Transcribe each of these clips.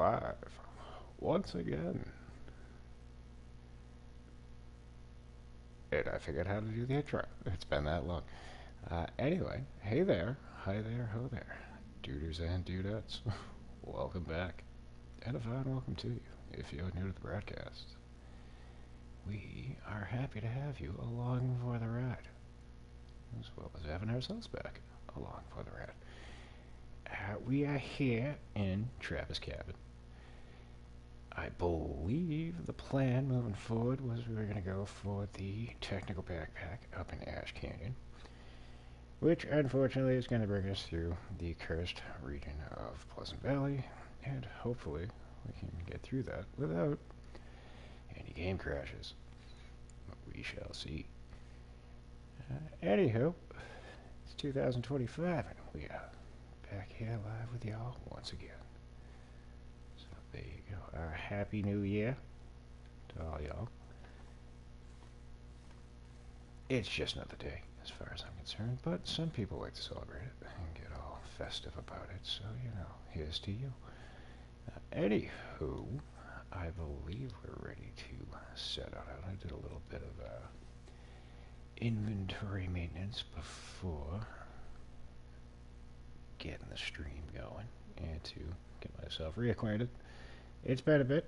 live once again. And I figured how to do the intro. It's been that long. Anyway, hey there, hi there, ho there, duders and dudettes. Welcome back, and a fine welcome to you if you're new to the broadcast. We are happy to have you along for the ride, as well as having ourselves back along for the ride. We are here in Travis Cabin. I believe the plan moving forward was we were going to go for the technical backpack up in Ash Canyon, which unfortunately is going to bring us through the cursed region of Pleasant Valley, and hopefully we can get through that without any game crashes. We shall see. Anywho, it's 2025 and we are back here live with y'all once again. So there you go. Our Happy New Year to all y'all. It's just another day as far as I'm concerned, but some people like to celebrate it and get all festive about it, so you know, here's to you. Anywho, I believe we're ready to set out. I did a little bit of inventory maintenance before getting the stream going and to get myself reacquainted. It's been a bit.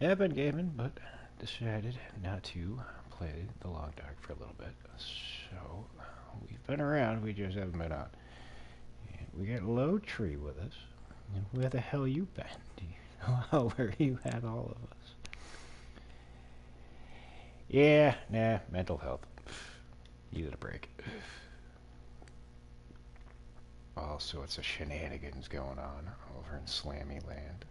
Have been gaming, but decided not to play the long dark for a little bit. So we've been around, we just haven't been on. And we got Low Tree with us. And where the hell you been? Do you know where you had all of us? Yeah, nah, mental health. Needed a break. All sorts of shenanigans going on over in Slammy Land.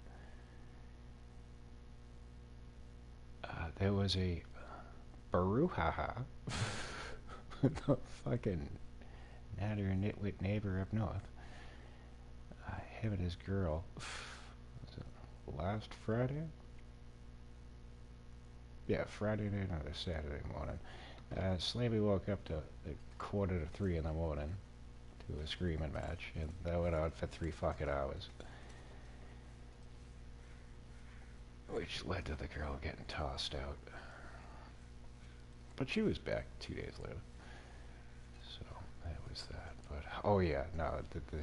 There was a Baruhaha, the fucking natter nitwit neighbor up north. Him and his girl, was it last Friday? Yeah, Friday night or Saturday morning. Slammy woke up to 2:45 in the morning to a screaming match, and that went on for 3 fucking hours. Which led to the girl getting tossed out. But she was back 2 days later. So, that was that. But, oh yeah, no, the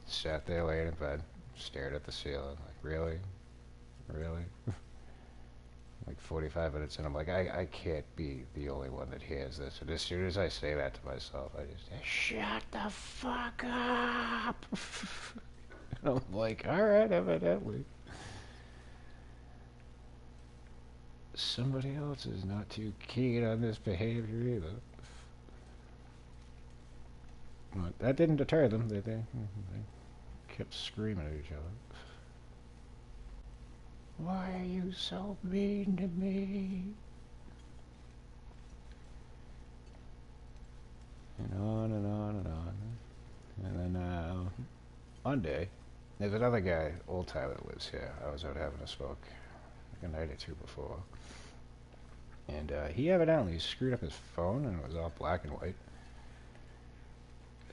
sat there laying in bed, stared at the ceiling, like, really? Really? Like 45 minutes in, I'm like, I can't be the only one that hears this. And as soon as I say that to myself, I just say, shut the fuck up! And I'm like, alright, evidently. Somebody else is not too keen on this behavior either. But that didn't deter them. They kept screaming at each other. Why are you so mean to me? And on and on and on. And then Monday, there's another guy, old timer, that lives here. I was out having a smoke like a night or two before. And he evidently screwed up his phone and it was all black and white.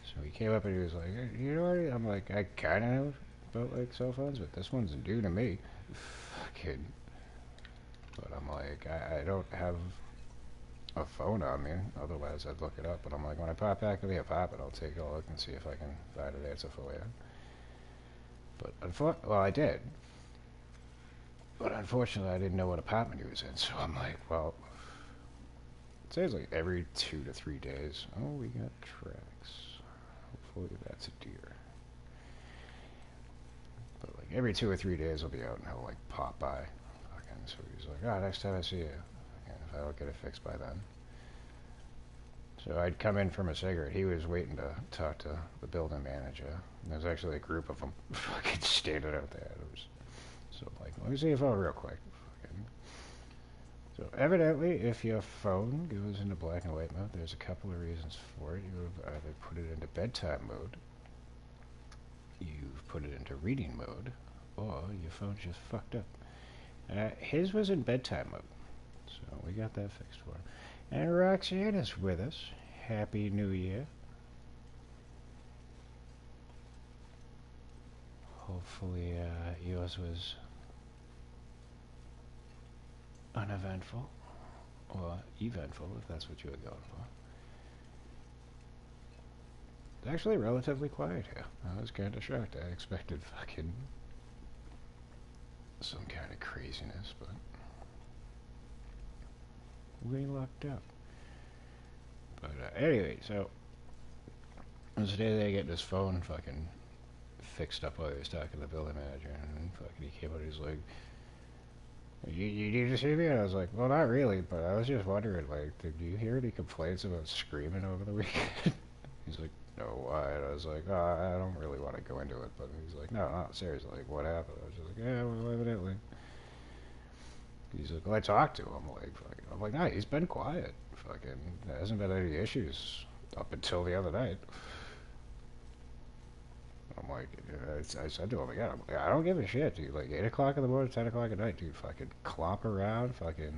So he came up and he was like, hey, you know what? I'm like, I kind of know about like cell phones, but this one's new to me. Fucking. But I'm like, I don't have a phone on me, otherwise I'd look it up. But I'm like, when I pop back to the apartment, I'll take a look and see if I can find an answer for you. But well, I did. But unfortunately, I didn't know what apartment he was in, so I'm like, well, it says like every 2 to 3 days. Oh, we got tracks. Hopefully that's a deer. But like every 2 or 3 days, I'll be out and he'll like pop by. Fucking, so he's like, oh, next time I see you. And if I don't get it fixed by then. So I'd come in from a cigarette. He was waiting to talk to the building manager. And there's actually a group of them fucking standing out there. It was, so I'm like, let me see your phone real quick. Fucking. So evidently, if your phone goes into black and white mode, there's a couple of reasons for it. You've either put it into bedtime mode, you've put it into reading mode, or your phone's just fucked up. His was in bedtime mode, so we got that fixed for him. And Roxanne is with us. Happy New Year. Hopefully, yours was uneventful, or eventful, if that's what you were going for. It's actually relatively quiet here. I was kind of shocked. I expected fucking some kind of craziness, but we lucked up. But anyway, so today they get this phone fucking fixed up while he was talking to the building manager, and fucking he came out, he's like, you need to see me? And I was like, well, not really, but I was just wondering, like, did you hear any complaints about screaming over the weekend? He's like, no, why? And I was like, oh, I don't really want to go into it, but he's like, no, seriously, like, what happened? I was just like, yeah, well, evidently. He's like, well, I talked to him, like, fucking. I'm like, no, he's been quiet. Fucking, there hasn't been any issues up until the other night. I'm like, I said to him again, I'm like, I don't give a shit, dude. Like, 8 o'clock in the morning, 10 o'clock at night, dude. Fucking clomp around, fucking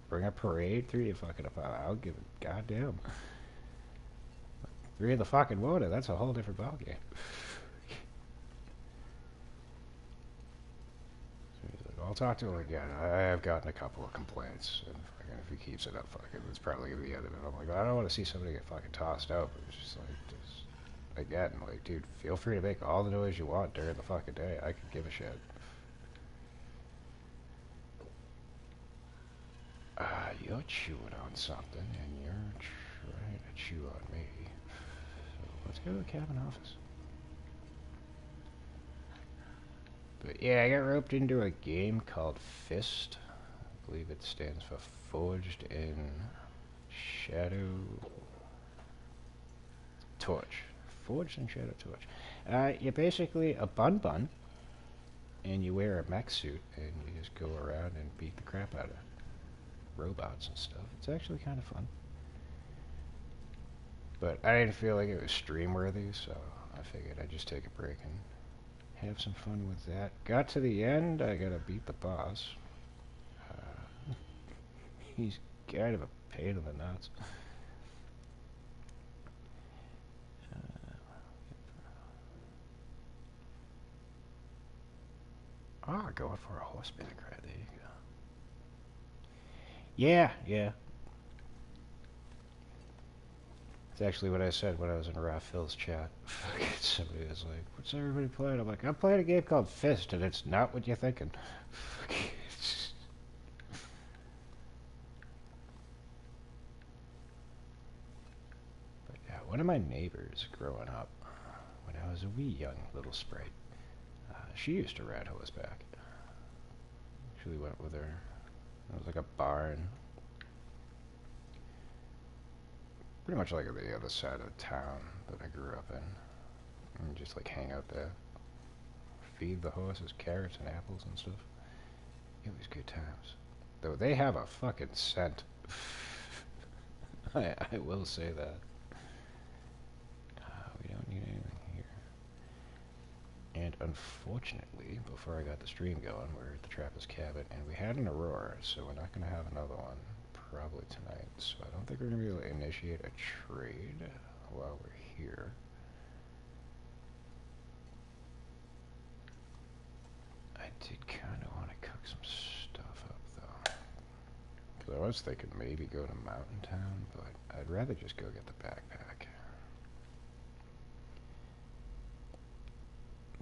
bring a parade through you, fucking, I don't give a goddamn. 3 in the fucking morning, that's a whole different ballgame. So he's like, I'll talk to him again. I have gotten a couple of complaints, and fucking, if he keeps it up, fucking, it's probably gonna be the end of it. I'm like, I don't want to see somebody get fucking tossed out, but it's just like, again, like, dude, feel free to make all the noise you want during the fucking day. I could give a shit. You're chewing on something, and you're trying to chew on me. So let's go to the cabin office. But yeah, I got roped into a game called Fist. I believe it stands for Forged in Shadow Torch. Forged in Shadow Torch. You're basically a bun, and you wear a mech suit, and you just go around and beat the crap out of robots and stuff. It's actually kind of fun. But I didn't feel like it was stream worthy, so I figured I'd just take a break and have some fun with that. Got to the end, I gotta beat the boss. He's kind of a pain in the nuts. Going for a horseback ride, there you go. Yeah. It's actually what I said when I was in Raw Phil's chat. Somebody was like, what's everybody playing? I'm like, I'm playing a game called Fist, and it's not what you're thinking. But yeah, one of my neighbors growing up, when I was a wee young little sprite, she used to ride horseback. Actually went with her. It was like a barn. Pretty much like the other side of town that I grew up in. And just like hang out there. Feed the horses carrots and apples and stuff. It was good times. Though they have a fucking scent. I will say that. We don't need anything here. And unfortunately, before I got the stream going, we're at the Trappist cabin, and we had an Aurora, so we're not going to have another one probably tonight. So I don't think we're going to be able to initiate a trade while we're here. I did kind of want to cook some stuff up, though. Because I was thinking maybe go to Mountain Town, but I'd rather just go get the backpack.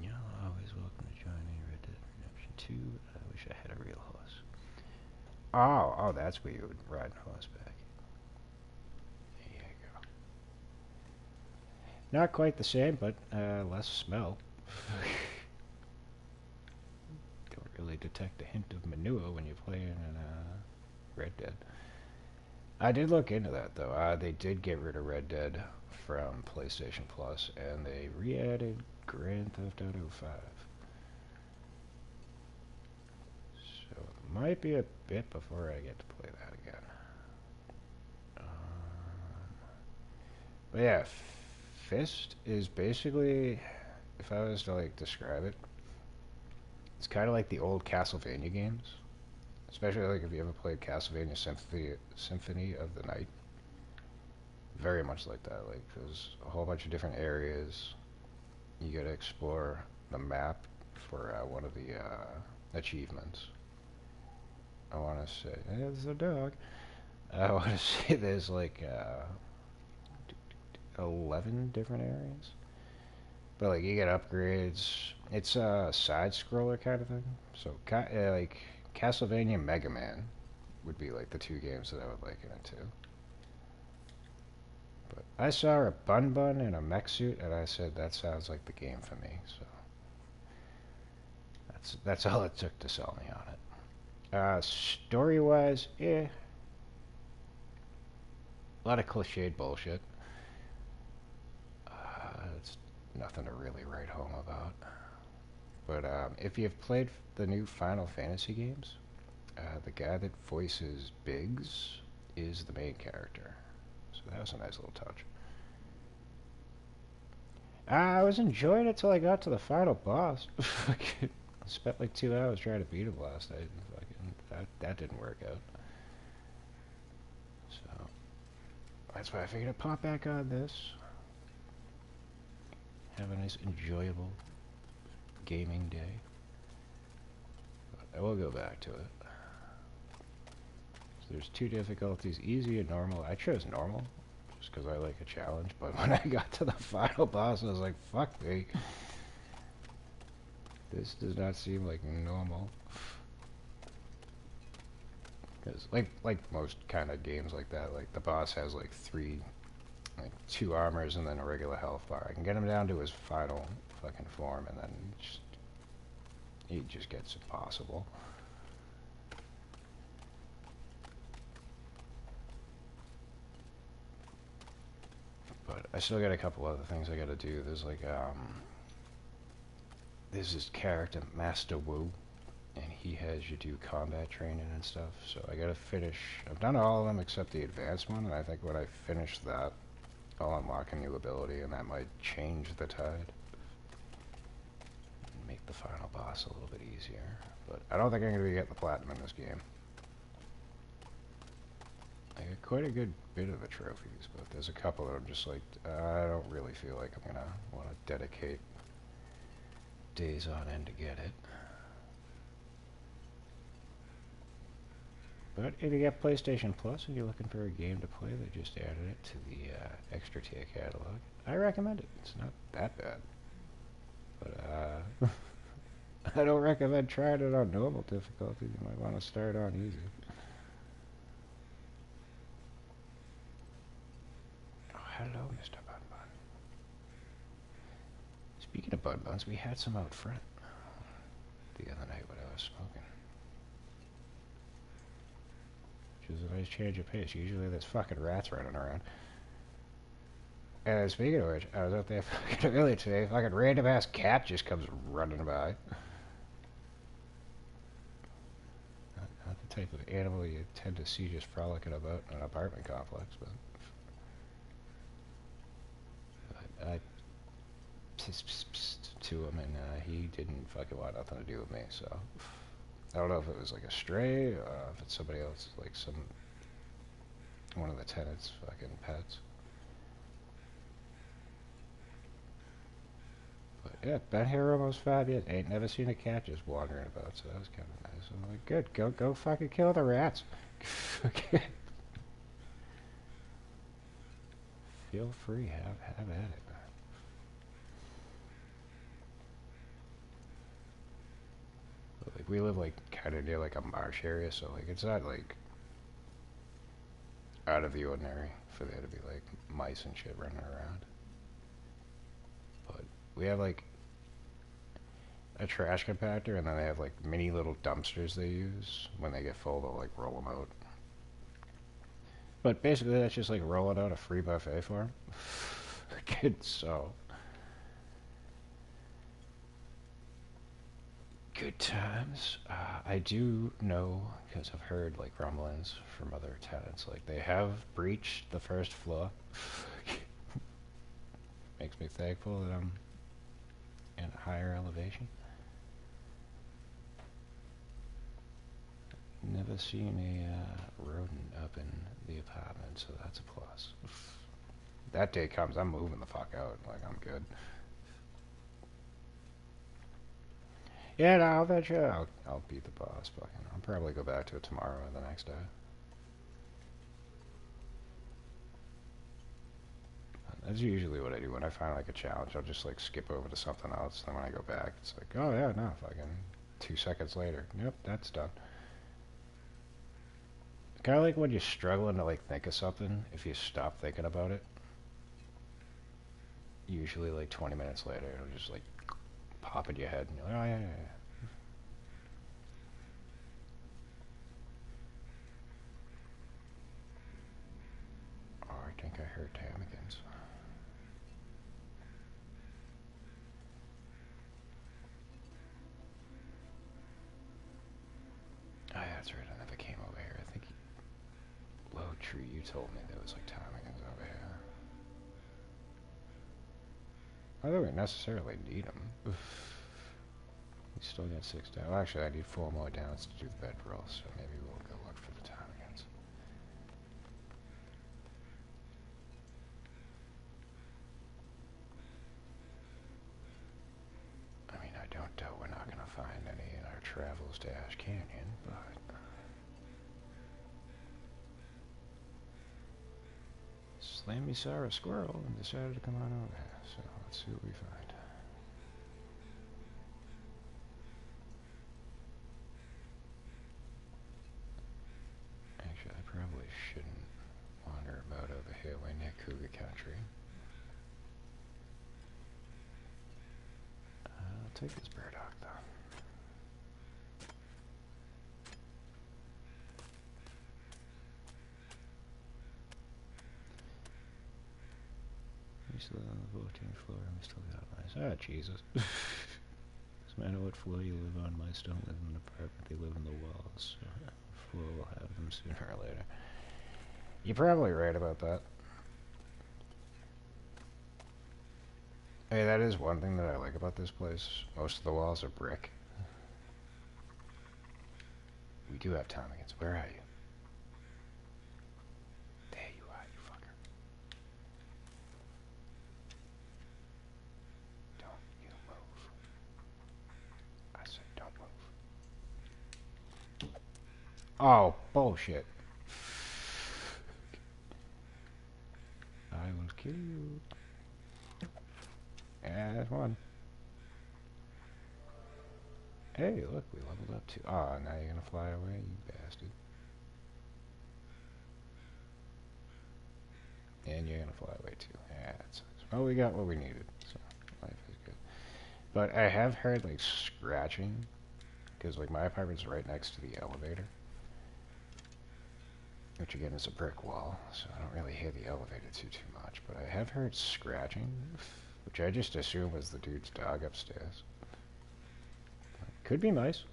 You're always welcome to join me in Red Dead Redemption 2. I wish I had a real horse. Oh, that's where you would ride horseback. There you go. Not quite the same, but less smell. Don't really detect a hint of manure when you're playing in Red Dead. I did look into that, though. They did get rid of Red Dead from PlayStation Plus, and they re-added Grand Theft Auto 5. So it might be a bit before I get to play that again. But yeah, Fist is basically, if I was to like describe it, it's kind of like the old Castlevania games. Especially like if you ever played Castlevania Symphony of the Night. Very much like that. Like there's a whole bunch of different areas. You gotta explore the map for one of the achievements. I want to say, there's a dog. I want to say there's like 11 different areas. But like you get upgrades. It's a side scroller kind of thing. So like Castlevania Mega Man would be like the two games that I would liken it to. But I saw a Bun Bun in a mech suit, and I said that sounds like the game for me. So that's all it took to sell me on it. Story wise, a lot of cliched bullshit. It's nothing to really write home about. But if you've played the new Final Fantasy games, the guy that voices Biggs is the main character. So that was a nice little touch. I was enjoying it till I got to the final boss. I spent like 2 hours trying to beat him last night. And that didn't work out. So that's why I figured I'd pop back on this. Have a nice, enjoyable gaming day. But I will go back to it. So there's two difficulties, easy and normal. I chose normal, just because I like a challenge, but when I got to the final boss, I was like, fuck me. This does not seem like normal. Because, like most kind of games like that, like, the boss has, like, two armors and then a regular health bar. I can get him down to his final fucking form, and then he just gets impossible. But I still got a couple other things I gotta do. There's like, there's this character, Master Wu, and he has you do combat training and stuff. So I gotta finish, I've done all of them except the advanced one, and I think when I finish that, I'll unlock a new ability, and that might change the tide. And make the final boss a little bit easier. But I don't think I'm gonna be getting the platinum in this game. I got quite a good bit of the trophies, but there's a couple that I'm just like, I don't really feel like I'm gonna want to dedicate days on end to get it. But if you get PlayStation Plus and you're looking for a game to play, they just added it to the extra tier catalog. I recommend it. It's not that bad. But I don't recommend trying it on normal difficulty. You might want to start on easy. Hello, Mr. Bun Bun. Speaking of Bun Buns, we had some out front the other night when I was smoking. Which was a nice change of pace. Usually there's fucking rats running around. And speaking of which, I was out there fucking earlier today, fucking random ass cat just comes running by. Not the type of animal you tend to see just frolicking about in an apartment complex, but I pissed to him, and he didn't fucking want nothing to do with me, so I don't know if it was like a stray, or if it's somebody else, like one of the tenants' fucking pets. But yeah, been here almost 5 years. Ain't never seen a cat just wandering about, so that was kind of nice. I'm like, good, go fucking kill the rats. Feel free, have at it. Like, we live like kind of near like a marsh area, so like it's not like out of the ordinary for there to be like mice and shit running around. But we have like a trash compactor, and then they have like mini little dumpsters they use. When they get full, they'll like roll them out. But basically that's just like rolling out a free buffet for them. So good times. I do know, because I've heard like rumblings from other tenants, like they have breached the first floor. Makes me thankful that I'm in a higher elevation. Never seen a rodent up in the apartment, so that's a plus. That day comes, I'm moving the fuck out. Like, I'm good. Yeah, no, I'll bet you I'll beat the boss, but you know, I'll probably go back to it tomorrow or the next day. That's usually what I do when I find like a challenge. I'll just like skip over to something else. Then when I go back, it's like, oh yeah, no, fucking 2 seconds later, yep, that's done. Kind of like when you're struggling to like think of something. If you stop thinking about it, usually like 20 minutes later, it'll just like pop in your head, and you're like, oh yeah, yeah, yeah. Oh, I think I heard Tamikins. Oh yeah, that's right. I never came over here. I think Low Tree, you told me there was like Tamikins over here. I don't necessarily need them. We still got 6 down. Well, actually, I need 4 more downs to do the bed roll, so maybe we'll go look for the Tamikins. I mean, I don't doubt we're not going to find any in our travels to Ash Canyon, but... Slammy saw a squirrel and decided to come on over here, so let's see what we find. Actually, I probably shouldn't wander about over here way near Cougar Country. I'll take this burdock, though. We still on the 14th floor, and we still got mice. Ah, Jesus. Doesn't matter what floor you live on, mice don't live in an apartment, they live in the walls. So the floor will have them sooner or later. You're probably right about that. Hey, that is one thing that I like about this place. Most of the walls are brick. We do have Tomikins. Where are you? There you are, you fucker. Don't you move. I said don't move. Oh, bullshit. I will kill you. Yeah, that's one. Hey, look, we leveled up too. Oh, now you're gonna fly away, you bastard. And you're gonna fly away too. Yeah, that sucks. Well, we got what we needed, so life is good. But I have heard like scratching, because like my apartment's right next to the elevator, which again is a brick wall, so I don't really hear the elevator too much. But I have heard scratching, which I just assume was the dude's dog upstairs. Could be nice.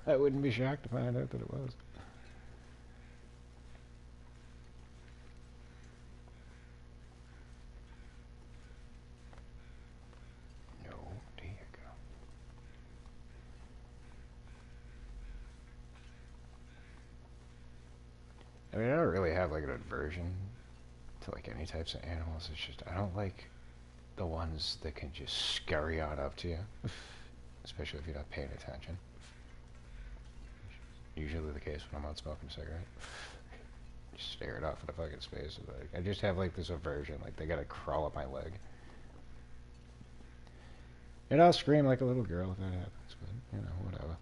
I wouldn't be shocked to find out that it was. No, there you go. I mean, I don't really have like an aversion to like any types of animals. It's just I don't like the ones that can just scurry on up to you, especially if you're not paying attention. Usually the case when I'm out smoking a cigarette. Just stare it off in the fucking space. Like, I just have like this aversion, like they gotta crawl up my leg. And I'll scream like a little girl if that happens, but you know, whatever.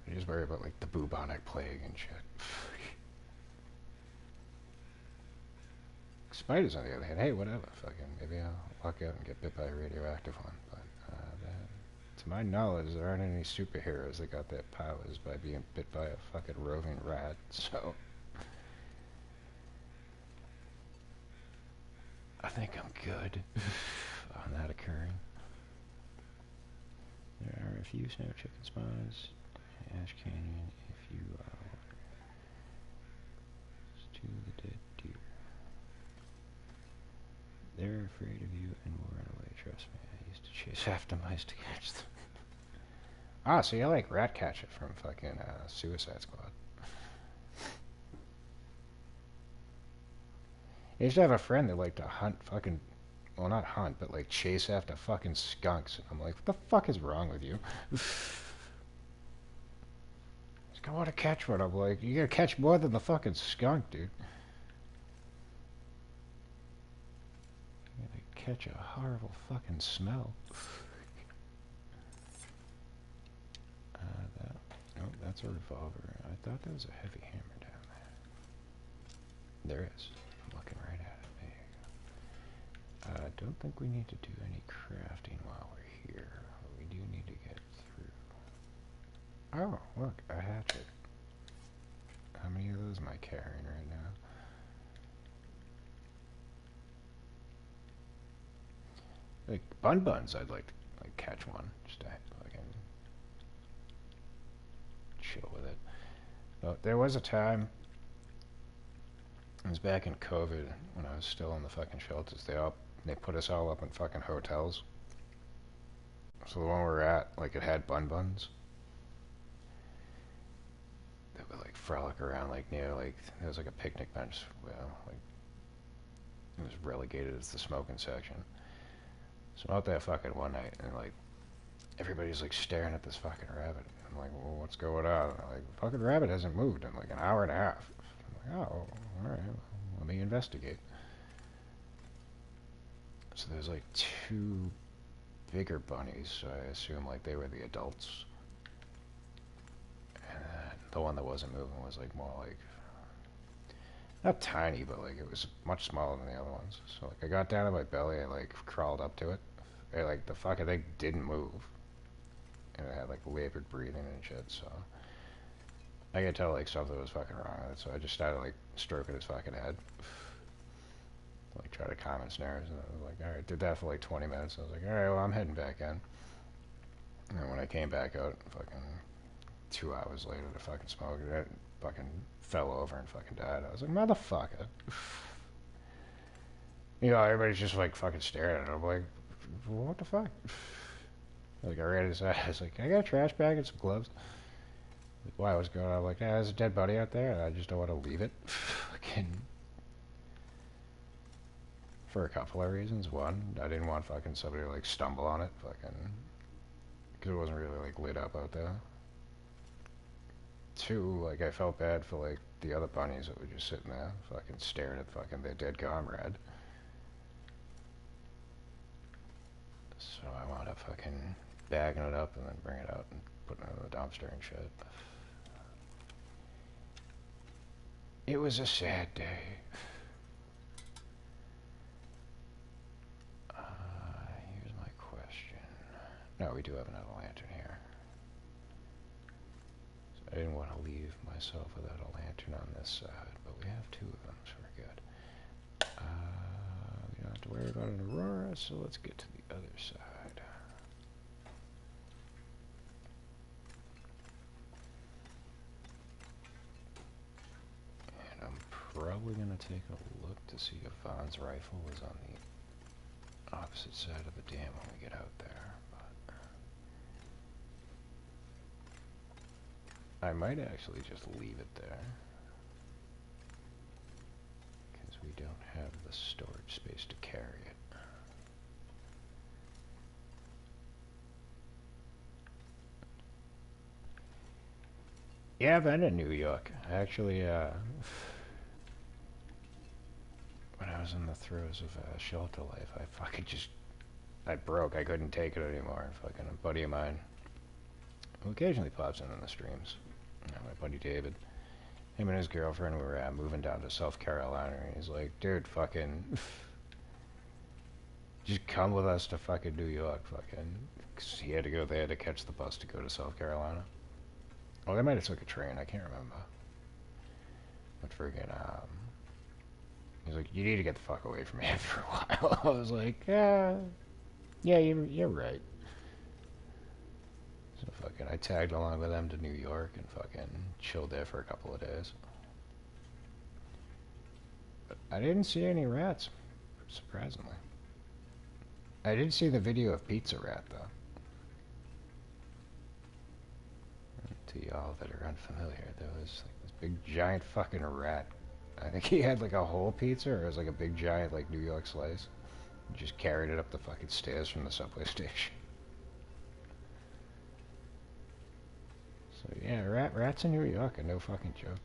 I just worry about like the bubonic plague and shit. Spiders, on the other hand, hey, whatever. Fucking maybe I'll walk out and get bit by a radioactive one. But to my knowledge, there aren't any superheroes that got their powers by being bit by a fucking roving rat. So I think I'm good on that occurring. There are a few snow chicken spawns in Ash Canyon if you to the dead deer. They're afraid of you and will run away, trust me. I used to chase after mice to catch them. Ah, so you like Ratcatcher from fucking Suicide Squad. I used to have a friend that liked to hunt fucking well, not hunt, but like chase after fucking skunks. And I'm like, what the fuck is wrong with you? Like, I want to catch one. I'm like, you gotta catch more than the fucking skunk, dude. You gotta catch a horrible fucking smell. That, oh, that's a revolver. I thought there was a heavy hammer down there. There is. I'm looking right at it. There you go. I don't think we need to do any crafting while we're here. We do need to get through. Oh, look, a hatchet. How many of those am I carrying right now? Like buns, I'd like to like catch one. Just to fucking chill with it. But there was a time. It was back in COVID when I was still in the fucking shelters. They put us all up in fucking hotels. So the one we were at, like it had buns. They would like frolic around like near like there was like a picnic bench. Well, like it was relegated as the smoking section. So I'm out there fucking one night and like everybody's like staring at this fucking rabbit. I'm like, well, what's going on? And like, the fucking rabbit hasn't moved in like an hour and a half. I'm like, oh, alright, let me investigate. So there's like two bigger bunnies, so I assume like they were the adults. And the one that wasn't moving was like more like, not tiny, but like it was much smaller than the other ones. So like I got down on my belly, I like crawled up to it. And like the fucking thing didn't move. And it had like labored breathing and shit, so I could tell like something was fucking wrong with it, so I just started like stroking his fucking head. Like try to calm his nerves, and I was like, alright, did that for like 20 minutes. I was like, alright, well I'm heading back in. And when I came back out, fucking 2 hours later, the fucking smoke, it fucking fell over and fucking died. I was like, motherfucker. You know, everybody's just like fucking staring at it. I'm like, what the fuck? Like I ran inside, I was like, I got a trash bag and some gloves. Like, why, what's going on? I'm like, ah, there's a dead body out there, and I just don't want to leave it. Fucking. For a couple of reasons. One, I didn't want fucking somebody to like stumble on it, fucking. Because it wasn't really like lit up out there. Two, like I felt bad for like the other bunnies that were just sitting there, fucking staring at fucking their dead comrade. So I wound up fucking bagging it up and then bringing it out and putting it in the dumpster and shit. It was a sad day. Here's my question. No, we do have another lantern here. So I didn't want to leave myself without a lantern on this side, but we have two of them, so we're good. We don't have to worry about an aurora, so let's get to the other side. Probably gonna take a look to see if Vaughn's rifle is on the opposite side of the dam when we get out there, but I might actually just leave it there because we don't have the storage space to carry it. Yeah, I've been in New York. Actually, when I was in the throes of shelter life, I fucking just, I broke. I couldn't take it anymore. Fucking a buddy of mine, who occasionally pops in the streams, my buddy David, him and his girlfriend were moving down to South Carolina, and he's like, dude, fucking, just come with us to fucking New York, fucking, because he had to go there to catch the bus to go to South Carolina. Oh, they might have took a train, I can't remember. But friggin', he's like, you need to get the fuck away from me for a while. I was like, yeah, you're right. So fucking, I tagged along with them to New York and fucking chilled there for a couple of days. But I didn't see any rats, surprisingly. I did see the video of Pizza Rat, though. To y'all that are unfamiliar, there was like this big giant fucking rat. I think he had like a whole pizza, or it was like a big giant like New York slice. Just carried it up the fucking stairs from the subway station. So yeah, rats in New York are no fucking joke.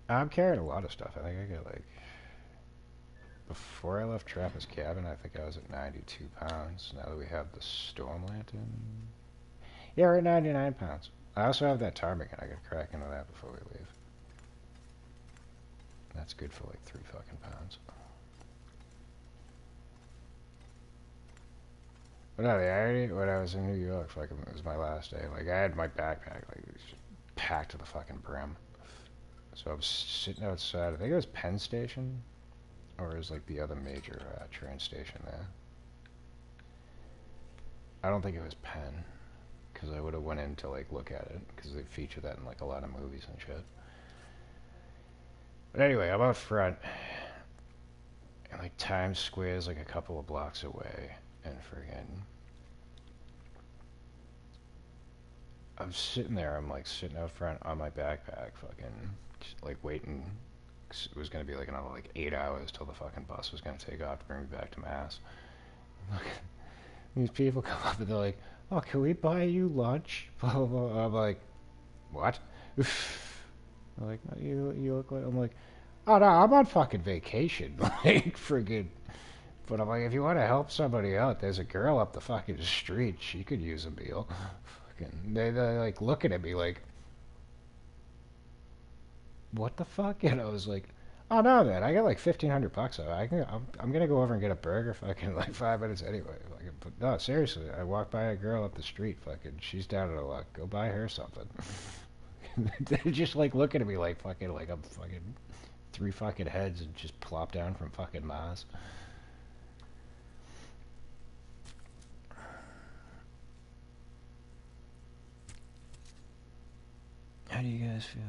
I'm carrying a lot of stuff. I think I got like... Before I left Trappist Cabin, I think I was at 92 pounds. Now that we have the Storm Lantern... Yeah, we're at 99 pounds. I also have that ptarmigan. I got to crack into that before we leave. That's good for like 3 fucking pounds. But no, I already, when I was in New York, fucking, it was my last day. Like, I had my backpack, like, it was just packed to the fucking brim. So I was sitting outside, I think it was Penn Station, or it was like the other major train station there. I don't think it was Penn, because I would have went in to, like, look at it, because they feature that in, like, a lot of movies and shit. But anyway, I'm out front, and, like, Times Square is, like, a couple of blocks away, and friggin'... I'm sitting there, I'm, like, sitting out front on my backpack, fucking, just, like, waiting. It was going to be, like, another, like, 8 hours till the fucking bus was going to take off to bring me back to Mass. These people come up and they're like, oh, can we buy you lunch? Blah, blah, blah. I'm like, what? They're like, you look like... I'm like, oh, no, I'm on fucking vacation. Like, friggin'... But I'm like, if you want to help somebody out, there's a girl up the fucking street. She could use a meal. Fucking, they're like looking at me like, what the fuck? And I was like, oh no, man, I got like $1,500. I'm gonna go over and get a burger. Fucking like 5 minutes anyway. Like, but no, seriously, I walked by a girl up the street. Fucking, she's down on her luck. Go buy her something. They're just like looking at me like fucking like I'm fucking 3 fucking heads and just plop down from fucking Mars. How do you guys feel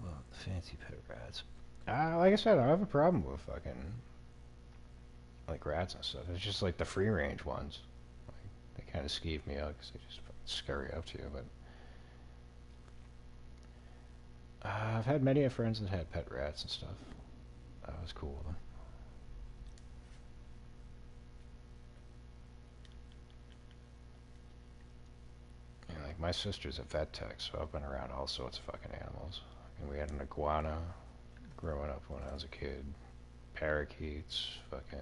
about the fancy pet rats? Like I said, I don't have a problem with fucking like rats and stuff. It's just like the free range ones. Like, they kind of skeeve me out because they just scurry up to you. But I've had many of friends that had pet rats and stuff. That was cool with them. And like my sister's a vet tech, so I've been around all sorts of fucking animals. And we had an iguana growing up when I was a kid. Parakeets, fucking...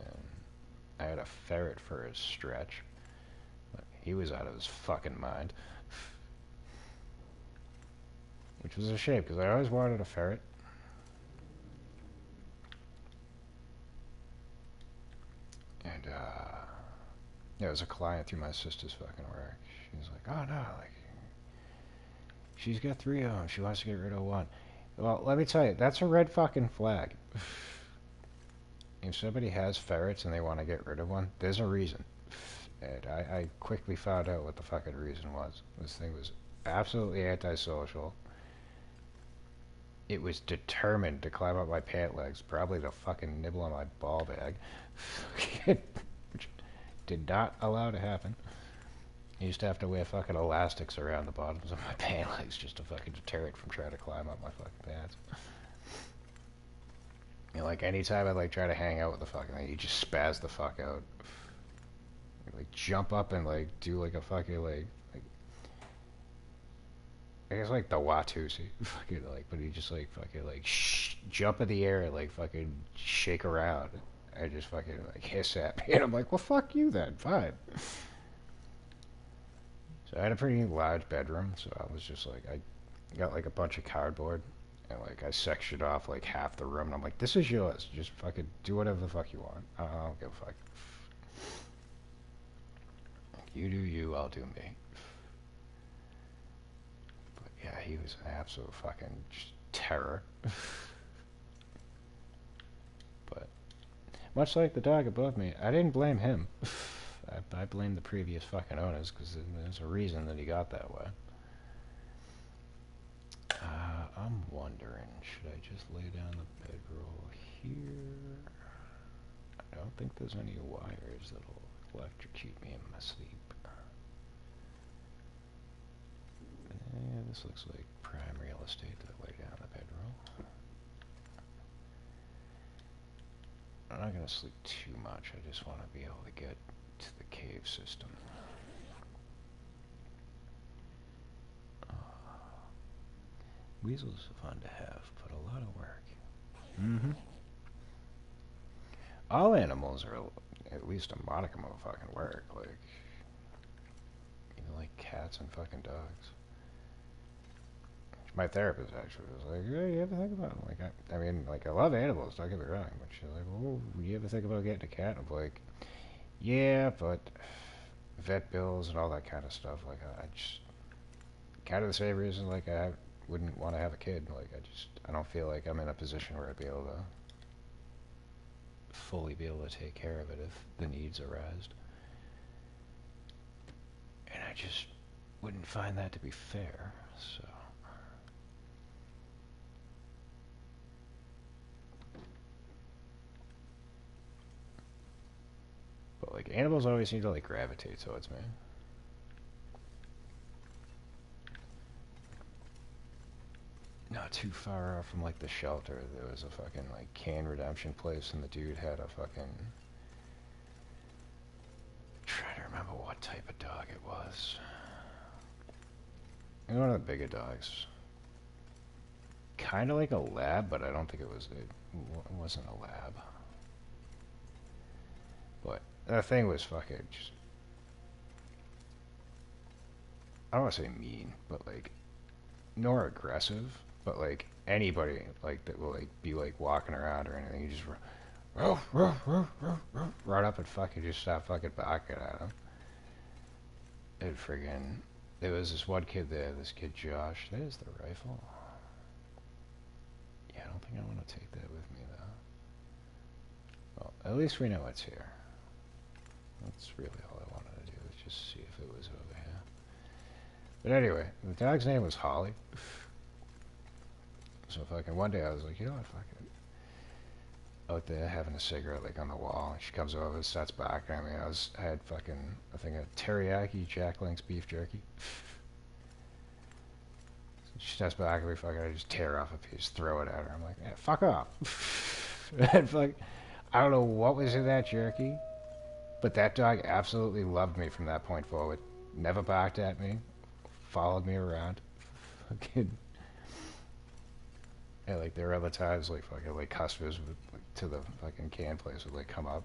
I had a ferret for a stretch. He was out of his fucking mind. Which was a shame, because I always wanted a ferret. And, yeah, it was a client through my sister's fucking work. She was like, oh no, like, she's got 3 of them. She wants to get rid of 1. Well, let me tell you, that's a red fucking flag. If somebody has ferrets and they want to get rid of 1, there's a reason. And I quickly found out what the fucking reason was. This thing was absolutely antisocial. It was determined to climb up my pant legs, probably to fucking nibble on my ball bag. Which did not allow to happen. I used to have to wear fucking elastics around the bottoms of my pant legs just to fucking deter it from trying to climb up my fucking pants. You know, like, anytime I, like, try to hang out with the fucking thing, you just spaz the fuck out. You, like, jump up and, like, do, like, a fucking, like I guess, like, the Watusi. Fucking, like, but he just, like, fucking, like, jump in the air and, like, fucking shake around. And just fucking, like, hiss at me. And I'm like, well, fuck you then. Fine. So I had a pretty large bedroom, so I was just, like, I got, like, a bunch of cardboard. And, like, I sectioned off, like, half the room. And I'm like, this is yours. Just fucking do whatever the fuck you want. I don't give a fuck. You do you, I'll do me. But, yeah, he was an absolute fucking terror. But, much like the dog above me, I didn't blame him. I blame the previous fucking owners, because there's a reason that he got that way. I'm wondering, should I just lay down the bedroll here? I don't think there's any wires that'll electrocute me in my sleep. Yeah, this looks like prime real estate to lay down the bedroll. I'm not gonna sleep too much. I just want to be able to get to the cave system. Weasels are fun to have, but a lot of work. Mm-hmm. All animals are at least a modicum of fucking work. Like, even like cats and fucking dogs. My therapist actually was like, "Hey, you ever think about it?" Like, I mean, like, I love animals. Don't get me wrong, but she's like, "Oh, you ever think about getting a cat?" I'm like, "Yeah, but vet bills and all that kind of stuff. Like, I just kind of the same reason. Like, I wouldn't want to have a kid. Like, I don't feel like I'm in a position where I'd be able to fully be able to take care of it if the needs arise. And I just wouldn't find that to be fair. So." But like animals always seem to like gravitate towards me. Not too far off from like the shelter, there was a fucking like can redemption place, and the dude had a fucking. Trying to remember what type of dog it was. It was one of the bigger dogs. Kind of like a lab, but I don't think it was. It wasn't a lab. But that thing was fucking just. I don't want to say mean, but like nor aggressive, but like anybody like that will like be like walking around or anything, you just run up and fucking just start fucking barking at him. And friggin', there was this one kid there, this kid Josh. There's the rifle. Yeah, I don't think I want to take that with me though. Well, at least we know it's here. That's really all I wanted to do, was just see if it was over here. But anyway, the dog's name was Holly. So fucking one day I was like, you know what, fucking out there having a cigarette like on the wall, and she comes over and starts barking at me. I had fucking I think a teriyaki Jack Link's beef jerky. She starts barking at me, fucking I just tear off a piece, throw it at her. I'm like, yeah, fuck off. And fuck, I don't know what was in that jerky, but that dog absolutely loved me from that point forward. Never barked at me, followed me around. Fucking. Yeah, like there were other times like fucking like customers would like, to the fucking can place would like come up,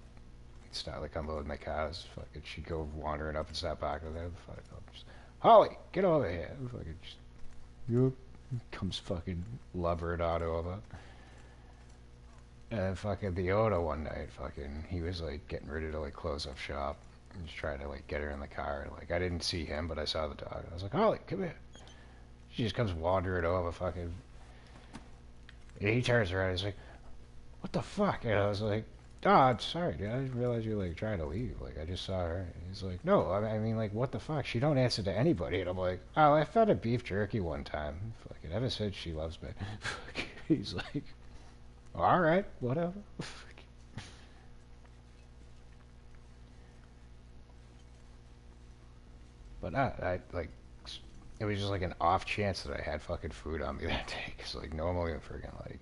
start like unloading the cars. Fucking she'd go wandering up and start barking there. Fucking just, Holly, get over here. Fucking just, you comes fucking lover and auto over. And then fucking the owner one night, fucking he was like getting ready to like close up shop and just trying to like get her in the car. Like I didn't see him, but I saw the dog. I was like, Holly, come here. She just comes wandering over, fucking. And he turns around, he's like, what the fuck? And I was like, oh, I'm sorry, dude. I didn't realize you were, like, trying to leave. Like, I just saw her. And he's like, no, I mean, like, what the fuck? She don't answer to anybody. And I'm like, oh, I fed her beef jerky one time. Fucking ever since she loves me. He's like, all right, whatever. But like, it was just like an off chance that I had fucking food on me that day. Because, like, normally I'm freaking, like,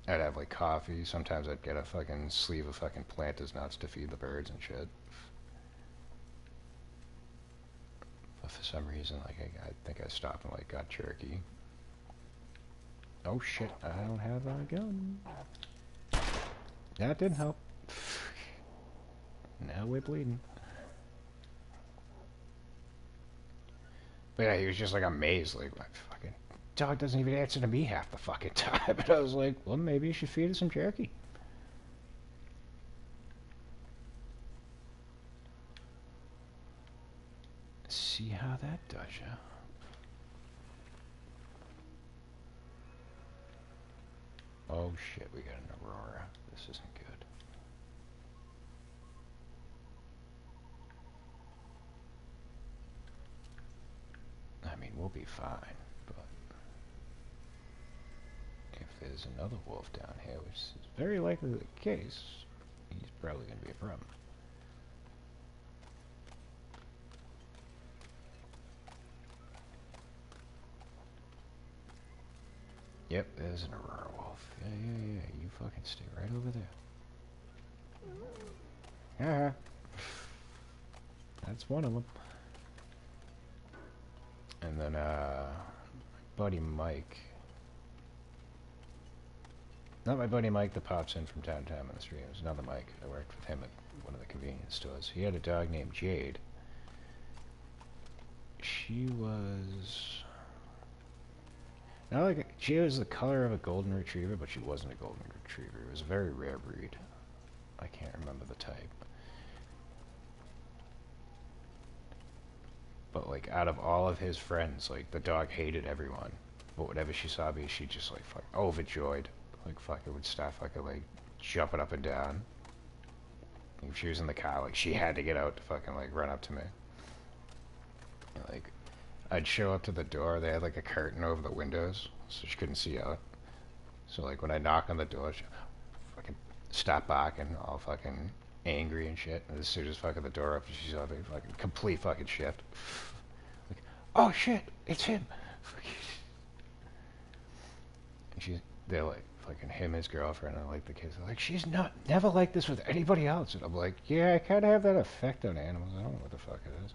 I'd have like coffee. Sometimes I'd get a fucking sleeve of fucking plantains nuts to feed the birds and shit. But for some reason, like I think I stopped and like got jerky. Oh shit! I don't have a gun. That didn't help. Now we're bleeding. But yeah, he was just like amazed, like my fucking dog doesn't even answer to me half the fucking time. And I was like, well, maybe you should feed it some jerky. See how that does ya. Oh shit, we got an Aurora. This isn't good. I mean, we'll be fine, but if there's another wolf down here, which is very likely the case, he's probably going to be a problem. Yep, there's an Aurora wolf. Yeah, you fucking stay right over there. Yeah, that's one of them. And then, buddy Mike. Not my buddy Mike that pops in from time to time on the stream. It was another Mike. I worked with him at one of the convenience stores. He had a dog named Jade. She was... Not like... She was the color of a golden retriever, but she wasn't a golden retriever. It was a very rare breed. I can't remember the type. But, like, out of all of his friends, like, the dog hated everyone. But whenever she saw me, she just, like, overjoyed. Like, fucking would start fucking, like, jumping up and down. If she was in the car, like, she had to get out to fucking, like, run up to me. And, like, I'd show up to the door, they had, like, a curtain over the windows, so she couldn't see out. So, like, when I knock on the door, she fucking stop barking, all fucking angry and shit. And as soon as fucking the door opens, she saw me, fucking complete fucking shift. Like, oh shit, it's him. And they're like, fucking him, his girlfriend, and like the kids are like, she's never like this with anybody else. And I'm like, yeah, I kind of have that effect on animals. I don't know what the fuck it is.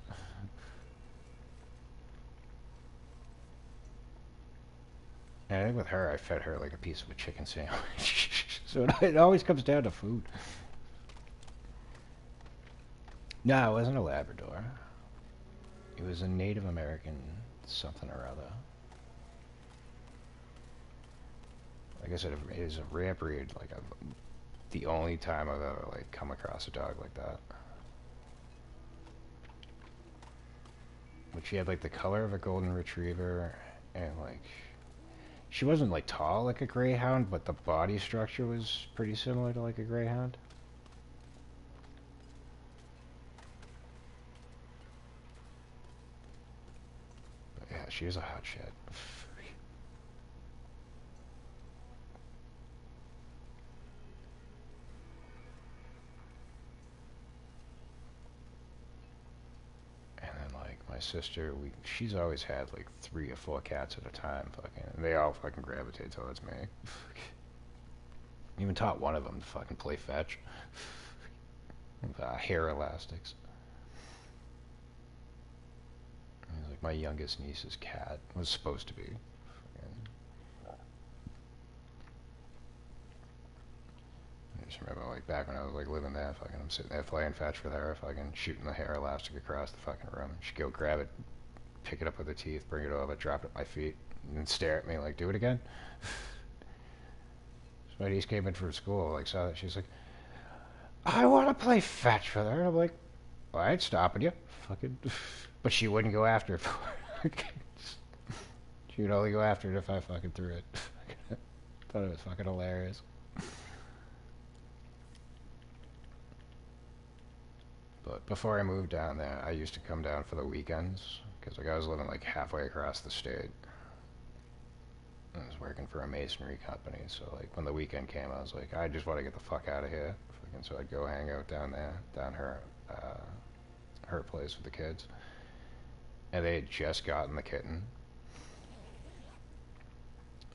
And I think with her, I fed her like a piece of a chicken sandwich. So it always comes down to food. No, it wasn't a Labrador. It was a Native American something or other. Like I said, it is a rare breed. Like, the only time I've ever, like, come across a dog like that. Like, she had, like, the color of a golden retriever, and, like, she wasn't, like, tall like a greyhound, but the body structure was pretty similar to, like, a greyhound. But, yeah, she was a hot shit. My sister, she's always had like 3 or 4 cats at a time, fucking, and they all fucking gravitate towards me. Even taught one of them to fucking play fetch with hair elastics. It was like my youngest niece's cat was supposed to be. I just remember, like, back when I was, like, living there, fucking, I'm sitting there playing fetch with her, fucking shooting the hair elastic across the fucking room. She'd go grab it, pick it up with her teeth, bring it over, drop it at my feet, and then stare at me like, do it again? So my niece came in from school, like, saw that, she's like, I want to play fetch with her. And I'm like, well, I ain't stopping you. Fucking. But she wouldn't go after it. She would only go after it if I fucking threw it. Thought it was fucking hilarious. But before I moved down there, I used to come down for the weekends, because, like, I was living, like, halfway across the state. I was working for a masonry company, so, like, when the weekend came, I was like, I just want to get the fuck out of here. And so I'd go hang out down there, down her place with the kids. And they had just gotten the kitten.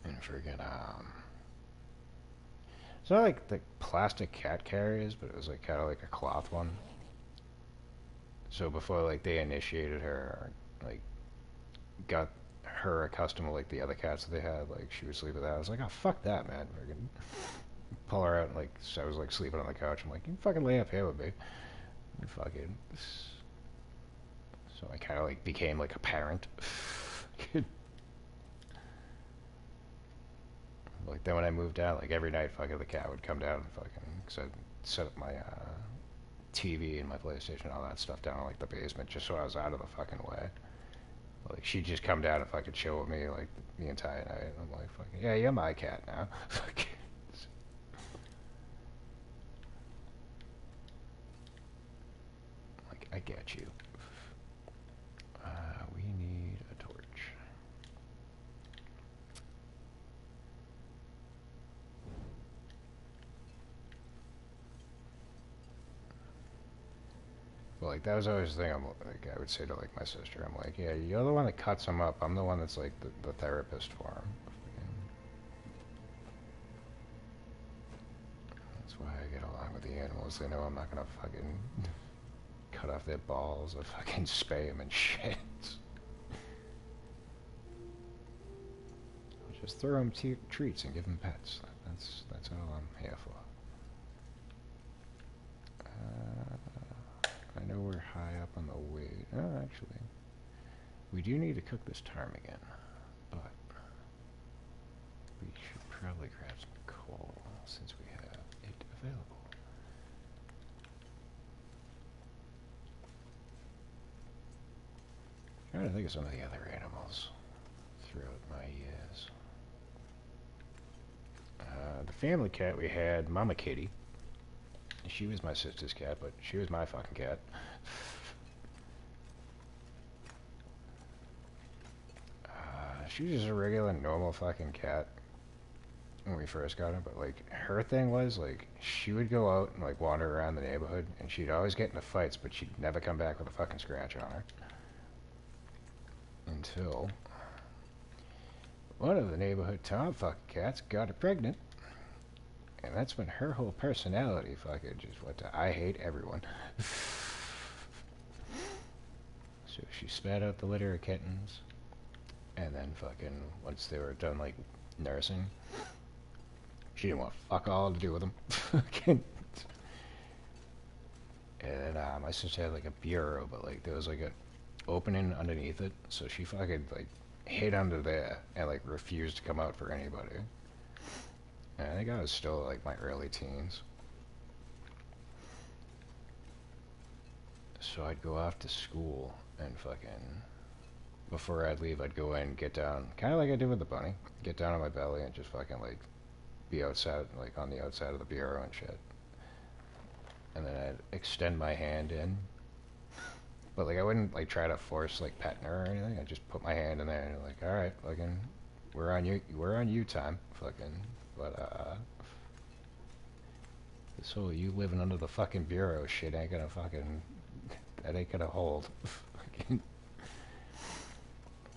And friggin', it's not like the plastic cat carriers, but it was, like, kind of like a cloth one. So before, like, they initiated her, or, like, got her accustomed to, like, the other cats that they had, like, she would sleep with that. I was like, oh, fuck that, man. Fucking pull her out, and, like, so I was, like, sleeping on the couch. I'm like, you can fucking lay up here with me. And fucking... So I kind of, like, became, like, a parent. Like, then when I moved out, like, every night, fucking, the cat would come down and fucking... Because I'd set up my, TV and my PlayStation and all that stuff down in, like, the basement just so I was out of the fucking way. Like, she'd just come down and fucking chill with me, like, the entire night. And I'm like, fucking, yeah, you're my cat now. Like, I get you. We need a torch. Well, like, that was always the thing I would say to, like, my sister. I'm like, yeah, you're the one that cuts him up. I'm the one that's, like, the therapist for him. That's why I get along with the animals. They know I'm not gonna fucking cut off their balls or fucking spay them and shit. Just throw them treats and give them pets. That's all I'm here for. I know we're high up on the weight. Oh, actually, we do need to cook this ptarmigan, but we should probably grab some coal since we have it available. Trying to think of some of the other animals throughout my years. The family cat we had, Mama Kitty. She was my sister's cat, but she was my fucking cat. She was just a regular, normal fucking cat when we first got her, but, like, her thing was, like, she would go out and, like, wander around the neighborhood, and she'd always get into fights, but she'd never come back with a fucking scratch on her. Until one of the neighborhood Tom fucking cats got her pregnant. And that's when her whole personality fucking just went to I hate everyone. So she spat out the litter of kittens. And then fucking, once they were done, like, nursing, she didn't want fuck all to do with them. And my sister had, like, a bureau, but, like, there was, like, an opening underneath it. So she fucking, like, hid under there and, like, refused to come out for anybody. And I think I was still, like, my early teens. So I'd go off to school and fucking, before I'd leave, I'd go in, get down, kind of like I did with the bunny, get down on my belly and just fucking, like, be outside, like, on the outside of the bureau and shit. And then I'd extend my hand in. But, like, I wouldn't, like, try to force, like, petting her or anything. I'd just put my hand in there and, like, alright, fucking, we're on you time, fucking. But, this whole you living under the fucking bureau shit ain't gonna fucking, that ain't gonna hold.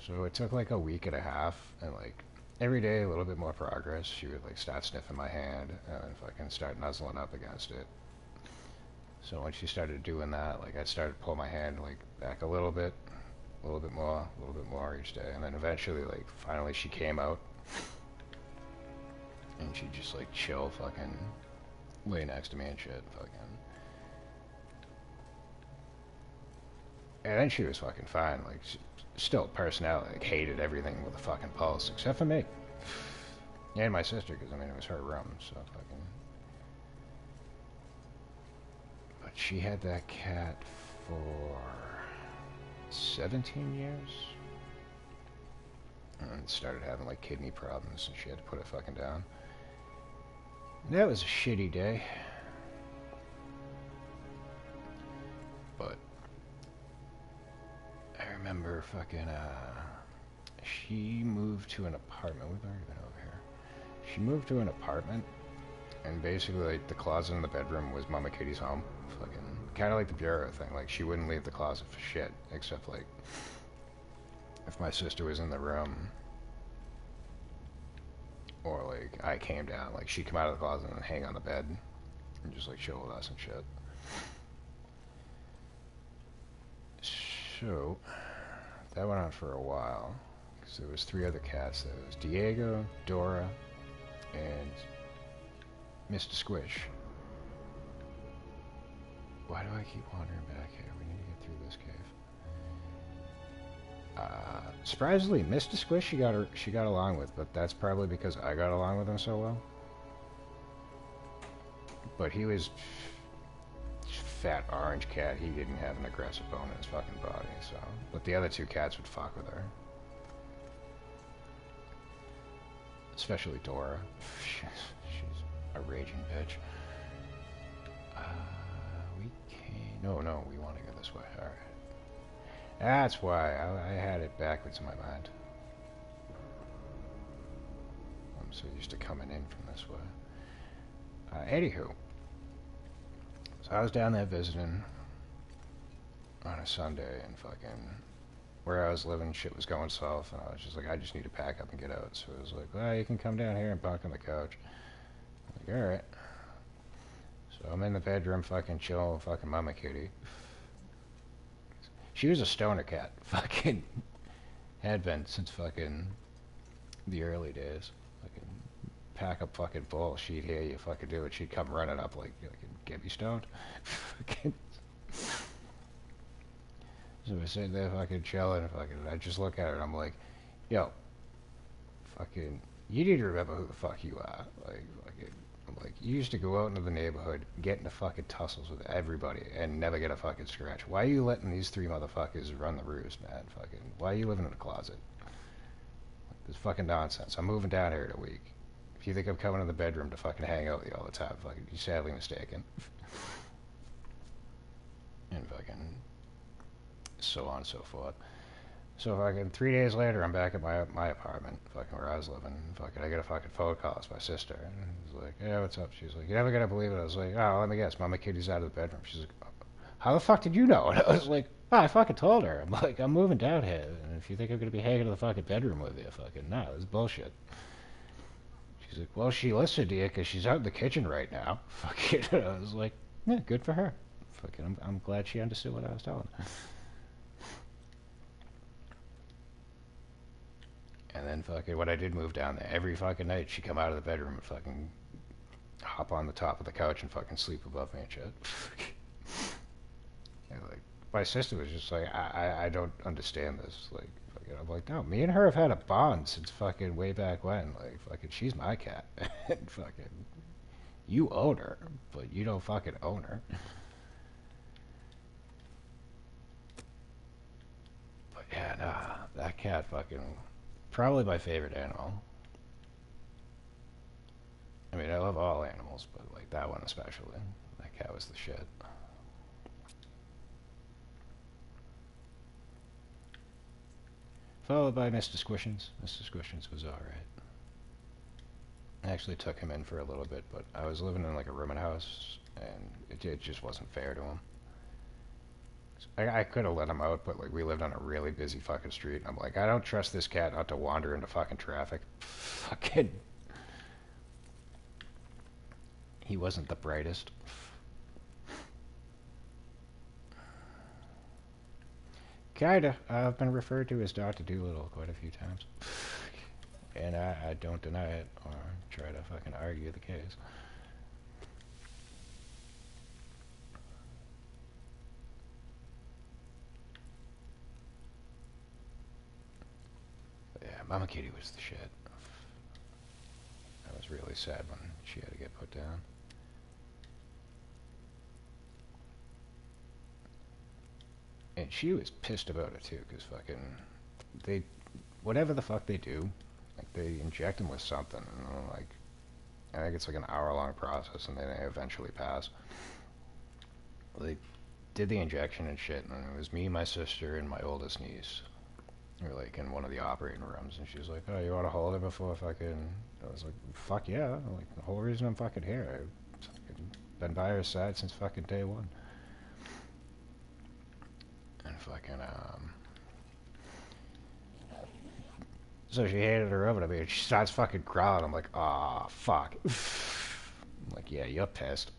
So it took like a week and a half, and like, every day a little bit more progress. She would like start sniffing my hand, and then fucking start nuzzling up against it. So when she started doing that, like, I started to pull my hand like back a little bit more each day, and then eventually, like, finally she came out. And she'd just, like, chill, fucking, lay next to me and shit, fucking. And then she was fucking fine, like, still personality, like, hated everything with a fucking pulse, except for me. And my sister, because, I mean, it was her room, so fucking. But she had that cat for 17 years. And started having, like, kidney problems, and she had to put it fucking down. That was a shitty day. But I remember fucking, she moved to an apartment. We've already been over here. She moved to an apartment, and basically, like, the closet in the bedroom was Mama Kitty's home. Fucking, kind of like the bureau thing. Like, she wouldn't leave the closet for shit, except, like, if my sister was in the room, or, like, I came down, like, she'd come out of the closet and hang on the bed and just, like, chill with us and shit. So, that went on for a while, because there was 3 other cats. There was Diego, Dora, and Mr. Squish. Why do I keep wandering back here? We need to get through this cave. Surprisingly, Mr. Squish she got along with, but that's probably because I got along with him so well. But he was fat orange cat. He didn't have an aggressive bone in his fucking body, so. But the other 2 cats would fuck with her. Especially Dora. She's a raging bitch. No, we want to go this way. Alright. That's why I had it backwards in my mind. I'm so used to coming in from this way. Anywho. So I was down there visiting on a Sunday, and fucking where I was living, shit was going south, and I was just like, I just need to pack up and get out. So it was like, well, you can come down here and bunk on the couch. I'm like, alright. So I'm in the bedroom fucking chilling with fucking Mama Kitty. She was a stoner cat. Fucking had been since fucking the early days. Fucking pack up fucking bull. She'd hear you fucking do it. She'd come running up like get me stoned. Fucking. So we're sitting there fucking chilling. Fucking. I just look at her and I'm like, yo, fucking. You need to remember who the fuck you are. Like fucking. I'm like, you used to go out into the neighborhood, get into fucking tussles with everybody, and never get a fucking scratch. Why are you letting these three motherfuckers run the roost, man? Fucking. Why are you living in a closet? This fucking nonsense. I'm moving down here in a week. If you think I'm coming in the bedroom to fucking hang out with you all the time, fucking, you're sadly mistaken. And fucking so on and so forth. So fucking 3 days later, I'm back at my apartment, fucking where I was living. Fucking, I get a fucking phone call. It's my sister. And I was like, yeah, what's up? She's like, you're never gonna believe it. I was like, oh, let me guess, Mama Kitty's out of the bedroom. She's like, how the fuck did you know? And I was like, oh, I fucking told her. I'm like, I'm moving down here, and if you think I'm gonna be hanging in the fucking bedroom with you, fucking no, this is bullshit. She's like, well, she listened to you because she's out in the kitchen right now. Fucking, I was like, yeah, good for her. Fucking, I'm glad she understood what I was telling her. And then fucking when I did move down there, every fucking night she'd come out of the bedroom and fucking hop on the top of the couch and fucking sleep above me and shit. And like my sister was just like, I don't understand this. Like fucking, I'm like, no, me and her have had a bond since fucking way back when. Like fucking, she's my cat. And fucking, you own her, but you don't fucking own her. But yeah, nah, that cat fucking probably my favorite animal. I mean, I love all animals, but like that one especially. That cat was the shit. Followed by Mr. Squishins. Mr. Squishins was alright. I actually took him in for a little bit, but I was living in like a rooming house, and it just wasn't fair to him. I could have let him out, but like we lived on a really busy fucking street, and I'm like, I don't trust this cat not to wander into fucking traffic. Fucking. He wasn't the brightest. Kinda. I've been referred to as Dr. Doolittle quite a few times. And I don't deny it or try to fucking argue the case. But yeah, Mama Kitty was the shit. I was really sad when she had to get put down. And she was pissed about it too, because fucking, they, whatever the fuck they do, like they inject them with something, and like, I think it's like an hour-long process, and then they eventually pass. They did the injection and shit, and it was me, my sister, and my oldest niece. We were like in one of the operating rooms, and she was like, "Oh, you want to hold it before fucking?" I was like, "Fuck yeah!" Like the whole reason I'm fucking here, I've fucking been by her side since fucking day one. And fucking so she handed her over to me, and she starts fucking crying. I'm like, "Ah, fuck." I'm like, "Yeah, you're pissed."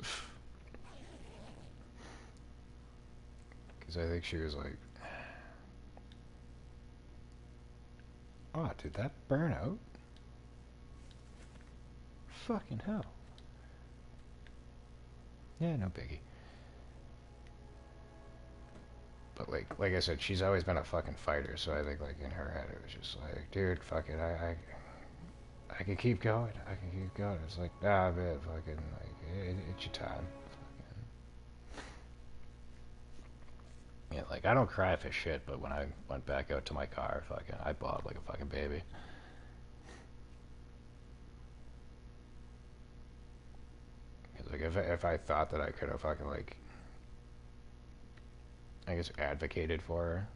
Because I think she was like, "Oh, did that burn out?" Fucking hell. Yeah, no biggie. But like I said, she's always been a fucking fighter, so I think like in her head it was just like, dude, fuck it, I can keep going, I can keep going. It's like, nah, man, fucking, like, it's your time. Yeah, like I don't cry for shit, but when I went back out to my car, fucking, I bawled like a fucking baby. Cause like if I thought that I could have fucking like, I guess advocated for her,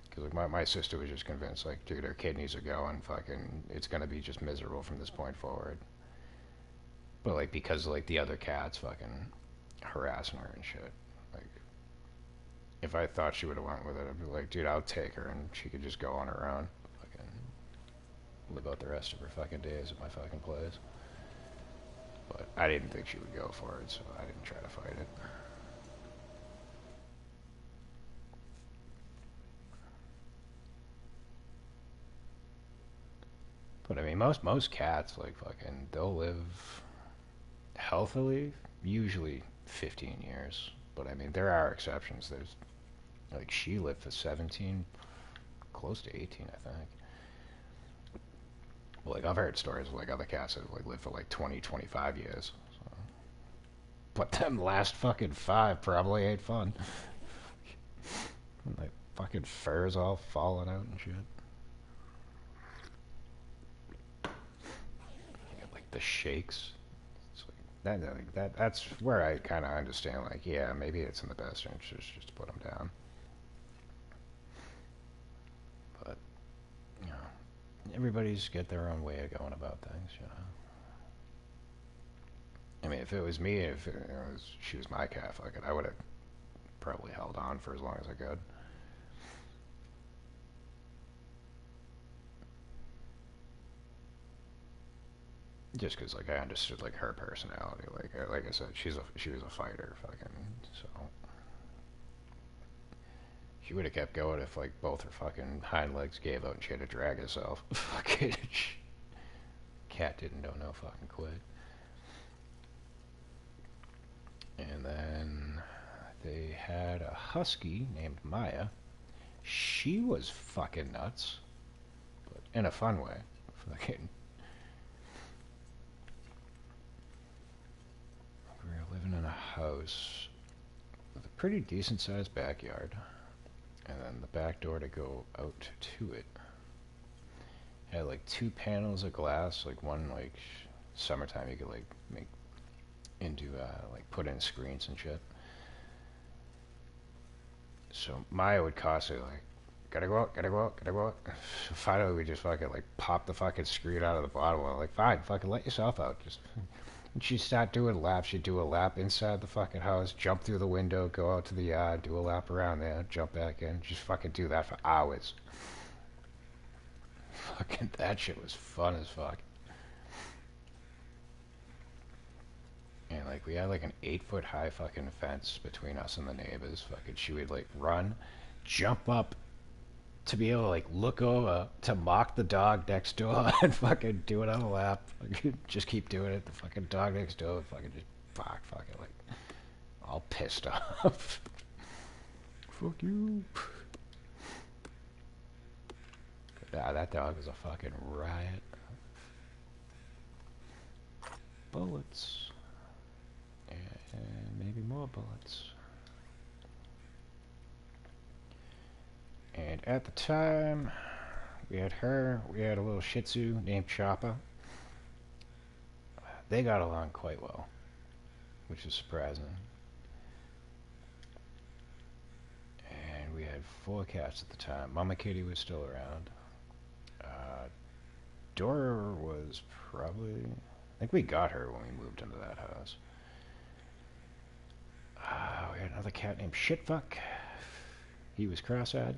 because like my sister was just convinced like, dude, her kidneys are going, fucking, it's gonna be just miserable from this point forward. But like because like the other cats fucking harassing her and shit, like if I thought she would have went with it, I'd be like, dude, I'll take her and she could just go on her own, fucking live out the rest of her fucking days at my fucking place. But I didn't think she would go for it, so I didn't try to fight it. But I mean, most cats, like, fucking, they'll live healthily, usually 15 years. But I mean, there are exceptions. There's, like, she lived for 17, close to 18, I think. Like, I've heard stories of, like, other cats that, like, live for, like, 20, 25 years. So. But them last fucking 5 probably ain't fun. Like, fucking fur's all falling out and shit. You get, like, the shakes. It's like, that's where I kind of understand, like, yeah, maybe it's in the best interest just to put them down. But, you know, everybody's got their own way of going about things, you know. I mean, if it was me, if it was, she was my cat, fuck it, I would have probably held on for as long as I could. Just because, like, I understood, like, her personality. Like I said, she was a fighter, fucking. So she would have kept going if, like, both her fucking hind legs gave out and she had to drag herself. Fucking cat didn't know no fucking quit. And then they had a husky named Maya. She was fucking nuts, but in a fun way. Fucking. We were living in a house with a pretty decent sized backyard, and then the back door to go out to it had like 2 panels of glass, like one like summertime you could like make into like put in screens and shit. So Maya would constantly like, gotta go out, gotta go out, gotta go out. So finally we just fucking like pop the fucking screen out of the bottom. We're like, fine, fucking let yourself out. Just and she'd start doing laps. She'd do a lap inside the fucking house, jump through the window, go out to the yard, do a lap around there, jump back in. Just fucking do that for hours. Fucking that shit was fun as fuck. And like we had like an 8-foot high fucking fence between us and the neighbors. Fucking she would like run, jump up to be able to like look over to mock the dog next door and fucking do it on a lap. Just keep doing it. The fucking dog next door fucking just fucking like all pissed off. Fuck you. Nah, that dog was a fucking riot. Bullets. And maybe more bullets. And at the time, we had her, we had a little Shih Tzu named Chopper. They got along quite well, which is surprising. And we had 4 cats at the time. Mama Kitty was still around. Dora was probably, I think we got her when we moved into that house. We had another cat named Shitfuck. He was cross-eyed.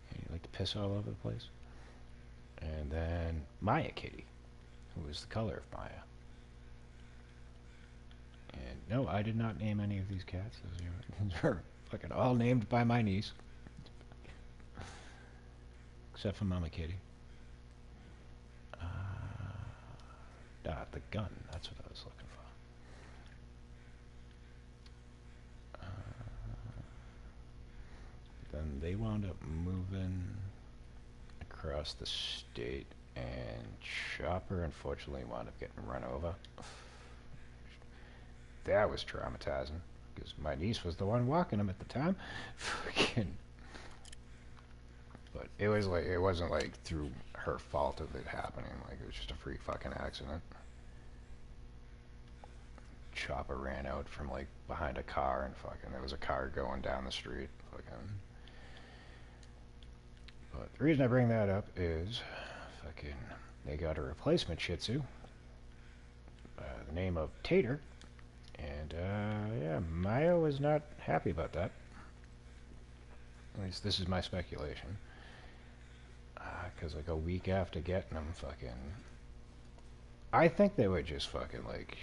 He liked to piss all over the place. And then Maya Kitty, who was the color of Maya. And no, I did not name any of these cats. Those are fucking all named by my niece. Except for Mama Kitty. The gun. That's what I was looking for. Then they wound up moving across the state, and Chopper unfortunately wound up getting run over. That was traumatizing, because my niece was the one walking him at the time. Fucking. But it was like, it wasn't like through her fault of it happening. Like, it was just a freak fucking accident. Chopper ran out from like behind a car, and fucking there was a car going down the street. Fucking. But the reason I bring that up is fucking they got a replacement Shih Tzu by the name of Tater, and yeah, Maya was not happy about that. At least this is my speculation. Because like a week after getting them, fucking, I think they were just fucking like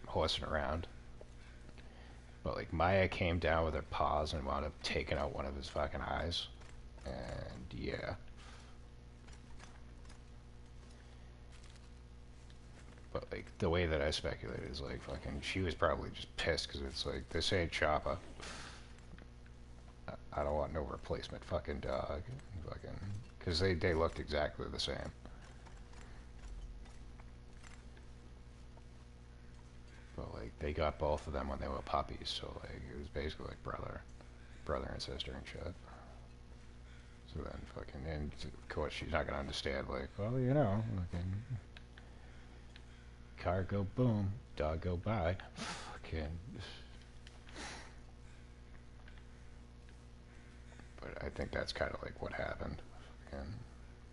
horsing around. But like Maya came down with her paws and wound up taking out one of his fucking eyes. And yeah. But like the way that I speculate is like fucking she was probably just pissed because it's like this ain't Chopper. I don't want no replacement fucking dog. Fucking because they looked exactly the same. But like they got both of them when they were puppies, so like it was basically like brother and sister and shit. So then fucking and of course she's not gonna understand like, well, you know, fucking car go boom, dog go by. Fucking. But I think that's kind of like what happened. Fucking.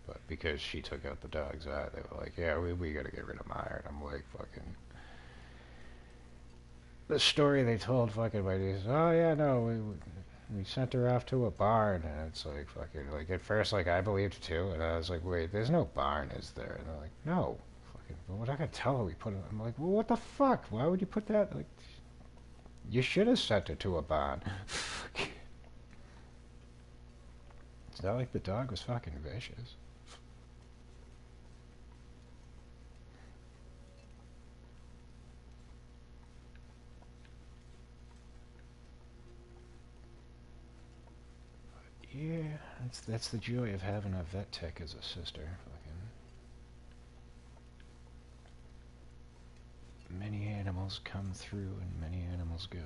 But because she took out the dog's eye, they were like, yeah, we gotta get rid of Meyer. And I'm like, fucking. The story they told fucking by these, oh yeah, no, we sent her off to a barn, and it's like fucking like at first like I believed it too, and I was like, wait, there's no barn, is there? And they're like, no, fucking, but we're not gonna tell her we put it. I'm like, well, what the fuck? Why would you put that? Like, you should have sent her to a barn. It's not like the dog was fucking vicious. Yeah, that's the joy of having a vet tech as a sister. Fucking many animals come through and many animals go.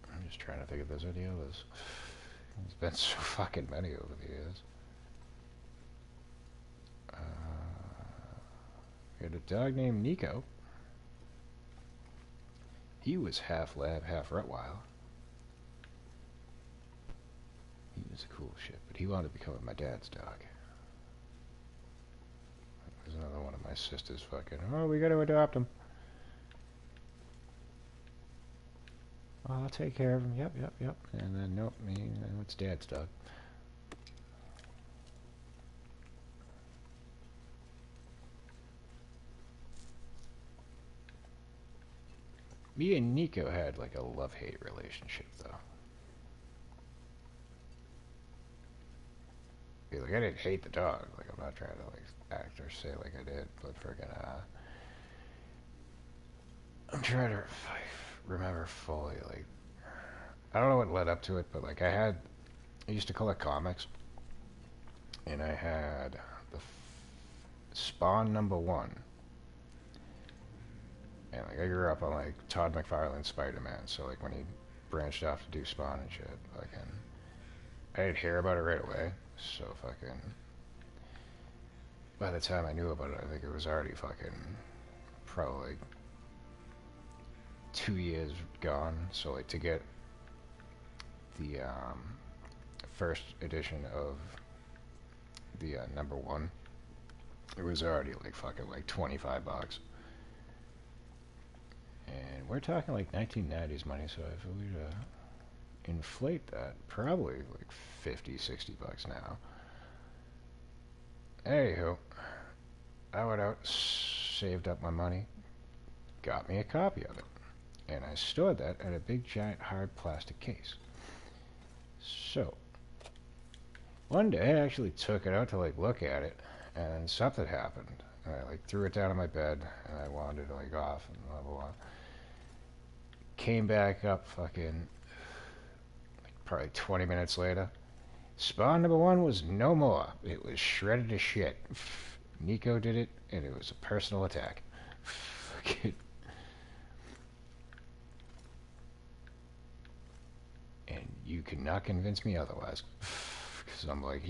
I'm just trying to think if there's any others. There's been so fucking many over the years. We had a dog named Nico. He was half lab, half Rottweiler. He was a cool shit, but he wanted to become my dad's dog. There's another one of my sisters fucking, oh, we gotta adopt him. Oh, I'll take care of him, yep. And then, nope, it's dad's dog. Me and Nico had like a love-hate relationship, though. Like, I didn't hate the dog. Like, I'm not trying to like act or say like I did, but friggin' I'm trying to remember fully. Like, I don't know what led up to it, but like I used to collect comics, and I had the Spawn #1. And like I grew up on like Todd McFarlane's Spider-Man, so like when he branched off to do Spawn and shit, fucking, I didn't hear about it right away. So fucking, by the time I knew about it, I think it was already fucking probably 2 years gone. So like to get the first edition of the #1, it was already like fucking like $25. And we're talking like 1990s money, so if we were to inflate that, probably like 50, $60 now. Anywho, I went out, saved up my money, got me a copy of it, and I stored that in a big giant hard plastic case. So, one day I actually took it out to like look at it, and something happened. And I like threw it down on my bed, and I wandered like off and blah blah blah. Came back up fucking like probably 20 minutes later. Spawn #1 was no more. It was shredded to shit. Nico did it, and it was a personal attack. And you cannot convince me otherwise. Because I'm like,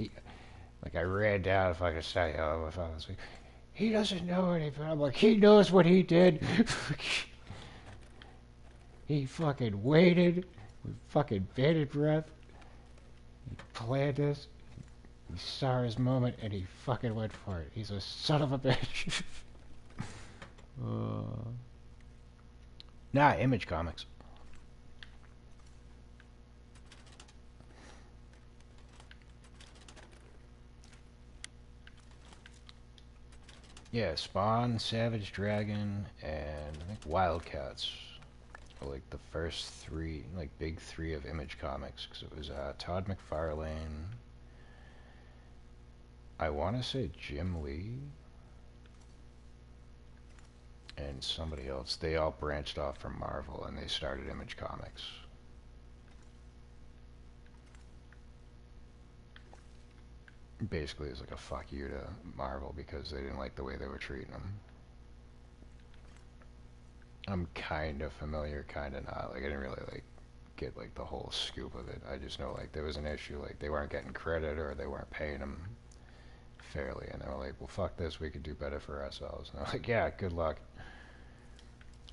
I ran down if I could say, oh, my father's like, he doesn't know anything. I'm like, he knows what he did. He fucking waited with fucking bated breath. He planned this. He saw his moment and he fucking went for it. He's a son of a bitch. Nah, Image Comics. Yeah, Spawn, Savage Dragon, and I think Wildcats were like the first three, like big three of Image Comics, because it was Todd McFarlane, I want to say Jim Lee, and somebody else. They all branched off from Marvel and they started Image Comics. Basically, it's like a fuck you to Marvel because they didn't like the way they were treating them. I'm kind of familiar, kind of not. Like, I didn't really like get like the whole scoop of it. I just know like there was an issue, like they weren't getting credit or they weren't paying them fairly, and they were like, "Well, fuck this, we could do better for ourselves." And I was like, "Yeah, good luck."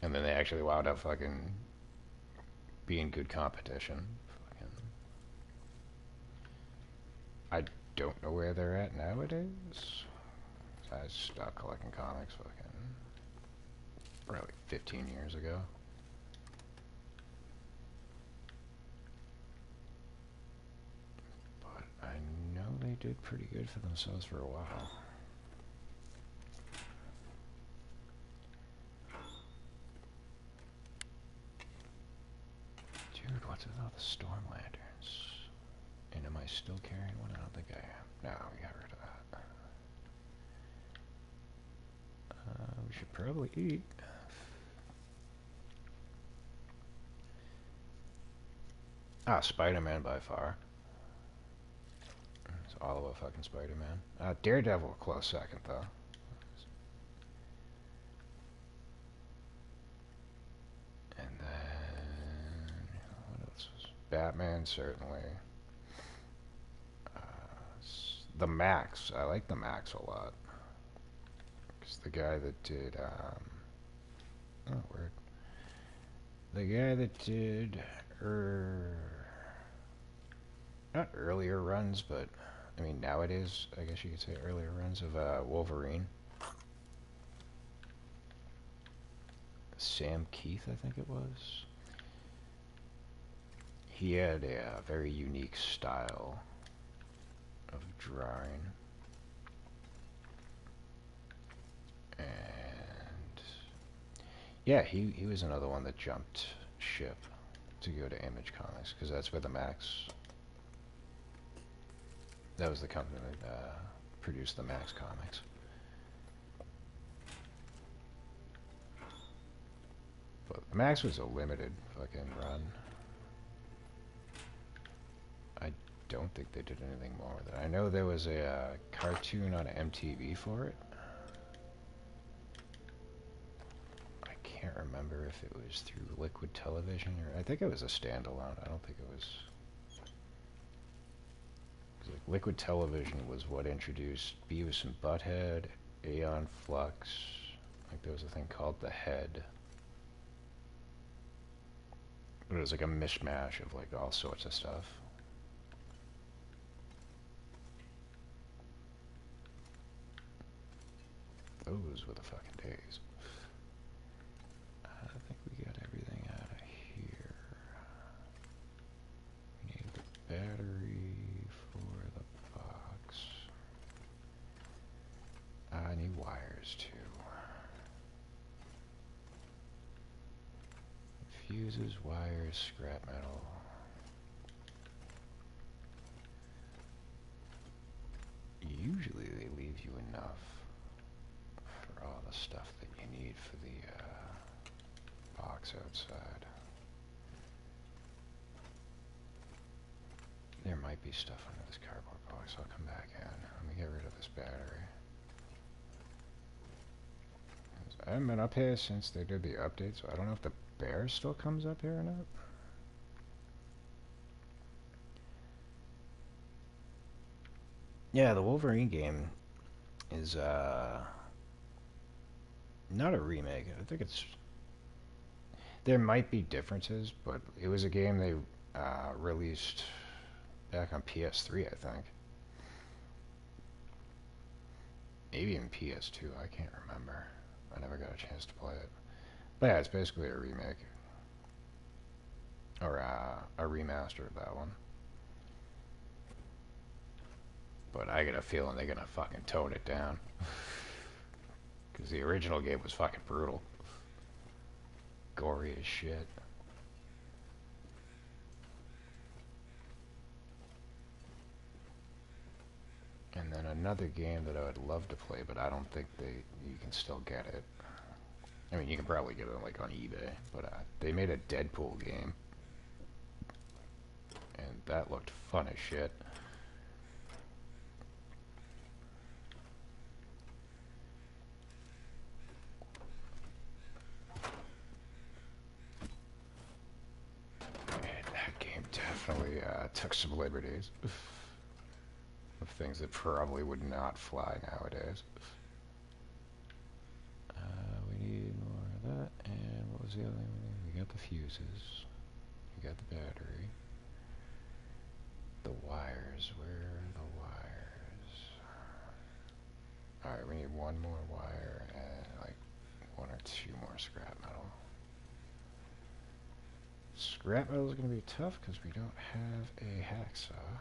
And then they actually wound up fucking being good competition. Fucking, I don't know where they're at nowadays. I stopped collecting comics fucking probably 15 years ago. But I know they did pretty good for themselves for a while. Dude, what's with all the storm lanterns? And am I still carrying one? I don't think I am. No, we got rid of that. We should probably eat. Ah, Spider-Man by far. It's all about fucking Spider-Man. Daredevil, a close second, though. And then... what else was... Batman, certainly. The Max. I like the Max a lot. Because the guy that did... oh, weird. The guy that did... not earlier runs, but... I mean, nowadays, I guess you could say earlier runs of Wolverine. Sam Keith, I think it was. He had a very unique style of drawing. And yeah, he was another one that jumped ship to go to Image Comics, because that's where the Max... that was the company that produced the Max comics. But the Max was a limited fucking run. I don't think they did anything more with it. I know there was a cartoon on MTV for it. I can't remember if it was through Liquid Television or... I think it was a standalone. I don't think it was... like Liquid Television was what introduced Beavis and Butthead, Aeon Flux. Like there was a thing called The Head. But it was like a mishmash of like all sorts of stuff. Those were the fucking days. I think we got everything out of here. We need the battery for the box. I need wires too. Fuses, wires, scrap metal. Usually they leave you enough for all the stuff that you need for the box outside. There might be stuff under this cardboard box. I'll come back in. Let me get rid of this battery. I haven't been up here since they did the update, so I don't know if the bear still comes up here or not. Yeah, the Wolverine game is not a remake. I think it's... there might be differences, but it was a game they released back on PS3, I think. Maybe even PS2, I can't remember. I never got a chance to play it. But yeah, it's basically a remake. Or a remaster of that one. But I get a feeling they're gonna fucking tone it down. Because the original game was fucking brutal. Gory as shit. And then another game that I would love to play, but I don't think you can still get it. I mean, you can probably get it like on eBay, but they made a Deadpool game, and that looked fun as shit. And that game definitely took some liberties of things that probably would not fly nowadays. We need more of that, and what was the other thing we need? We got the fuses, we got the battery, the wires, where are the wires? Alright, we need one more wire, and like one or two more scrap metal. Scrap metal is going to be tough, because we don't have a hacksaw.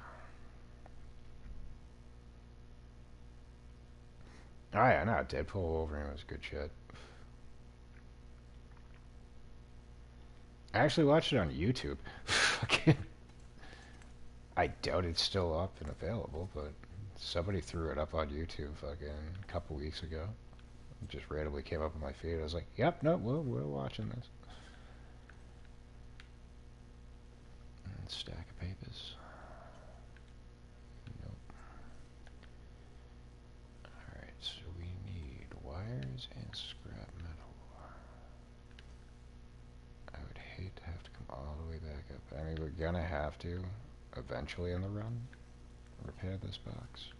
Oh yeah, no, Deadpool Wolverine was good shit. I actually watched it on YouTube. Fucking, I doubt it's still up and available, but somebody threw it up on YouTube fucking a couple weeks ago. It just randomly came up on my feed. I was like, yep, no, we're watching this. And stack of papers. Nope. Alright, so we need wires and scrap metal. I would hate to have to come all the way back up. I mean, we're gonna have to, eventually in the run, repair this box.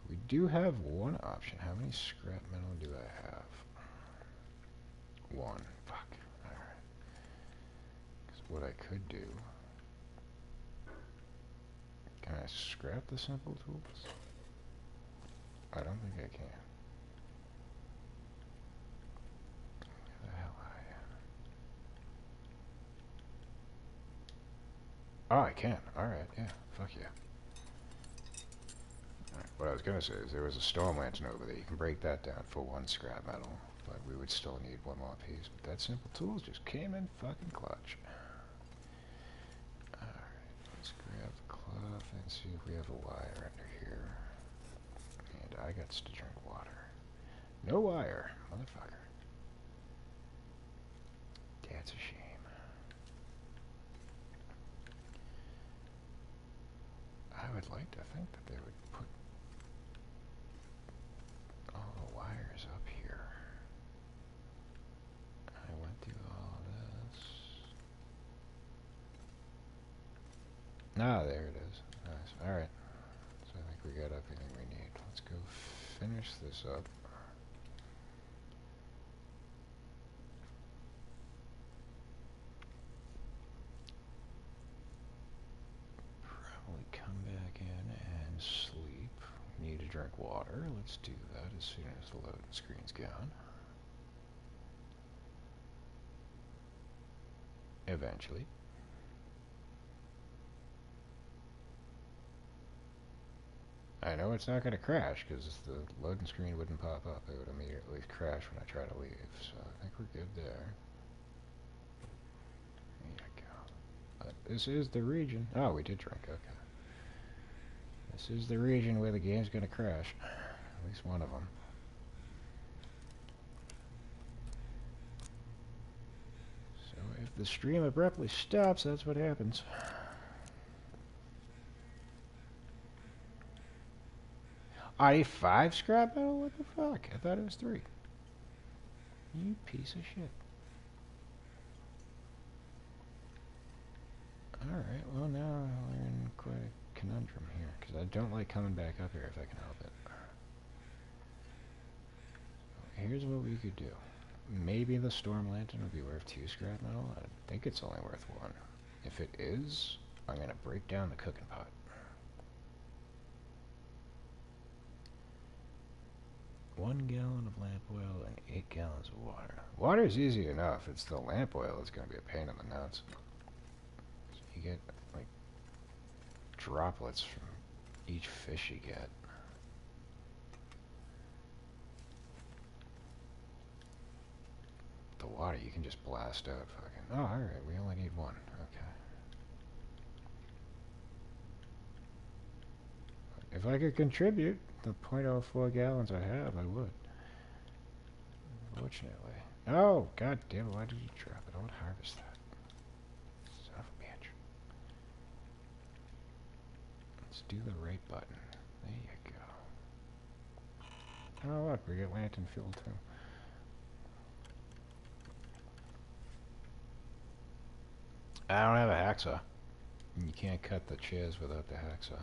We do have one option. How many scrap metal do I have? One. Fuck. Alright. Because what I could do... Can I scrap the simple tools? I don't think I can. Where the hell are you? Oh, I can. Alright, yeah. Fuck yeah. Right. What I was gonna say is there was a storm lantern over there. You can break that down for one scrap metal, but we would still need one more piece. But that simple tools just came in fucking clutch. Alright, let's grab the cloth and see if we have a wire under here. And I got to drink water. No wire, motherfucker. That's a shame. I would like to think that they would put all the wires up here. I went through all this. Ah, there it is. Nice. Alright. So I think we got everything we need. Let's go finish this up. Probably come back in and sleep. Need to drink water. Let's do that as soon as the loading screen's gone. Eventually. I know it's not going to crash because the loading screen wouldn't pop up. It would immediately crash when I try to leave. So I think we're good there. There you go. But this is the region. Oh, we did drink. Okay. This is the region where the game's going to crash. At least one of them. So if the stream abruptly stops, that's what happens. I 5 scrap metal? What the fuck? I thought it was 3. You piece of shit. Alright, well now we're in quite a conundrum here, because I don't like coming back up here if I can help it. So here's what we could do. Maybe the storm lantern would be worth 2 scrap metal. I think it's only worth 1. If it is, I'm going to break down the cooking pot. 1 gallon of lamp oil and 8 gallons of water. Water's easy enough. It's the lamp oil that's going to be a pain in the nuts. So you get, like, droplets from each fish you get. water, you can just blast out fucking... Oh, alright, we only need one. Okay. If I could contribute the .04 gallons I have, I would. Unfortunately. Oh, god damn it, why did you drop it? I would harvest that. Son of a bitch. Let's do the right button. There you go. Oh look, we get lantern fuel too. I don't have a hacksaw. You can't cut the chairs without the hacksaw.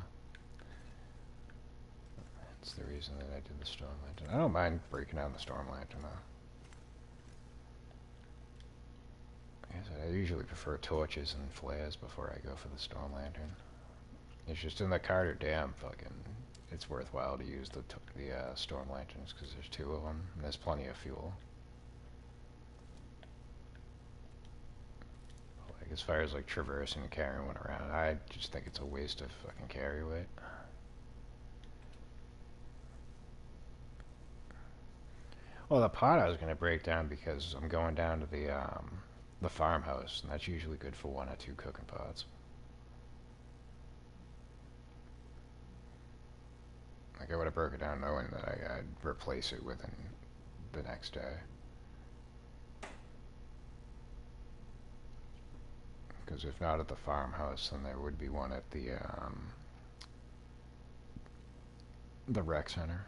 That's the reason that I did the storm lantern. I don't mind breaking down the storm lantern though. Like I said, I usually prefer torches and flares before I go for the storm lantern. It's just in the Carter Dam, fucking, it's worthwhile to use the storm lanterns because there's two of them and there's plenty of fuel. Like as far as like traversing and carrying one around, I just think it's a waste of fucking carry weight. Well, the pot I was gonna break down because I'm going down to the farmhouse, and that's usually good for 1 or 2 cooking pots. Like I would have broke it down knowing that I'd replace it within the next day. Because if not at the farmhouse, then there would be one at the rec center.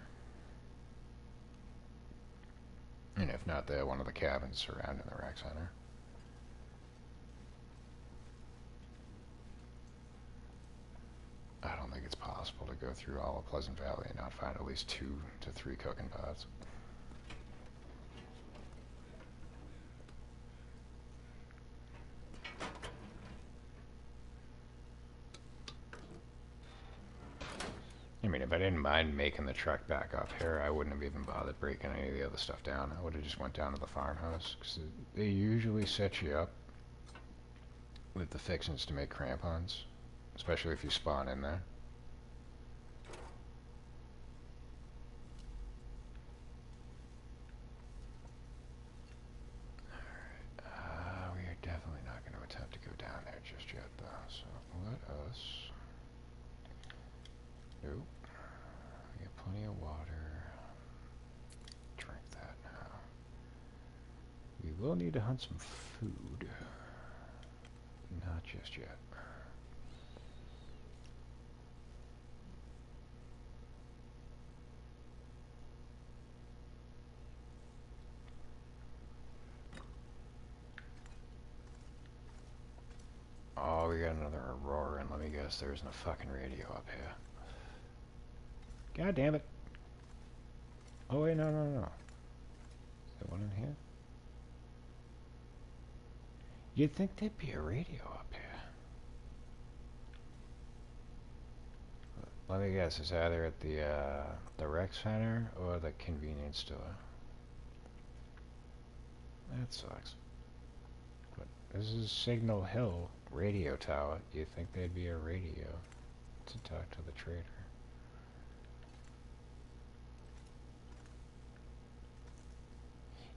And if not there, one of the cabins surrounding the rec center. I don't think it's possible to go through all of Pleasant Valley and not find at least 2 to 3 cooking pots. I mean, if I didn't mind making the trek back up here, I wouldn't have even bothered breaking any of the other stuff down. I would have just went down to the farmhouse, because they usually set you up with the fixings to make crampons, especially if you spawn in there. Alright, we are definitely not going to attempt to go down there just yet, though, so let us... Nope. We got plenty of water. Drink that now. We will need to hunt some food. Not just yet. Oh, we got another Aurora, and let me guess, there isn't a fucking radio up here. God damn it. Oh, wait, no. Is there one in here? You'd think there'd be a radio up here. Let me guess, it's either at the rec center or the convenience store. That sucks. But this is Signal Hill radio tower. You'd think there'd be a radio to talk to the trader.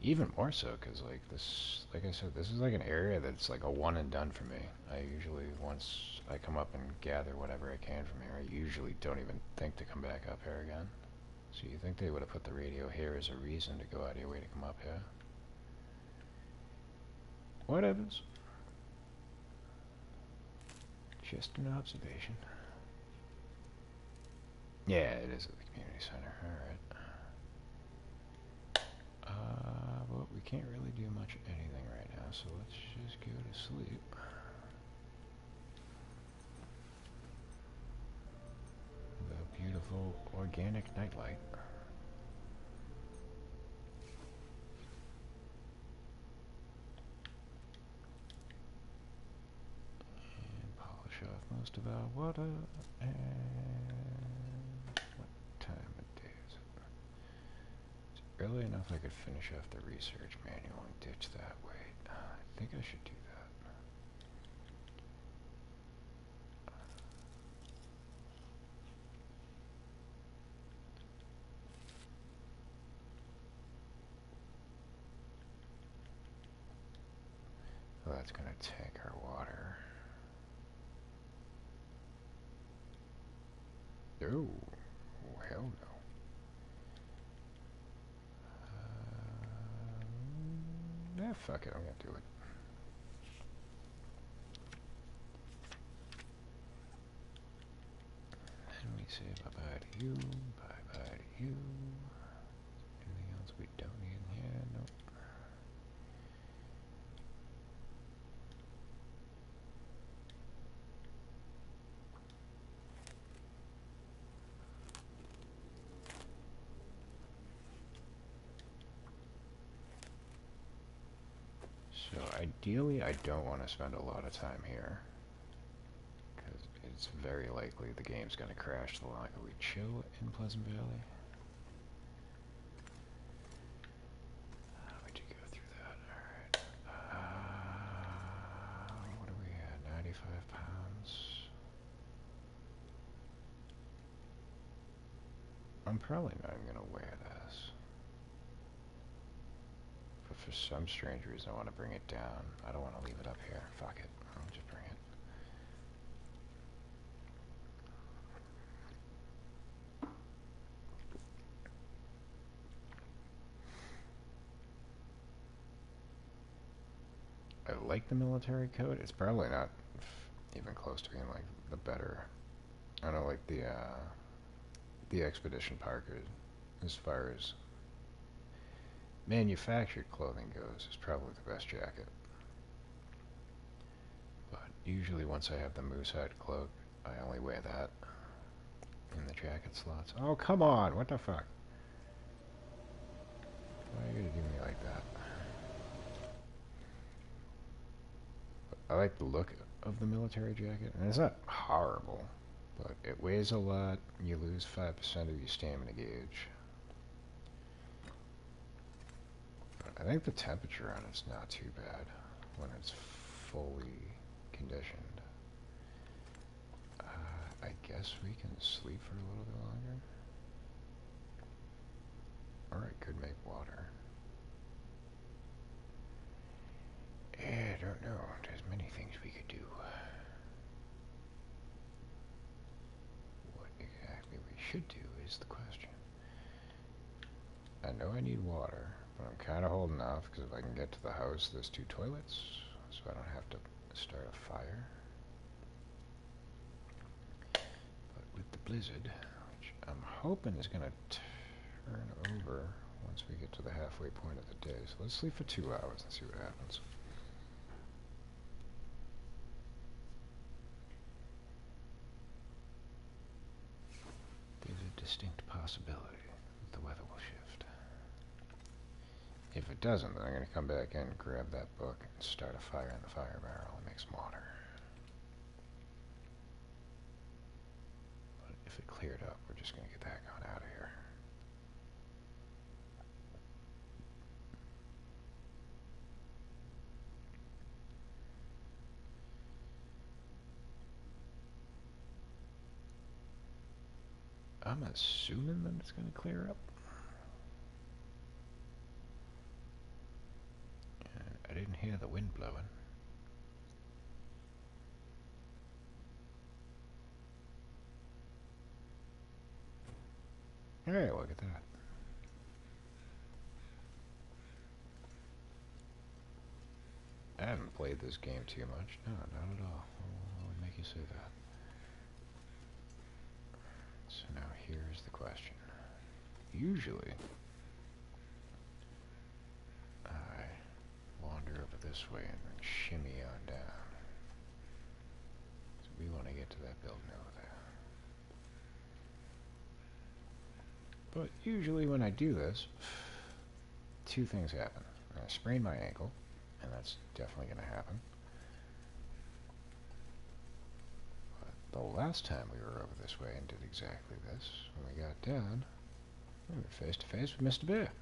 Even more so, because like this, like I said, this is like an area that's like a one and done for me. I usually, once I come up and gather whatever I can from here, I usually don't even think to come back up here again. So you think they would have put the radio here as a reason to go out of your way to come up here? Whatevers. Just an observation. Yeah, it is at the community center. Alright. Well, we can't really do much of anything right now, so let's just go to sleep. The beautiful organic nightlight. And polish off most of our water. And what time of day is it? It's early enough I could finish off the research manual and ditch that way. I think I should do that. that's gonna tank our water. Oh, hell no. Fuck it, I'm gonna do it. And we say bye-bye to you, bye-bye to you. Anything else we don't need in here? Nope. So ideally, I don't want to spend a lot of time here, because it's very likely the game's going to crash the longer we chill in Pleasant Valley. We did go through that, alright. What are we at, 95 pounds? I'm probably not even going to wear this. But for some strange reason I want to bring it down. I don't want to leave it up here. Fuck it. I'll just bring it. I like the military coat. It's probably not even close to being like the better. I don't like the Expedition Parker as far as manufactured clothing goes. Is probably the best jacket. But usually once I have the moose hide cloak, I only wear that in the jacket slots. Oh, come on! What the fuck? Why are you gonna do me like that? I like the look of the military jacket, and it's not horrible, but it weighs a lot. You lose 5% of your stamina gauge. But I think the temperature on it's not too bad when it's fully conditioned. I guess we can sleep for a little bit longer. Or I could make water. I don't know. There's many things we could do. What exactly we should do is the question. I know I need water, but I'm kind of holding off because if I can get to the house, there's 2 toilets, so I don't have to start a fire. But with the blizzard, which I'm hoping is going to turn over once we get to the halfway point of the day, so let's sleep for 2 hours and see what happens. There's a distinct possibility that the weather will shift. If it doesn't, then I'm going to come back in, grab that book, and start a fire in the fire barrel and make some water. But if it cleared up, we're just going to get the heck on out of here. I'm assuming that it's going to clear up. I didn't hear the wind blowing. Hey, look at that. I haven't played this game too much. No, not at all. What would make you say that? So now here's the question. Usually, I wander over this way and then shimmy on down. So we want to get to that building over there. But usually when I do this, 2 things happen. I sprain my ankle, and that's definitely going to happen. But the last time we were over this way and did exactly this, when we got down, we were face to face with Mr. Bear.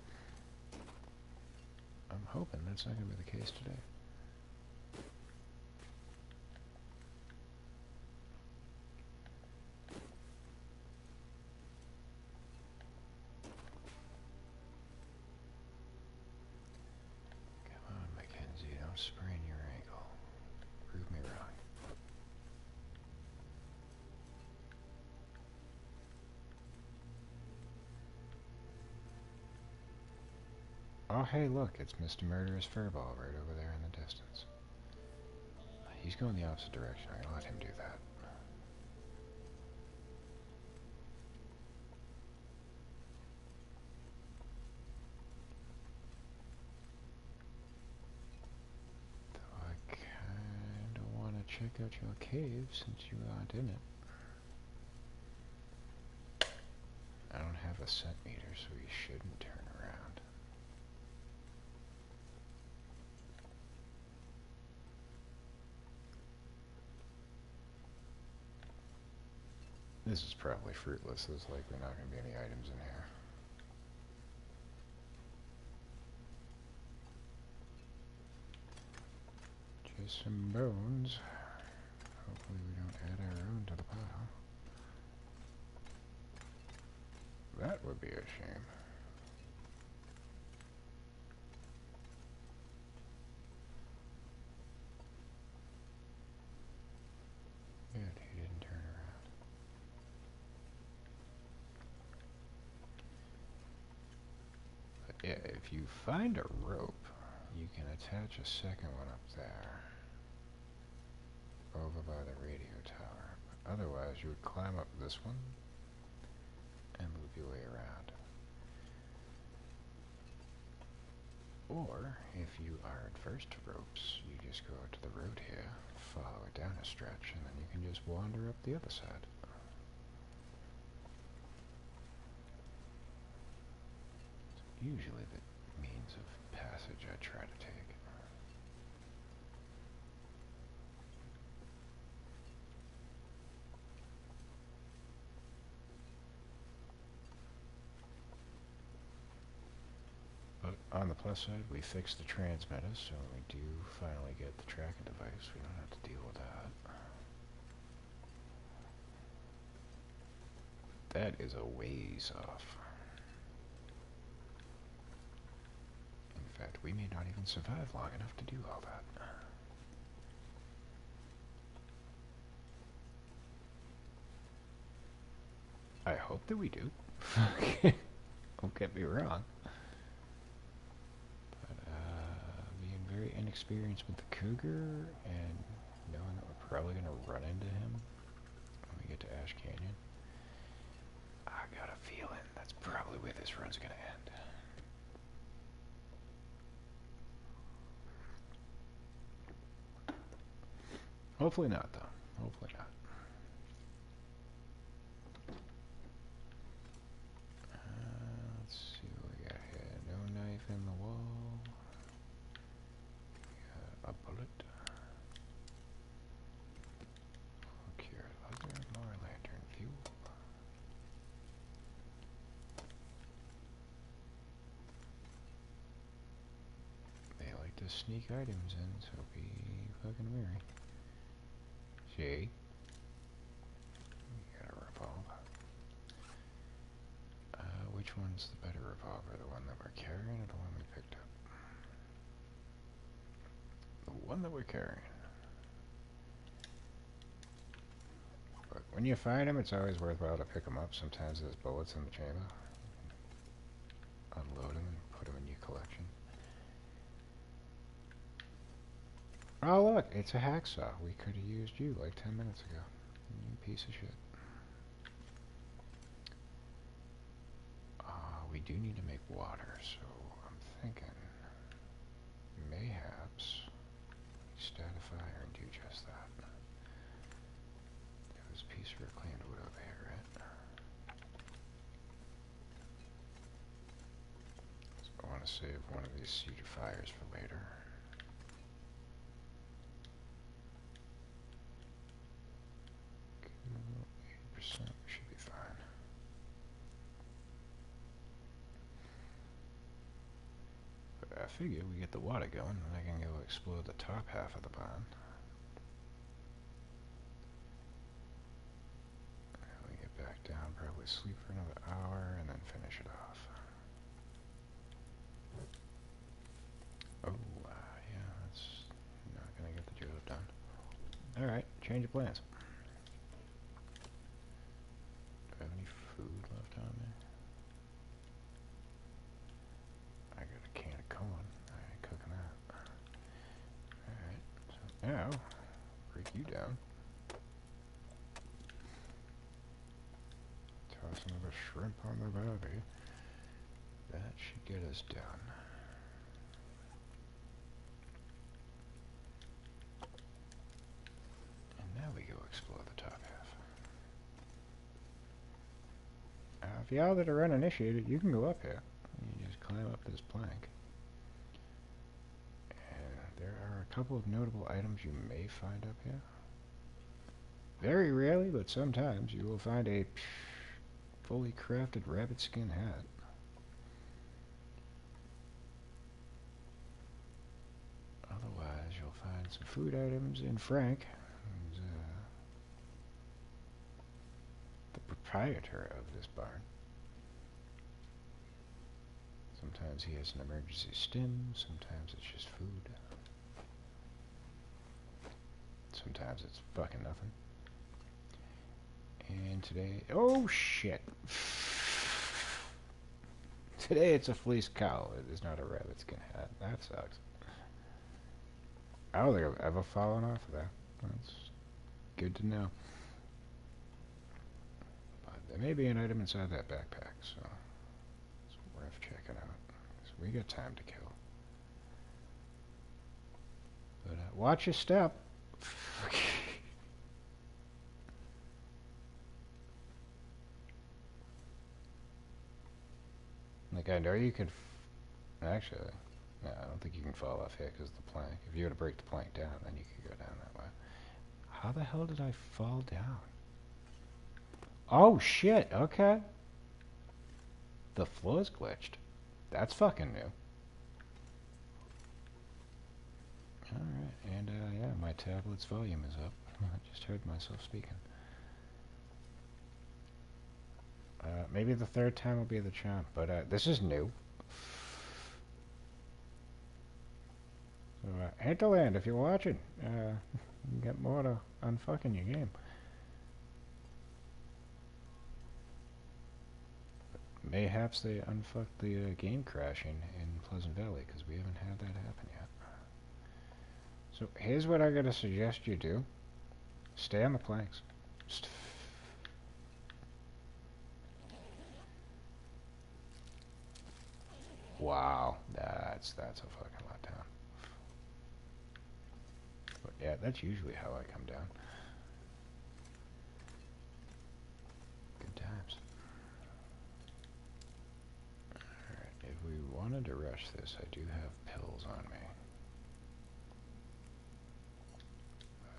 I'm hoping that's not going to be the case today. Come on, Mackenzie, don't sprain your ankle. Oh, hey, look, it's Mr. Murderous Furball right over there in the distance. He's going the opposite direction. I'm gonna let him do that. Though I kinda wanna check out your cave since you aren't in it. I don't have a scent meter, so he shouldn't turn around. This is probably fruitless. There's likely not going to be any items in here. Just some bones. Hopefully we don't add our own to the pile. That would be a shame. Good, he didn't turn around. But yeah, if you find a rope, you can attach a second one up there. Over by the radio tower. But otherwise, you would climb up this one and loop your way around. Or, if you are adverse to ropes, you just go out to the road here, follow it down a stretch, and then you can just wander up the other side. It's usually the means of passage I try to take. But on the plus side, we fixed the transmitter, so when we do finally get the tracking device, we don't have to deal with that. That is a ways off. In fact, we may not even survive long enough to do all that. I hope that we do. Don't get me wrong. But, being very inexperienced with the cougar and knowing that we're probably going to run into him when we get to Ash Canyon, I got a feeling that's probably where this run's going to end. Hopefully not, though. Hopefully not. Let's see what we got here. No knife in the wall. We got a bullet. Cure leather. More lantern fuel. They like to sneak items in, so be fucking wary. See? We got a revolver. Which one's the better revolver? The one that we're carrying or the one we picked up? The one that we're carrying. But when you find them, it's always worthwhile to pick them up. Sometimes there's bullets in the chamber. Unload them and put them in your collection. Oh look, it's a hacksaw. We could have used you like 10 minutes ago. You piece of shit. We do need to make water, so I'm thinking mayhaps start a fire and do just that. There was a piece of reclaimed wood over here, right? So I want to save one of these cedar fires for later. 80%, we should be fine. But I figure we get the water going, and I can go explore the top half of the pond. And we get back down, probably sleep for another hour, and then finish it off. Oh, yeah, that's not gonna get the job done. Alright, change of plans. Do I have any food left on there? I got a can of Now, break you down. Toss another shrimp on the barbie. That should get us done. And now we go explore the top half. If y'all that are uninitiated, you can go up here. You just climb up this plank. And there are a couple of notable items you may find up here. Very rarely, but sometimes, you will find a fully crafted rabbit skin hat. Otherwise, you'll find some food items in Frank, who's the proprietor of this barn. Sometimes he has an emergency stim, sometimes it's just food. Sometimes it's fucking nothing. And today, oh shit! Today it's a fleece cowl, it is not a rabbit skin hat. That sucks. I don't think I've ever fallen off of that. That's good to know. But there may be an item inside that backpack, so it's worth checking out. So we got time to kill. But watch your step. Like, I know you could... Actually, no, I don't think you can fall off here because of the plank. If you were to break the plank down, then you could go down that way. How the hell did I fall down? Oh, shit, okay. The floor's glitched. That's fucking new. Alright, and yeah, my tablet's volume is up. I just heard myself speaking. Maybe the third time will be the charm, but this is new. So, Hinterland, if you're watching, you can get more to unfucking your game. Mayhaps they unfucked the game crashing in Pleasant Valley, because we haven't had that happen yet. So, here's what I gotta suggest you do. Stay on the planks. Wow, that's a fucking letdown. But yeah, that's usually how I come down. Good times. Alright, if we wanted to rush this, I do have pills on me. But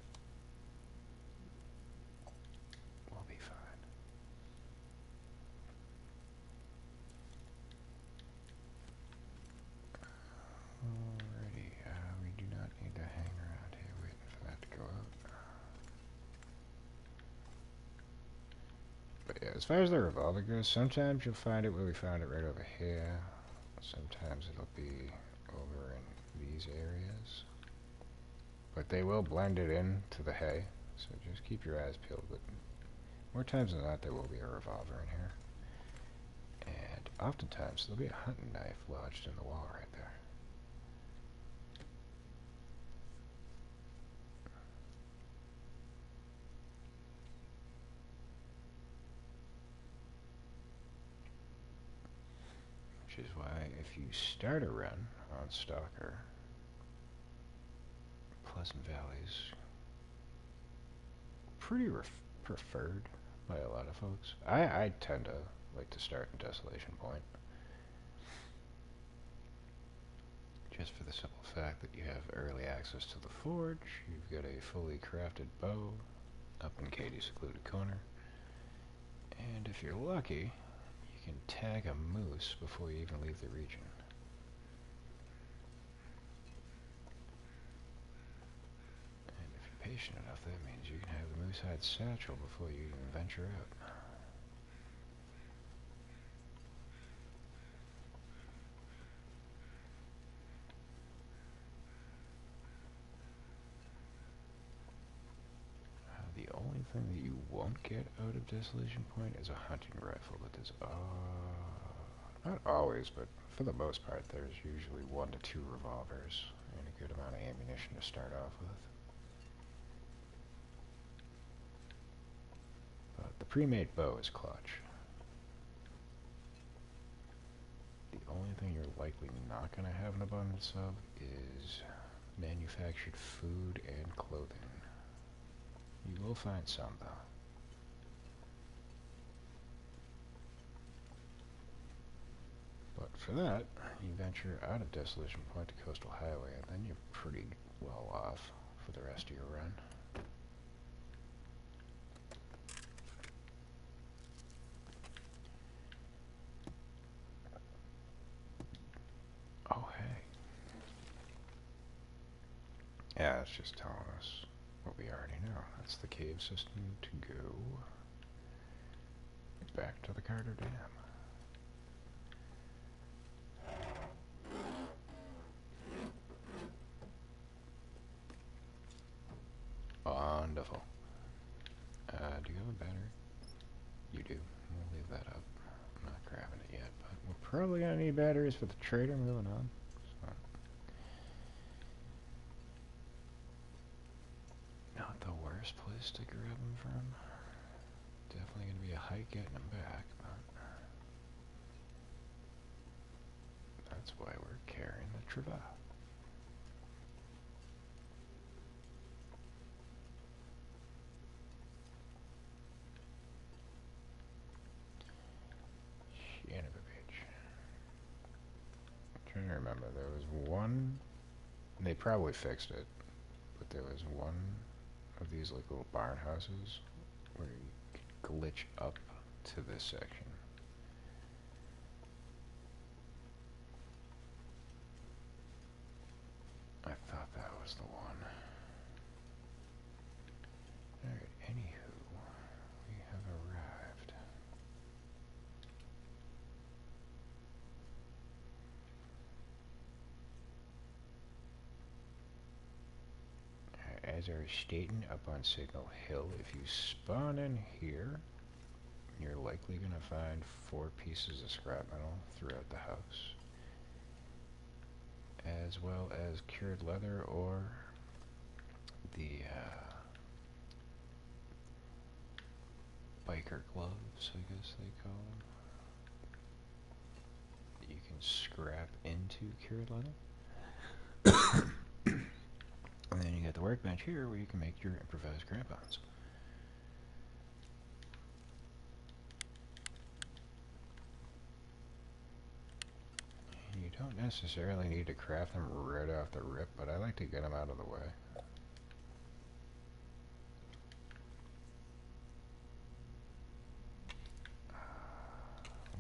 we'll be fine. Alrighty, we do not need to hang around here waiting for that to go out. But yeah, as far as the revolver goes, sometimes you'll find it where we found it right over here. Sometimes it'll be over in these areas. But they will blend it in to the hay, so just keep your eyes peeled. But more times than not, there will be a revolver in here. And oftentimes, there'll be a hunting knife lodged in the wall right there. Which is why if you start a run on Stalker, Pleasant Valley's pretty preferred by a lot of folks. I tend to like to start in Desolation Point. Just for the simple fact that you have early access to the forge, you've got a fully crafted bow up in Katie's secluded corner, and if you're lucky, you can tag a moose before you even leave the region. And if you're patient enough, that means you can have the moose hide satchel before you even venture out. The only thing that you won't get out of Desolation Point is a hunting rifle, but there's, not always, but for the most part, there's usually 1 to 2 revolvers and a good amount of ammunition to start off with. pre-made bow is clutch. The only thing you're likely not going to have an abundance of is manufactured food and clothing. You will find some, though. But for that, you venture out of Desolation Point to Coastal Highway, and then you're pretty well off for the rest of your run. Oh, hey. Yeah, it's just telling us what we already know. That's the cave system to go back to the Carter Dam. Wonderful. Do you have a battery? You do. We'll leave that up. I'm not grabbing it yet, but we're probably going to need batteries for the trader moving on. So. Not the worst place to grab them from. Definitely going to be a hike getting them back, but that's why we're carrying the Travail. Son of a bitch. I'm trying to remember, there was one, they probably fixed it, but there was one of these like little barn houses where you could glitch up to this section. I thought that was the one. Alright, anywho, we have arrived. As I was stating up on Signal Hill, if you spawn in here, you're likely going to find 4 pieces of scrap metal throughout the house, as well as cured leather or the biker gloves, I guess they call them, that you can scrap into cured leather. And then you got the workbench here where you can make your improvised crampons. You don't necessarily need to craft them right off the rip, but I like to get them out of the way.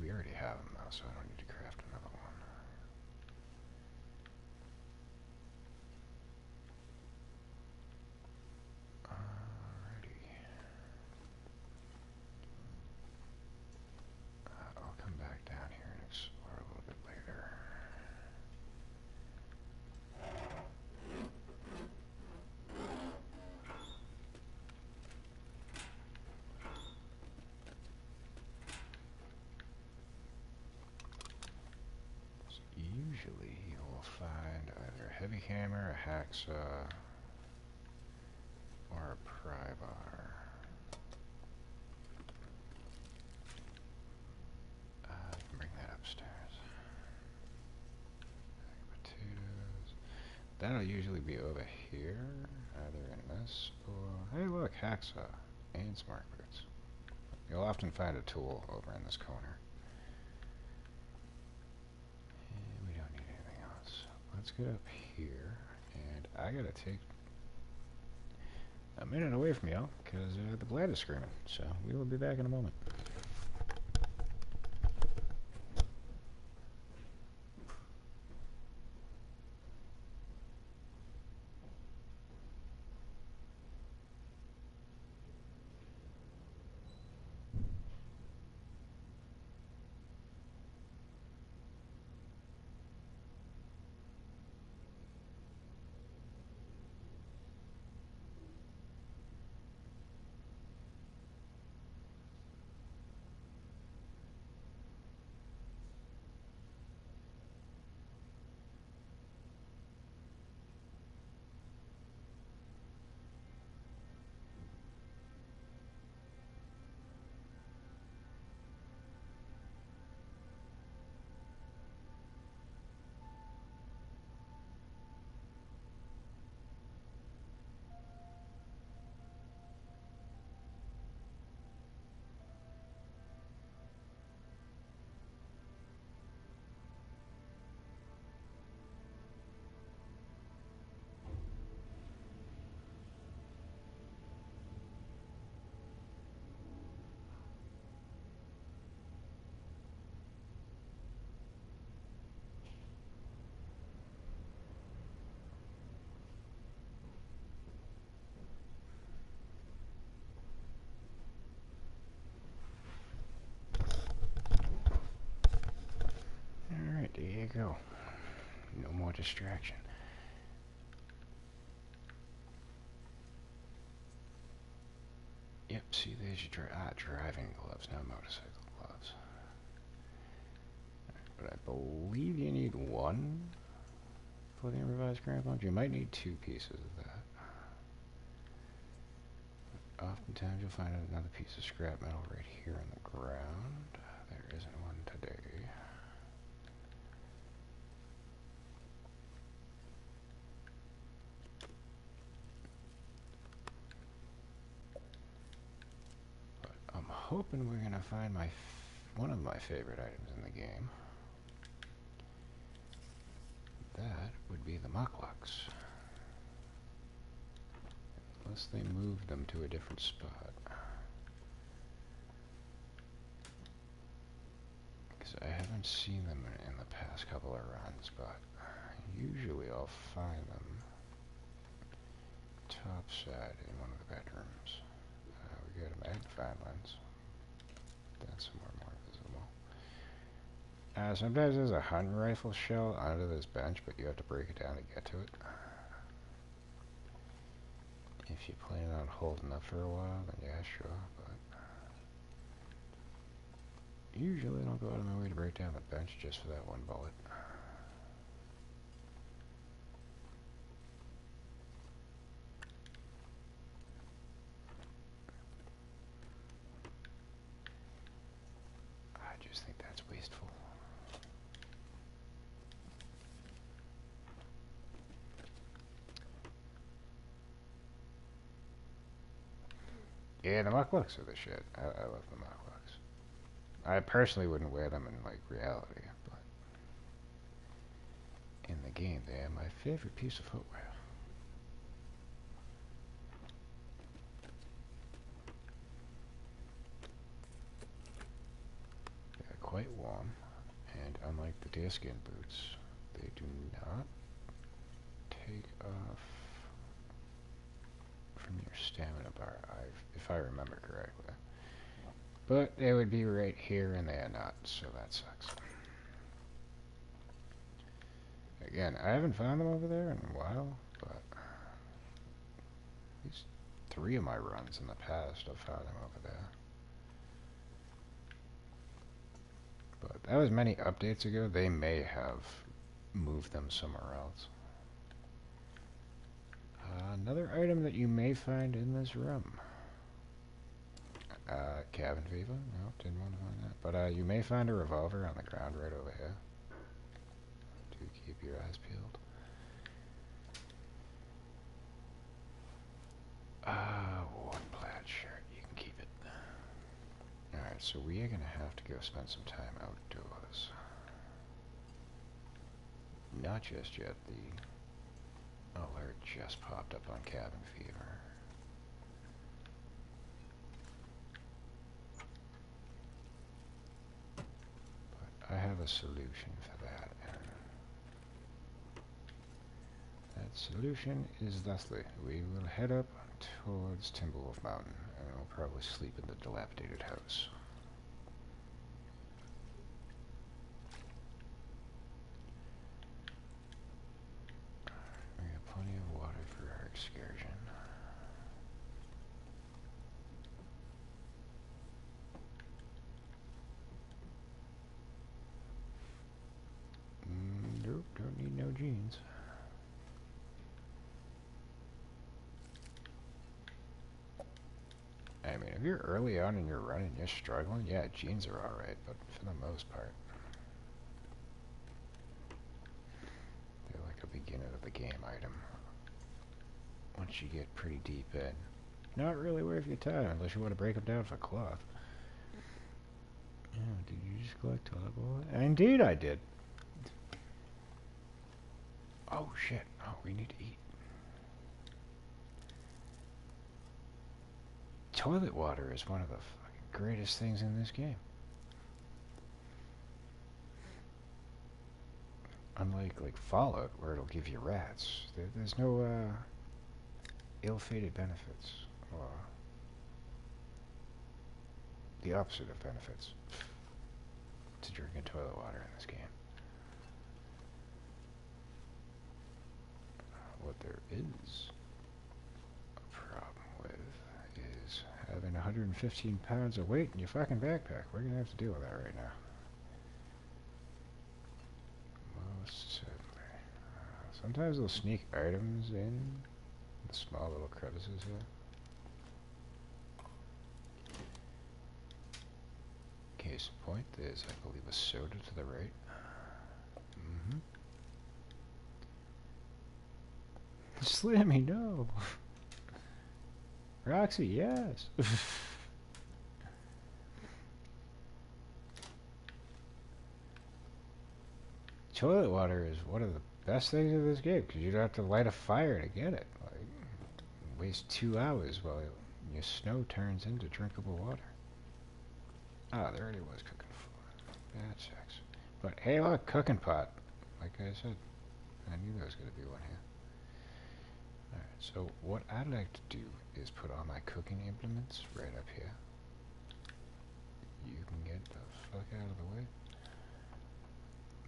We already have them though, so I don't need to craft another one. Alrighty. I'll come back down here and explore a little bit later. Usually you will find either a heavy hammer, a hacksaw, or a pry bar. I can bring that upstairs. Potatoes. That'll usually be over here, either in this or... Hey look, hacksaw and smart boots. You'll often find a tool over in this corner. And we don't need anything else. Let's get up here, and I gotta take a minute away from y'all, because the blade is screaming, so we will be back in a moment. go. No more distraction. Yep, see, there's your driving gloves, not motorcycle gloves. But I believe you need one for the improvised crampons. You might need 2 pieces of that. Oftentimes you'll find another piece of scrap metal right here on the ground. There isn't one today. I'm hoping we're gonna find one of my favorite items in the game. That would be the mucklucks. Unless they moved them to a different spot. Because I haven't seen them in the past couple of runs, but usually I'll find them top side in one of the bedrooms. We got a magnifying lens. That's somewhere more visible. Sometimes there's a hunting rifle shell under this bench, but you have to break it down to get to it. If you plan on holding up for a while, then yeah, sure, but usually I don't go out of my way to break down the bench just for that one bullet. I just think that's wasteful. Yeah, the mucklucks are the shit. I love the mucklucks. I personally wouldn't wear them in, like, reality, but in the game, they are my favorite piece of footwear. They're quite warm, and unlike the deerskin boots, they do not take off from your stamina bar, if I remember correctly. But they would be right here and they are not, so that sucks. Again, I haven't found them over there in a while, but at least 3 of my runs in the past I've found them over there. But that was many updates ago. They may have moved them somewhere else. Another item that you may find in this room. Cabin fever? No, didn't want to find that. But you may find a revolver on the ground right over here. Do keep your eyes peeled. One plaid shirt. You can keep it. Alright, so we are going to have to go spend some time outdoors. Not just yet. The alert just popped up on cabin fever. I have a solution for that, and that solution is thusly. We will head up towards Timberwolf Mountain, and we'll probably sleep in the dilapidated house. We got plenty of water for our excursion. Nope, don't need no jeans. I mean, if you're early on in your run and you're struggling, yeah, jeans are alright, but for the most part, they're like a beginning of the game item. Once you get pretty deep in, not really worth your time unless you want to break them down for cloth. Yeah, did you just collect toilet? Indeed I did. Oh shit, oh, we need to eat. Toilet water is one of the fucking greatest things in this game. Unlike, like, Fallout, where it'll give you rats, there's no, ill-fated benefits, or the opposite of benefits to drinking toilet water in this game. What there is a problem with is having 115 pounds of weight in your fucking backpack. We're gonna have to deal with that right now. Most certainly. Sometimes they'll sneak items in the small little crevices here. Case in point, there's, I believe, a soda to the right. Slammy, no! Roxy, yes! Toilet water is one of the best things in this game, because you don't have to light a fire to get it. Like, waste 2 hours while your snow turns into drinkable water. Ah, there already was cooking food. Bad sex. But hey, look, cooking pot. Like I said, I knew there was going to be one here. Alright, so what I'd like to do is put all my cooking implements right up here. You can get the fuck out of the way.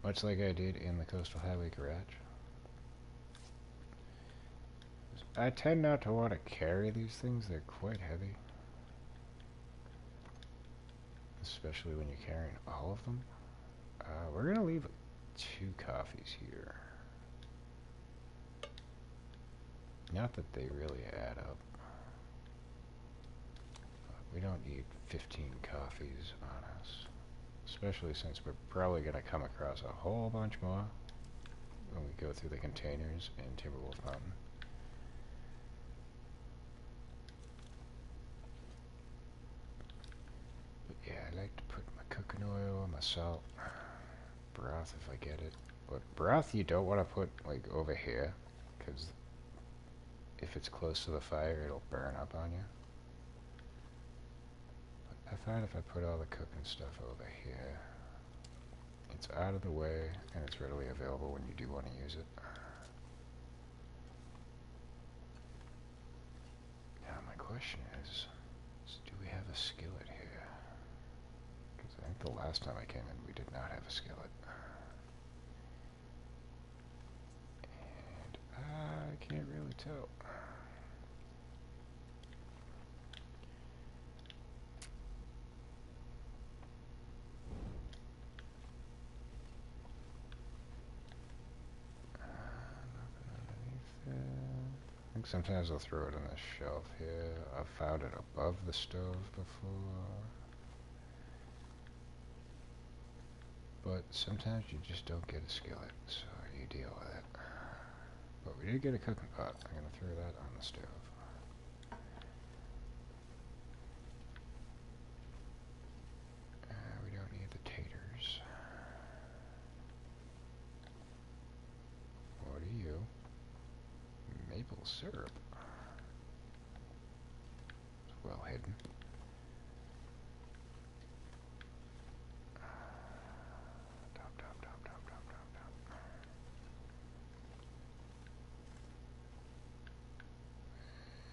Much like I did in the Coastal Highway garage. I tend not to want to carry these things, they're quite heavy. Especially when you're carrying all of them. We're going to leave 2 coffees here. Not that they really add up. We don't need 15 coffees on us. Especially since we're probably going to come across a whole bunch more when we go through the containers in Timberwolf Mountain. But yeah, I like to put my cooking oil, my salt, broth if I get it. But broth you don't want to put like over here, because if it's close to the fire it'll burn up on you. But I find if I put all the cooking stuff over here, it's out of the way and it's readily available when you do want to use it. Now my question is do we have a skillet here? Because I think the last time I came in we did not have a skillet. And I can't really tell. I think sometimes I'll throw it on this shelf here. I've found it above the stove before. But sometimes you just don't get a skillet, so you deal with it. But we did get a cooking pot. I'm going to throw that on the stove. We don't need the taters. What are you? Maple syrup. It's well hidden.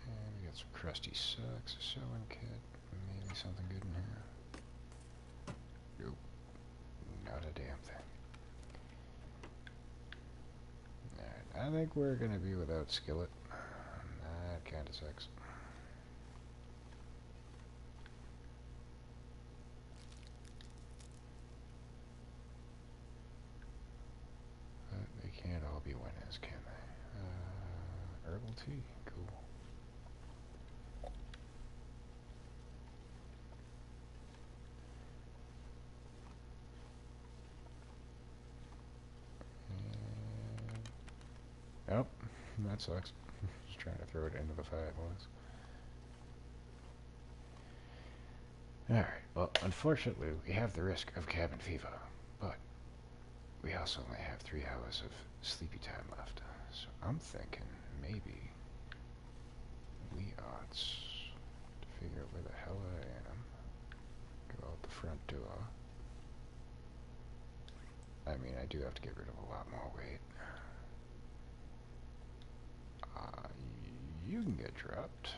And we got some crusty socks, a sewing kit, maybe something good in here. Nope. Not a damn thing. Alright, I think we're gonna be without skillet. That kinda sucks. But they can't all be winners, can they? Herbal tea, cool. Oh, that sucks. Just trying to throw it into the fire at once. Alright, well, unfortunately, we have the risk of cabin fever, but we also only have 3 hours of sleepy time left. So I'm thinking maybe we ought to figure out where the hell I am. Go out the front door. I mean, I do have to get rid of a lot more weight. You can get dropped.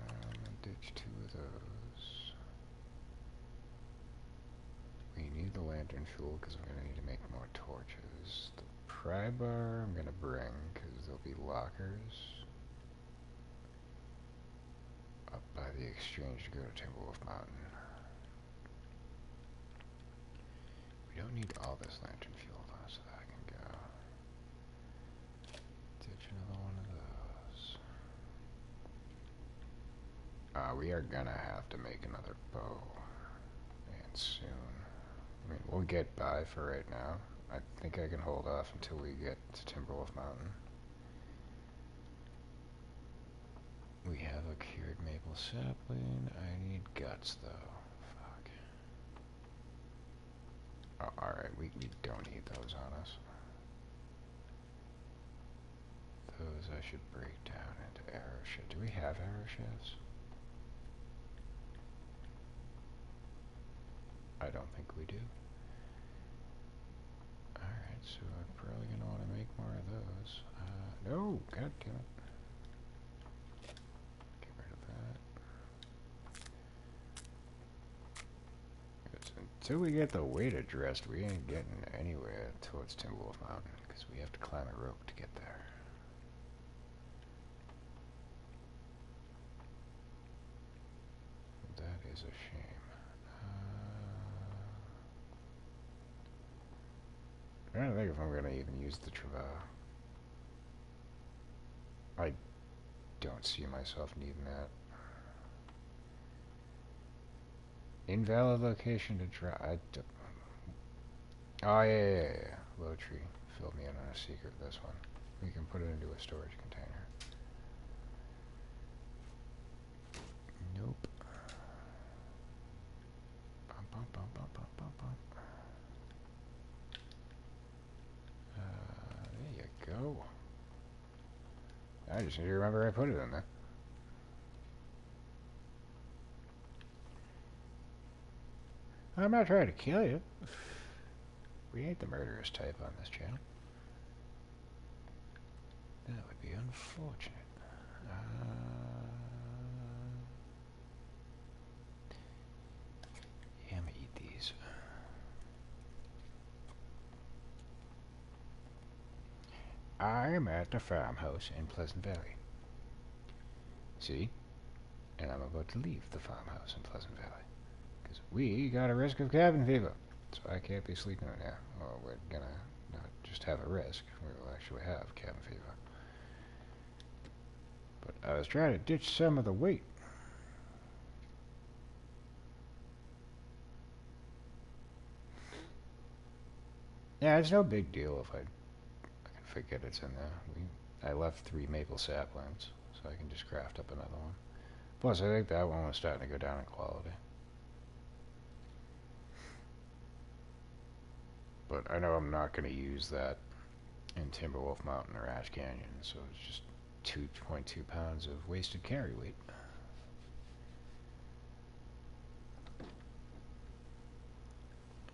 I'm gonna ditch 2 of those. We need the lantern fuel because I'm going to need to make more torches. The pry bar I'm going to bring because there'll be lockers up by the exchange to go to Timberwolf Mountain. We don't need all this lantern fuel though, so that I can go ditch another one of those. We are gonna have to make another bow, and soon. I mean, we'll get by for right now. I think I can hold off until we get to Timberwolf Mountain. We have a cured maple sapling. I need guts, though. Fuck. Oh, alright, we don't need those on us. Those I should break down into arrow shafts. Do we have arrow shafts? I don't think we do. Alright, so I'm probably going to want to make more of those. No! God damn it. Get rid of that. Until we get the weight addressed, we ain't getting anywhere towards Timberwolf Mountain, because we have to climb a rope to get there. That is a shame. I don't think if I'm going to even use the Travail. I don't see myself needing that. Invalid location to try. Oh, yeah. Low tree. Filled me in on a secret, this one. We can put it into a storage container. Nope. Bum, bum, bum, bum, bum, bum, bum. There you go. I just need to remember I put it in there. I'm not trying to kill you. We ain't the murderous type on this channel. That would be unfortunate. Yeah, I'm gonna eat these. I'm at the farmhouse in Pleasant Valley. See? And I'm about to leave the farmhouse in Pleasant Valley. Because we got a risk of cabin fever. So I can't be sleeping in there. Or we're gonna not just have a risk. We will actually have cabin fever. But I was trying to ditch some of the weight. Yeah, it's no big deal if I can forget it's in there. I left 3 maple saplings, so I can just craft up another one. Plus, I think that one was starting to go down in quality. But I know I'm not going to use that in Timberwolf Mountain or Ash Canyon, so it's just 2.2 pounds of wasted carry weight.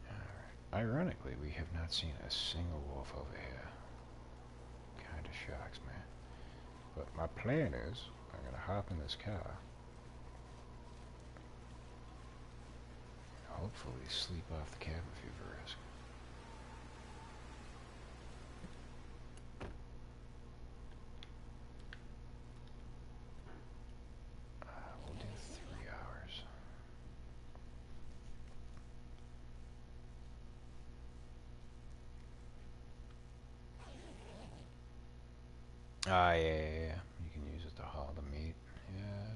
Alright. Ironically, we have not seen a single wolf over here. Kinda shocks me. But my plan is, I'm going to hop in this car. And hopefully sleep off the cabin fever risk. We'll do 3 hours. Ah, yeah. You can use it to haul the meat. Yeah.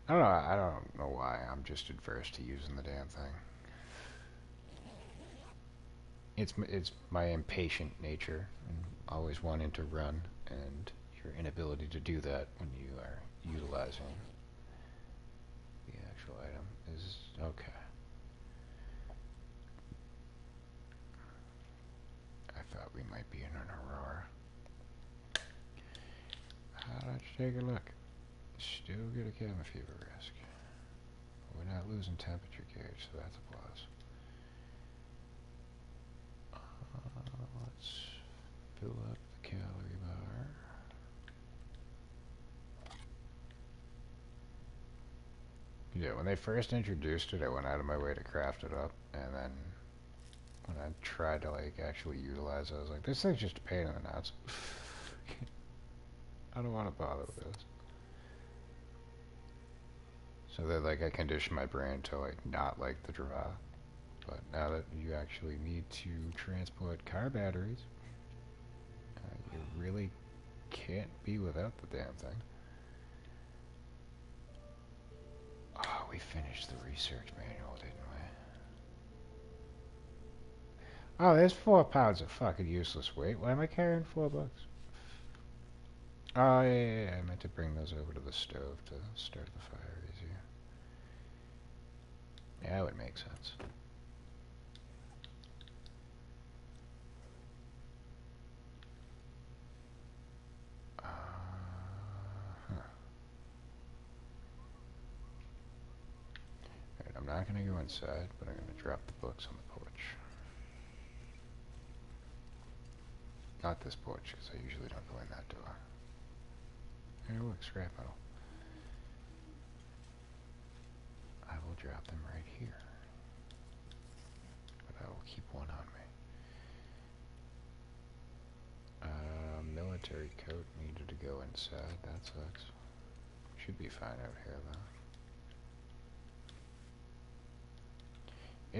I don't know why. I'm just adverse to using the damn thing. It's my impatient nature, and always wanting to run, and your inability to do that when you are utilizing the actual item is okay. I thought we might be in an aurora. Let's take a look. Still get a cabin fever risk. We're not losing temperature gauge, so that's a plus. Let's fill up the calorie bar. Yeah, when they first introduced it, I went out of my way to craft it up, and then when I tried to like actually utilize it, I was like, this thing's just a pain in the nuts. I don't want to bother with this. So that like I conditioned my brain to like not like the draw. But now that you actually need to transport car batteries, you really can't be without the damn thing. Oh, we finished the research manual, didn't we? Oh, there's 4 pounds of fucking useless weight. Why am I carrying $4? Oh, yeah, I meant to bring those over to the stove to start the fire easier. Yeah, that would make sense. Huh. Alright, I'm not going to go inside, but I'm going to drop the books on the porch. Not this porch, because I usually don't go in that door. Hey, look, scrap metal. I will drop them right here. But I will keep one on me. Military coat needed to go inside. That sucks. Should be fine out here, though.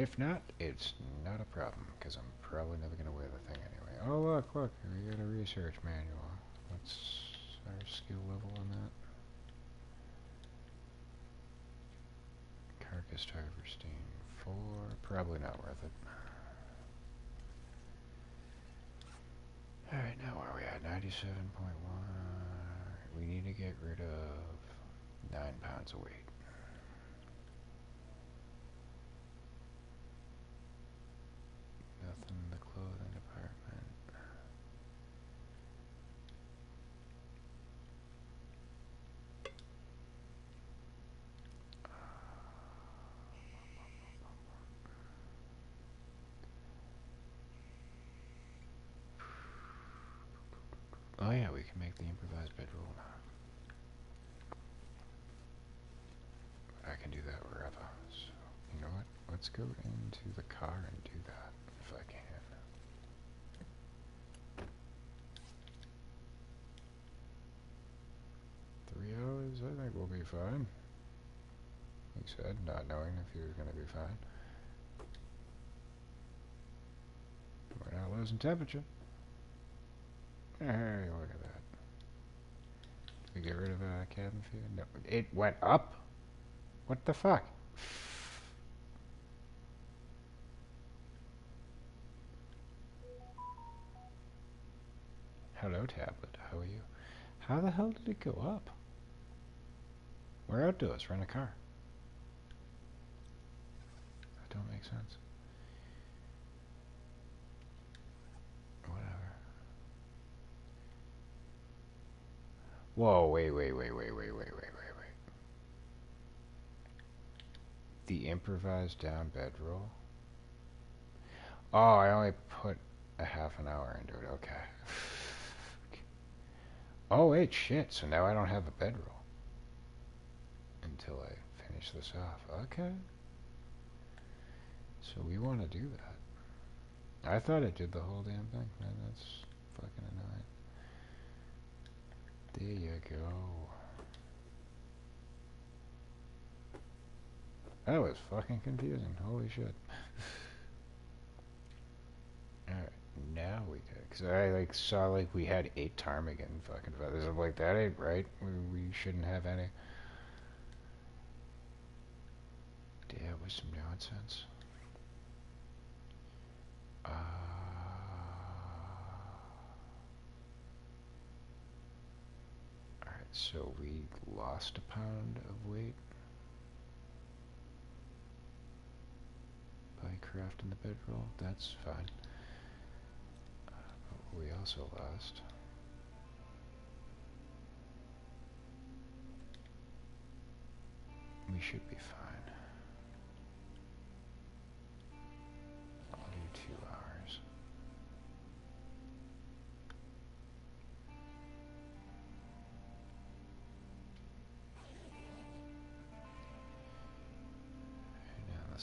If not, it's not a problem, because I'm probably never going to wear the thing anyway. Oh, look, we got a research manual. What's our skill level on that? Carcass harvesting 4. Probably not worth it. Alright, now where are we at? 97.1. We need to get rid of 9 pounds of weight. Nothing in the clothing department. Oh yeah, we can make the improvised bedroll now. I can do that wherever. So, you know what? Let's go into the car and do that, if I can. $3, I think we'll be fine. He said, not knowing if he was going to be fine. We're not losing temperature. Hey, look at that. Did we get rid of cabin fever? No, it went up? What the fuck? Hello, tablet. How are you? How the hell did it go up? We're outdoors. Rent a car. That don't make sense. Whatever. Whoa, wait. The improvised down bedroll? Oh, I only put a half an hour into it. Okay. Oh, wait, shit. So now I don't have a bedroll until I finish this off. Okay. So we want to do that. I thought it did the whole damn thing. Man, that's fucking annoying. There you go. That was fucking confusing. Holy shit. Alright, now we could. Because I like saw like we had 8 ptarmigan fucking feathers. I'm like, that ain't right. We shouldn't have any. Yeah, it was some nonsense. Alright, so we lost a pound of weight by crafting the bedroll. That's fine. But we also lost. We should be fine. I'll do 2 hours.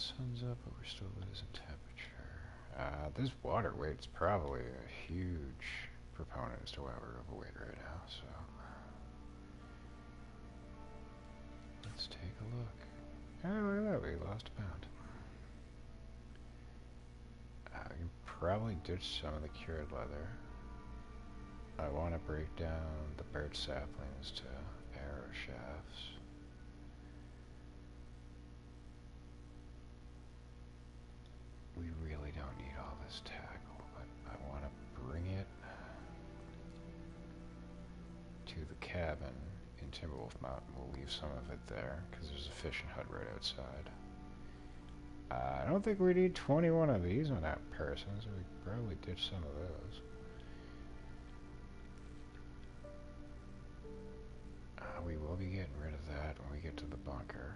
Sun's up, but we're still losing temperature. This water weight's probably a huge proponent as to why we're overweight right now, so let's take a look. Oh, look at that, we lost a pound. We can probably ditch some of the cured leather. I want to break down the birch saplings to arrow shafts. We really don't need all this tackle, but I want to bring it to the cabin in Timberwolf Mountain. We'll leave some of it there, because there's a fishing hut right outside. I don't think we need 21 of these on that person, so we could probably ditch some of those. We will be getting rid of that when we get to the bunker.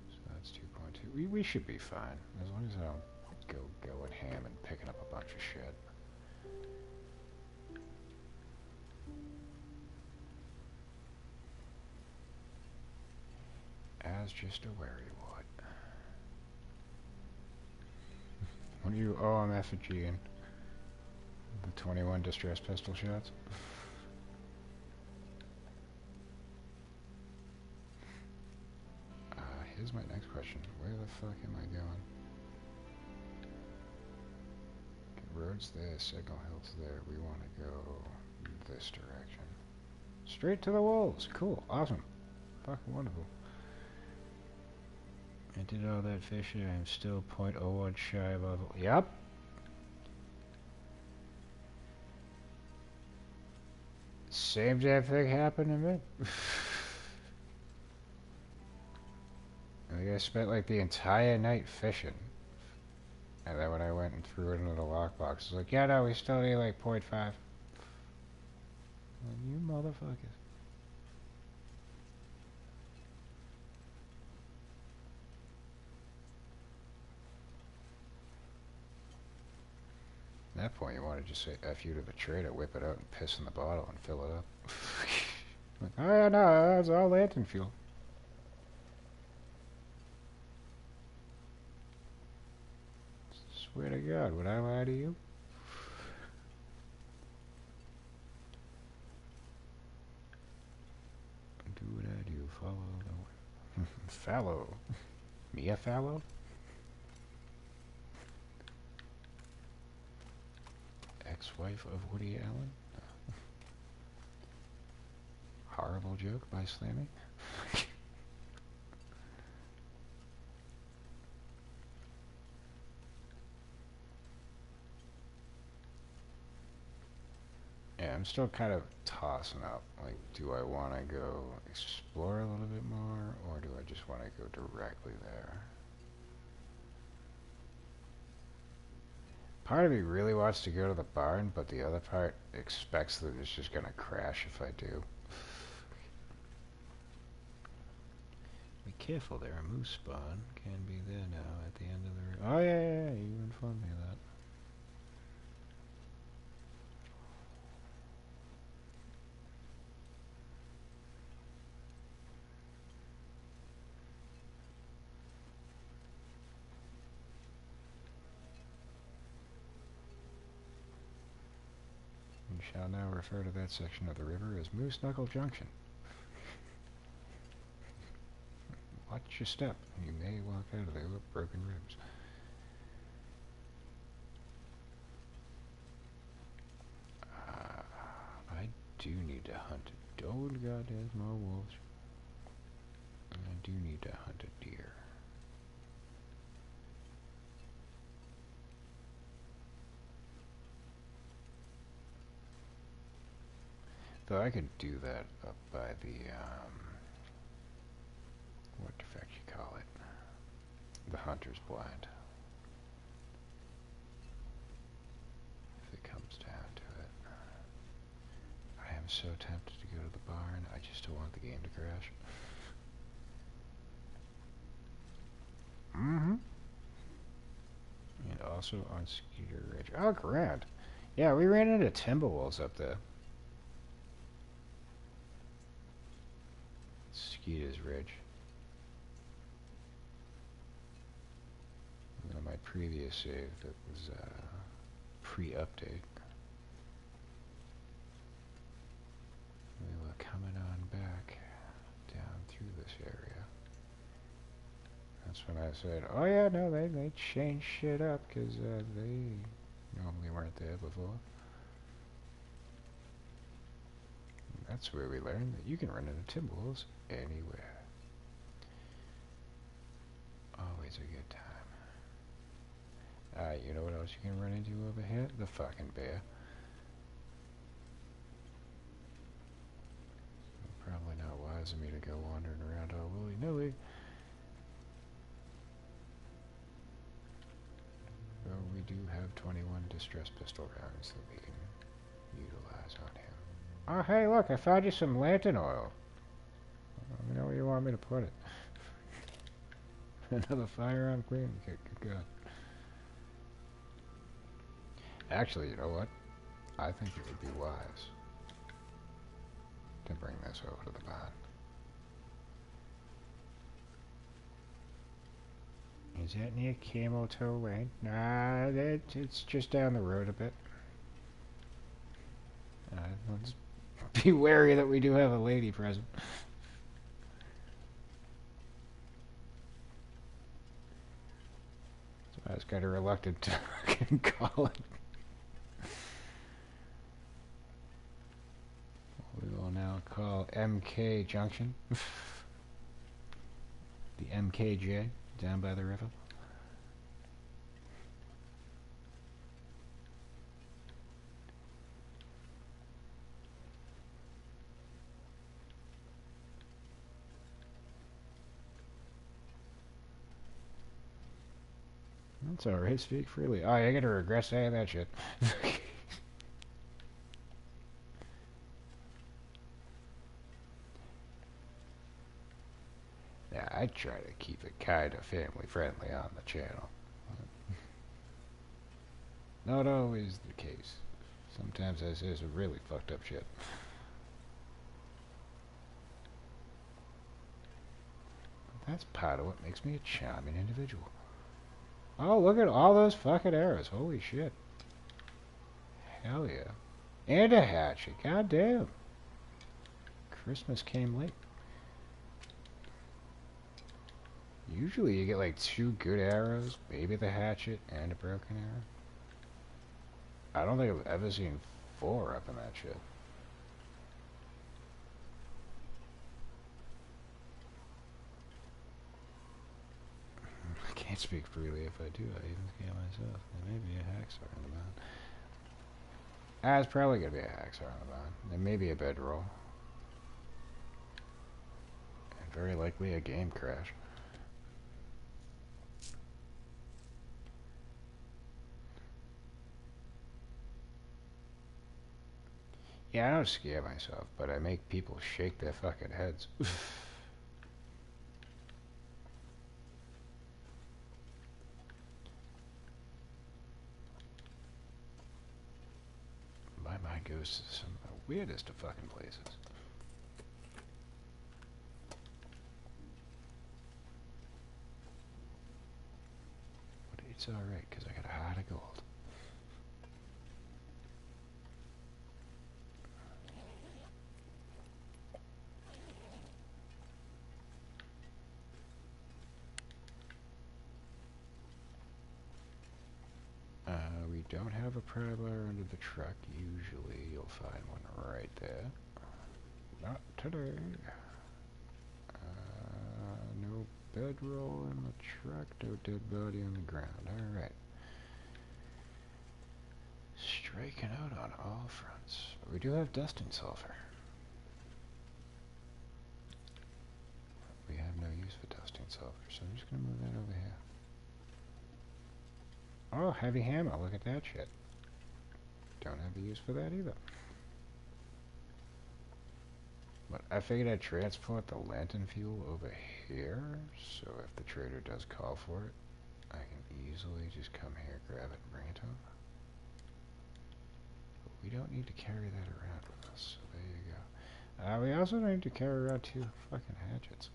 So that's 2.2. We should be fine, as long as I don't go going ham and picking up a bunch of shit. As just a wary would. What do you owe on effigy? The 21 distress pistol shots? Here's my next question. Where the fuck am I going? Okay, road's there, Signal Hill's there. We want to go this direction. Straight to the wolves. Cool. Awesome. Fucking wonderful. I did all that fishing. I'm still .01 shy of level. Yep. Same damn thing happened to me. I spent like the entire night fishing. And then when I went and threw it into the lockbox, it's like, yeah, no, we still need like .5. Well, you motherfuckers. At that point, you want to just say F you to the trader, whip it out and piss in the bottle and fill it up. Like, oh yeah, no, that's all lantern fuel. Swear to God, would I lie to you? Do what I do, follow the way. Fallow. Mia Fallow? Ex-wife of Woody Allen? Horrible joke by Slammy? Yeah, I'm still kind of tossing up. Like, do I want to go explore a little bit more, or do I just want to go directly there? Part of me really wants to go to the barn, but the other part expects that it's just going to crash if I do. Be careful there, a moose spawn can be there now at the end of the... Oh yeah, you informed me of that. We shall now refer to that section of the river as Moose Knuckle Junction. Watch your step. You may walk out of there with broken ribs. I do need to hunt a old goddamn more wolves. And I do need to hunt a deer. Though I could do that up by the, what the fuck you call it? The hunter's blind. If it comes down to it. I am so tempted to go to the barn, I just don't want the game to crash. Mm-hmm. And also on Skeeter Ridge. Oh, grand. Yeah, we ran into Timberwolves up there. Skeeter's Ridge. on my previous save that was pre-update. We were coming on back down through this area. That's when I said, oh yeah, no, they changed shit up because they normally weren't there before. And that's where we learned that you can run into timber wolves anywhere. Always a good time. You know what else you can run into over here? The fucking bear. Probably not wise of me to go wandering around all willy-nilly. But we do have 21 distress pistol rounds that we can utilize on him. Oh, hey, look, I found you some lantern oil. Let me know where you want me to put it. Another firearm queen? Good God. Actually, you know what? I think it would be wise to bring this over to the barn. Is that near Camel Toe Lane? Nah, it's just down the road a bit. Let's be wary that we do have a lady present. So I was kind of reluctant to call it. We will now call MK Junction. The MKJ down by the river. That's alright, speak freely. Oh, you're gonna regret saying that shit. Yeah, I try to keep it kind of family friendly on the channel. Not always the case. Sometimes I say some really fucked up shit. But that's part of what makes me a charming individual. Oh, look at all those fucking arrows. Holy shit. Hell yeah. And a hatchet. God damn. Christmas came late. Usually you get like 2 good arrows, maybe the hatchet, and a broken arrow. I don't think I've ever seen 4 up in that shit. I can't speak freely. If I do, I even scare myself. There may be a hacksaw in the barn. It's probably gonna be a hacksaw in the barn. There may be a bedroll. And very likely a game crash. Yeah, I don't scare myself, but I make people shake their fucking heads. My mind goes to some of the weirdest of fucking places. But it's alright, because I got a heart of gold. We don't have a prowler under the truck. Usually you'll find one right there. Not today. No bedroll in the truck, no dead body on the ground. Alright. Striking out on all fronts. But we do have Dustin sulfur. We have no use for Dustin sulfur, so I'm just going to move that over here. Oh, heavy hammer, look at that shit. Don't have a use for that either. But I figured I'd transport the lantern fuel over here, so if the trader does call for it, I can easily just come here, grab it, and bring it to him. But we don't need to carry that around with us, so there you go. We also need to carry around 2 fucking hatchets.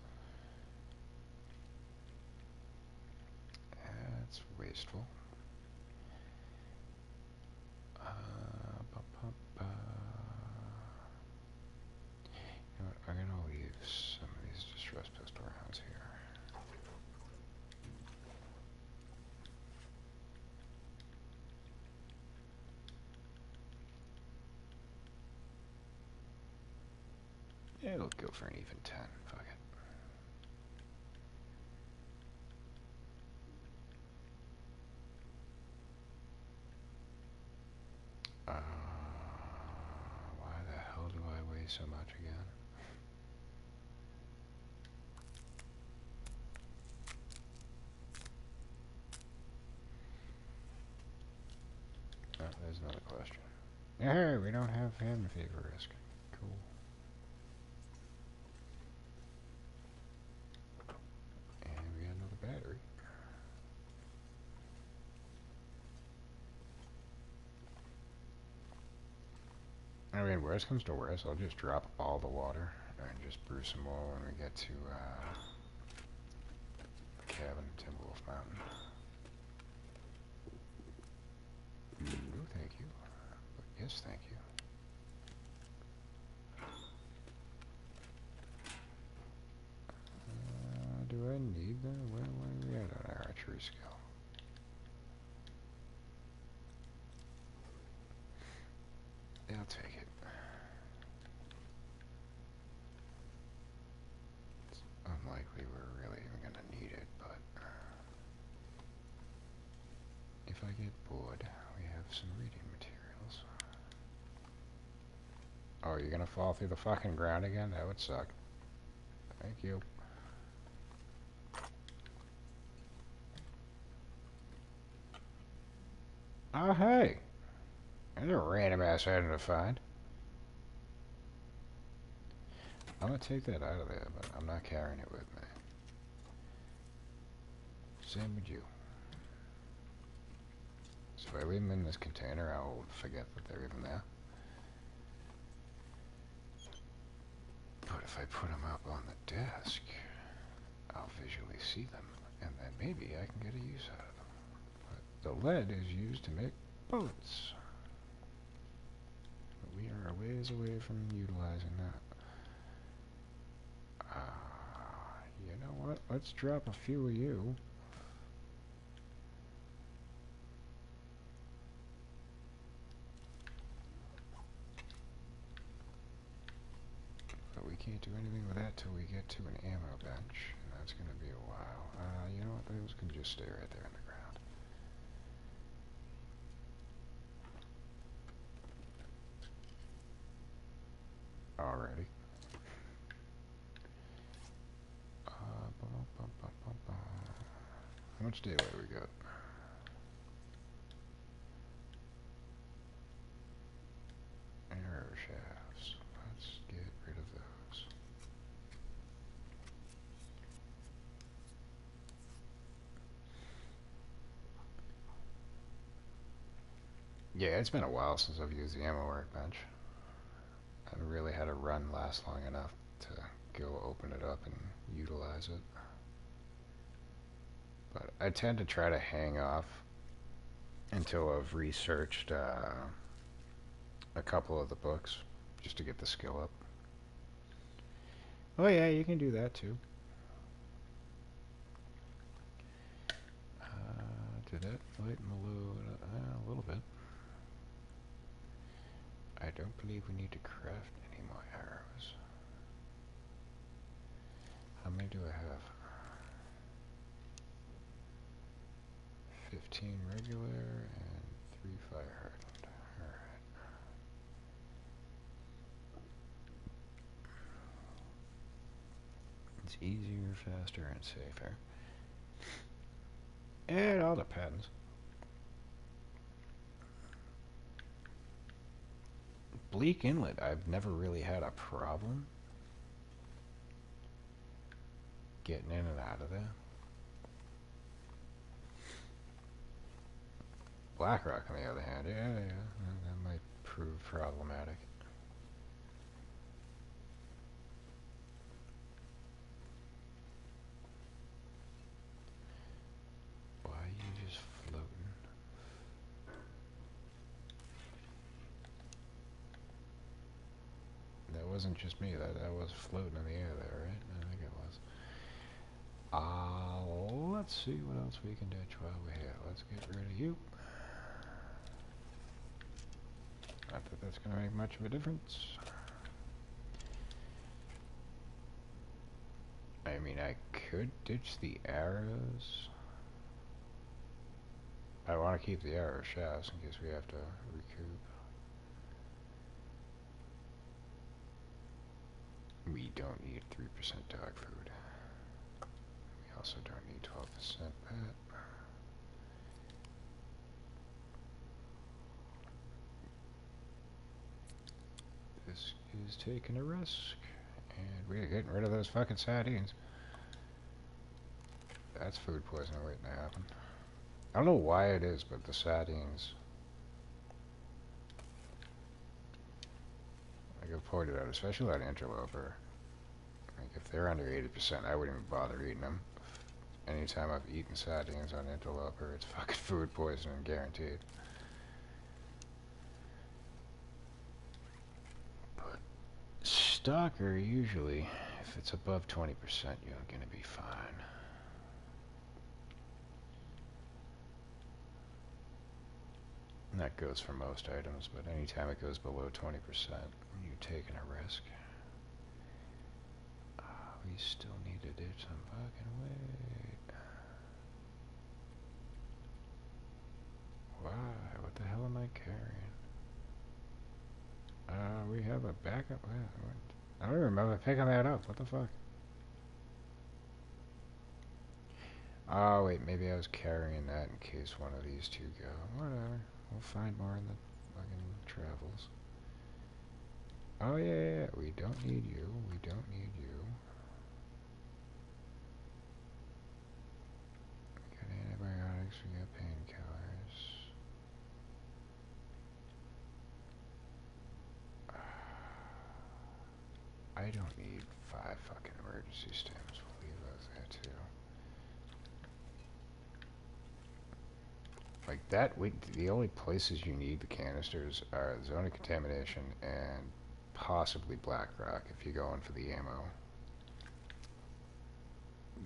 That's wasted. Tasteful. Ba, ba, ba. You know what? I'm gonna leave some of these distress pistol rounds here. It'll go for an even 10. Fuck it. Why the hell do I weigh so much again? Oh, there's another question. Hey, we don't have family fever risk. Cool. And we got another battery. I mean, worst comes to worst, I'll just drop all the water and just brew some more when we get to cabin Timberwolf Mountain. No, thank you. But yes, thank you. Do I need that? Where are we at on our archery skill? Yeah, I'll take it. It's unlikely we're really even going to need it, but if I get bored, we have some reading materials. Oh, you're going to fall through the fucking ground again? That would suck. Thank you. Oh, hey! There's a random ass item to find. I'm gonna take that out of there, but I'm not carrying it with me. Same with you. So if I leave them in this container, I'll forget that they're even there. But if I put them up on the desk, I'll visually see them, and then maybe I can get a use out of them. But the lead is used to make bullets. But we are a ways away from utilizing that. You know what? Let's drop a few of you. But we can't do anything with that till we get to an ammo bench, and that's going to be a while. You know what? Those can just stay right there in the ground. Alrighty. How much daylight we got? Arrow shafts. Let's get rid of those. Yeah, it's been a while since I've used the ammo workbench. I haven't really had a run last long enough to go open it up and utilize it. But I tend to try to hang off until I've researched a couple of the books just to get the skill up. Oh yeah, you can do that too. Did that lighten the load? A little bit. I don't believe we need to craft any more arrows. How many do I have? 15 regular and 3 fire hardened. Alright. It's easier, faster, and safer. It all depends. Bleak Inlet, I've never really had a problem getting in and out of there. Blackrock, on the other hand, yeah, that might prove problematic. Why are you just wasn't just me. That was floating in the air there, right? I think it was. Let's see what else we can ditch while we're here. Let's get rid of you. Not that that's going to make much of a difference. I mean, I could ditch the arrows. I want to keep the arrow shafts in case we have to recoup. We don't need 3% dog food. We also don't need 12% that. This is taking a risk. And we're getting rid of those fucking sardines. That's food poisoning waiting to happen. I don't know why it is, but the sardines, like I've pointed out, especially that interloper, like if they're under 80%, I wouldn't even bother eating them. Anytime I've eaten sardines on interloper, it's fucking food poisoning, guaranteed. But Stalker, usually, if it's above 20%, you're gonna be fine. And that goes for most items, but anytime it goes below 20%, you're taking a risk. We still need to ditch some fucking weight. Why? What the hell am I carrying? We have a backup. I don't remember picking that up. What the fuck? Oh, wait, maybe I was carrying that in case one of these two go. Whatever. We'll find more in the fucking travels. Oh, yeah. We don't need you. We don't need you. We got antibiotics. We got painkillers. I don't need 5 fucking emergency stems. We'll leave those there, too. Like that, the only places you need the canisters are zone of contamination and possibly black rock if you're going for the ammo.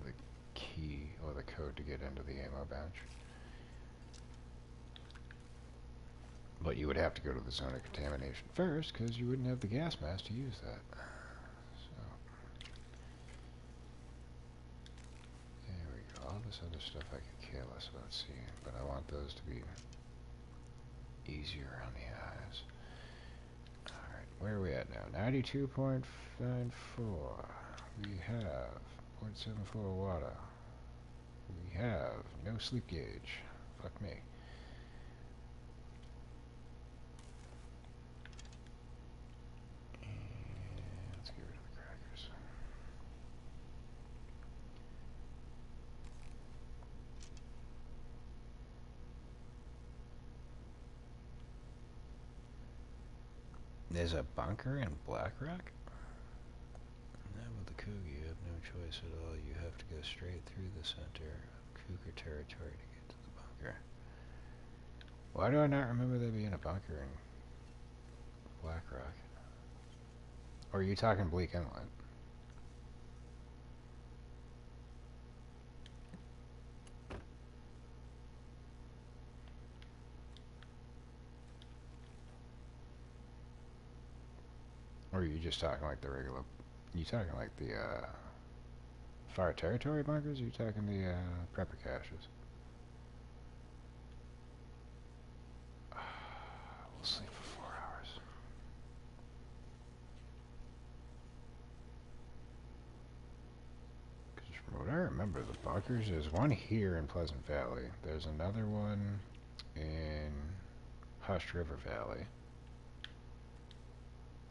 The key or the code to get into the ammo bench. But you would have to go to the zone of contamination first because you wouldn't have the gas mask to use that. So, there we go. All this other stuff I could care less about seeing, but I want those to be easier on the eyes. Alright, where are we at now? 92.94. We have 0.74 water. We have no sleep gauge. Fuck me. And let's get rid of the crackers. There's a bunker in Blackrock? Not with the Cougar, you have no choice at all. You have to go straight through the center of Cougar territory to get to the bunker. Why do I not remember there being a bunker in Blackrock? Or are you talking Bleak Inlet? Or are you just talking like the regular... You talking like the, Fire Territory bunkers? Or are you talking the, prepper caches? We'll sleep for 4 hours. Because from what I remember, the bunkers, there's one here in Pleasant Valley. There's another one in Hush River Valley.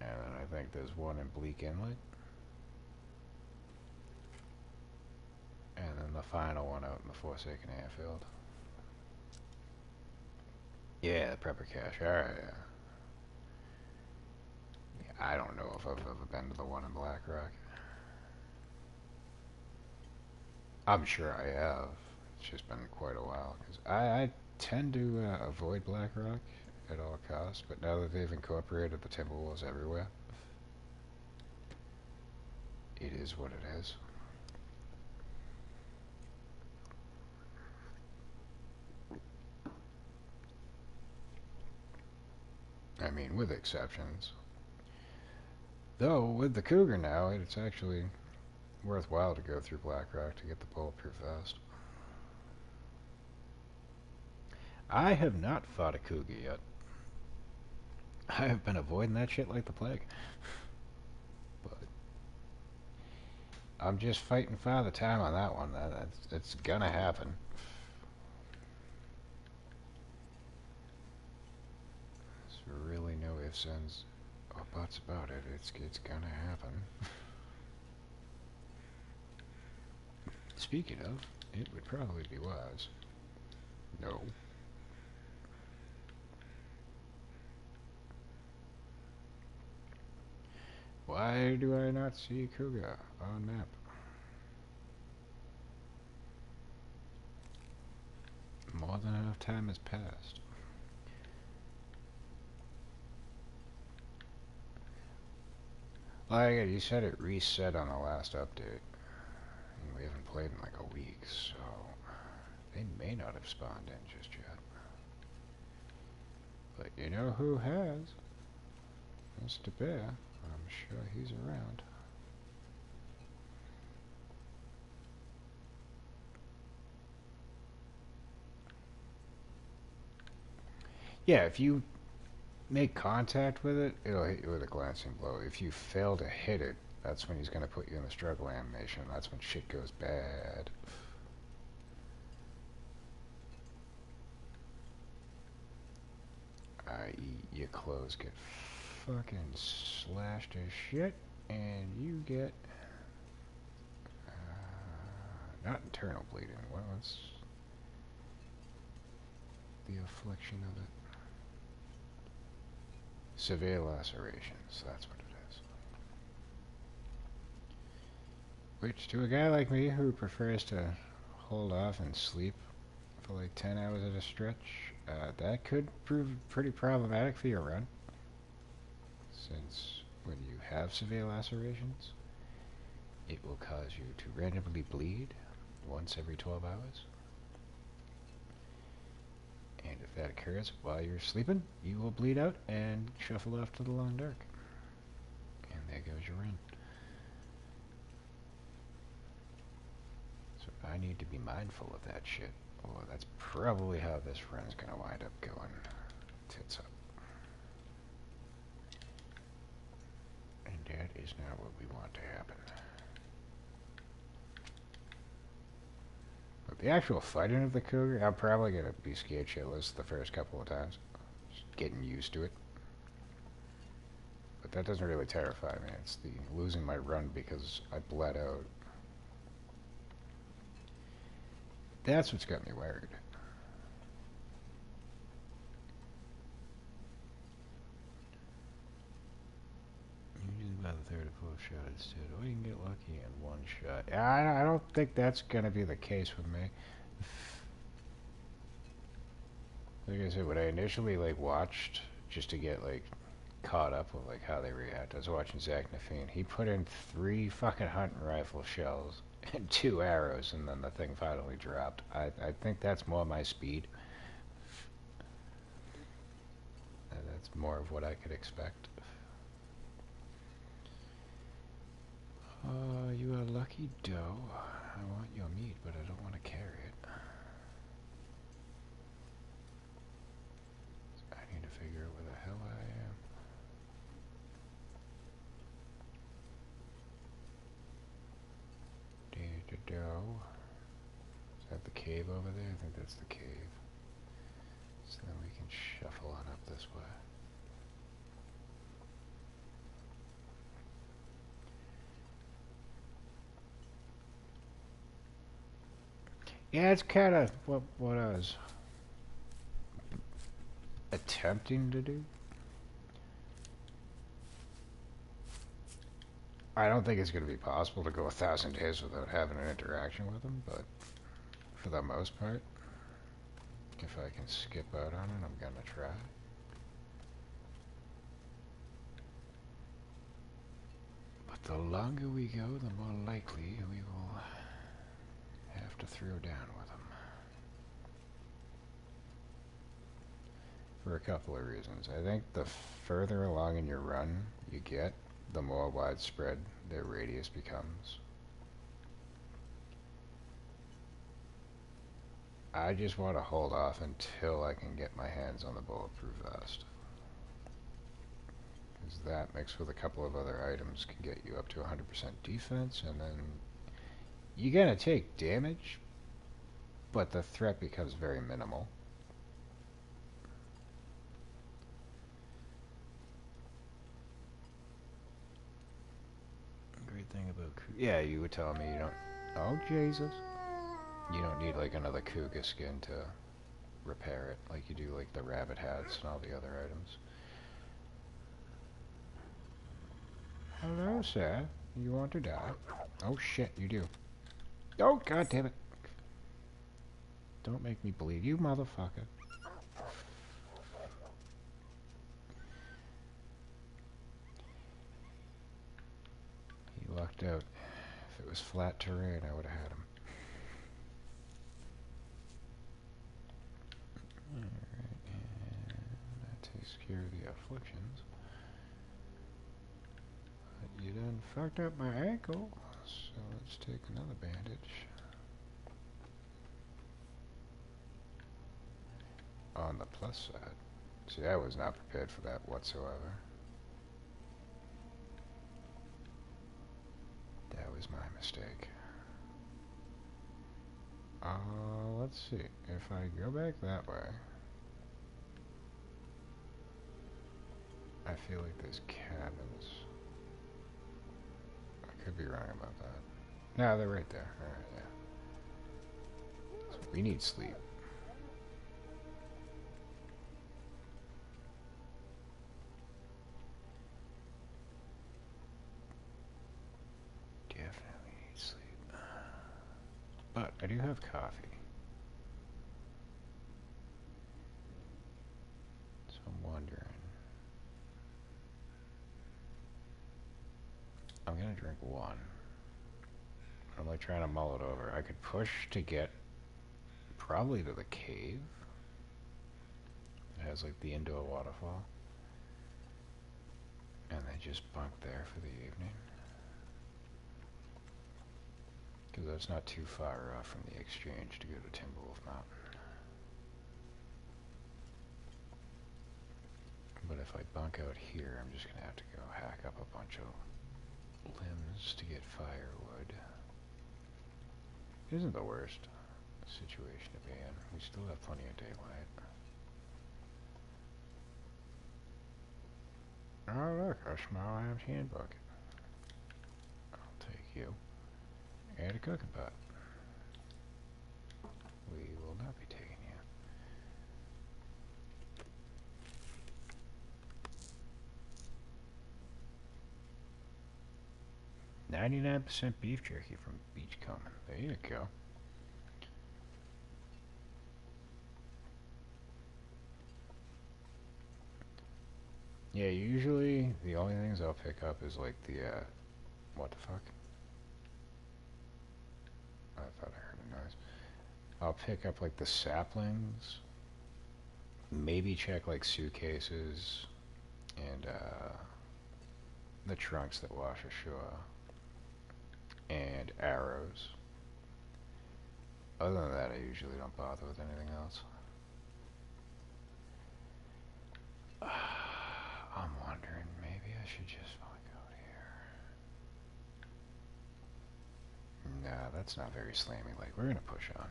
And then I think there's one in Bleak Inlet. And then the final one out in the Forsaken Airfield. Yeah, the prepper cache. Alright, yeah. I don't know if I've ever been to the one in Blackrock. I'm sure I have. It's just been quite a while. Because I tend to avoid Blackrock at all costs, but now that they've incorporated the Timberwolves everywhere, It is what it is. I mean, with exceptions. Though, with the Cougar now, it's actually worthwhile to go through Blackrock to get the bulletproof vest. I have not fought a Cougar yet. I have been avoiding that shit like the plague. But I'm just fighting Father Time on that one. It's gonna happen. There's really no ifs, ands, or buts about it. It's gonna happen. Speaking of, it would probably be wise. No. Why do I not see Cougar on map? More than enough time has passed. Like you said, it reset on the last update. And we haven't played in like a week, so they may not have spawned in just yet. But you know who has? Mr. Bear. I'm sure he's around. Yeah, if you make contact with it, it'll hit you with a glancing blow. If you fail to hit it, that's when he's going to put you in the struggle animation. That's when shit goes bad. I.e., your clothes get fucking slashed as shit, and you get not internal bleeding. What's the affliction of it? Severe lacerations. That's what it is. Which, to a guy like me who prefers to hold off and sleep for like 10 hours at a stretch, that could prove pretty problematic for your run. Since when you have severe lacerations, it will cause you to randomly bleed once every 12 hours. And if that occurs while you're sleeping, you will bleed out and shuffle off to the long dark. And there goes your run. So I need to be mindful of that shit. Well, that's probably how this run's gonna wind up going. Tits up. And that is not what we want to happen. But the actual fighting of the Cougar, I'm probably gonna be scared shitless the first couple of times. Just getting used to it. But that doesn't really terrify me. It's the losing my run because I bled out. That's what's got me worried. Usually about the third or fourth shot instead. Or you can get lucky in one shot. I don't think that's going to be the case with me. Like I said, when I initially watched just to get caught up with how they react, I was watching Zach Nafine. He put in 3 fucking hunting rifle shells and 2 arrows, and then the thing finally dropped. I think that's more my speed. That's more of what I could expect. You are lucky doe. I want your meat, but I don't want to carry it. I need to figure out where the hell I am. Doe. Is that the cave over there? I think that's the cave. So then we can shuffle on up this way. Yeah, it's kind of what I was attempting to do. I don't think it's going to be possible to go 1,000 days without having an interaction with them, but for the most part, if I can skip out on it, I'm going to try. But the longer we go, the more likely we will have to throw down with them. For a couple of reasons. I think the further along in your run you get, the more widespread their radius becomes. I just want to hold off until I can get my hands on the bulletproof vest. Because that mixed with a couple of other items can get you up to 100% defense, and then you're gonna take damage, but the threat becomes very minimal. Great thing about yeah, you would tell me you don't. Oh Jesus! You don't need like another cougar skin to repair it, like you do like the rabbit hats and all the other items. Hello, sir. You want to die? Oh shit, you do. Oh god damn it! Don't make me bleed, you motherfucker. He lucked out. If it was flat terrain, I would have had him. Alright, and that takes care of the afflictions. But you done fucked up my ankle, so let's take another bandage. On the plus side. See, I was not prepared for that whatsoever. That was my mistake. Let's see. If I go back that way, I feel like there's cabins. I could be wrong about that. No, they're right there. Alright, yeah. So we need sleep. Definitely need sleep. But I do have coffee. So I'm wondering. I'm gonna drink one. I'm like trying to mull it over. I could push to get probably to the cave. It has like the indoor waterfall. And then just bunk there for the evening. Because that's not too far off from the exchange to go to Timberwolf Mountain. But if I bunk out here, I'm just going to have to go hack up a bunch of limbs to get firewood. It isn't the worst situation to be in. We still have plenty of daylight. Oh look, a small empty hand bucket. I'll take you. And a cooking pot. We will not be taking you. 99% beef jerky from Beachcomber. There you go. Yeah, usually the only things I'll pick up is like the, what the fuck? I thought I heard a noise. I'll pick up like the saplings, maybe check like suitcases, and the trunks that wash ashore, and arrows. Other than that, I usually don't bother with anything else. I'm wondering, maybe I should just fuck out here. Nah, that's not very slammy. Like, we're gonna push on.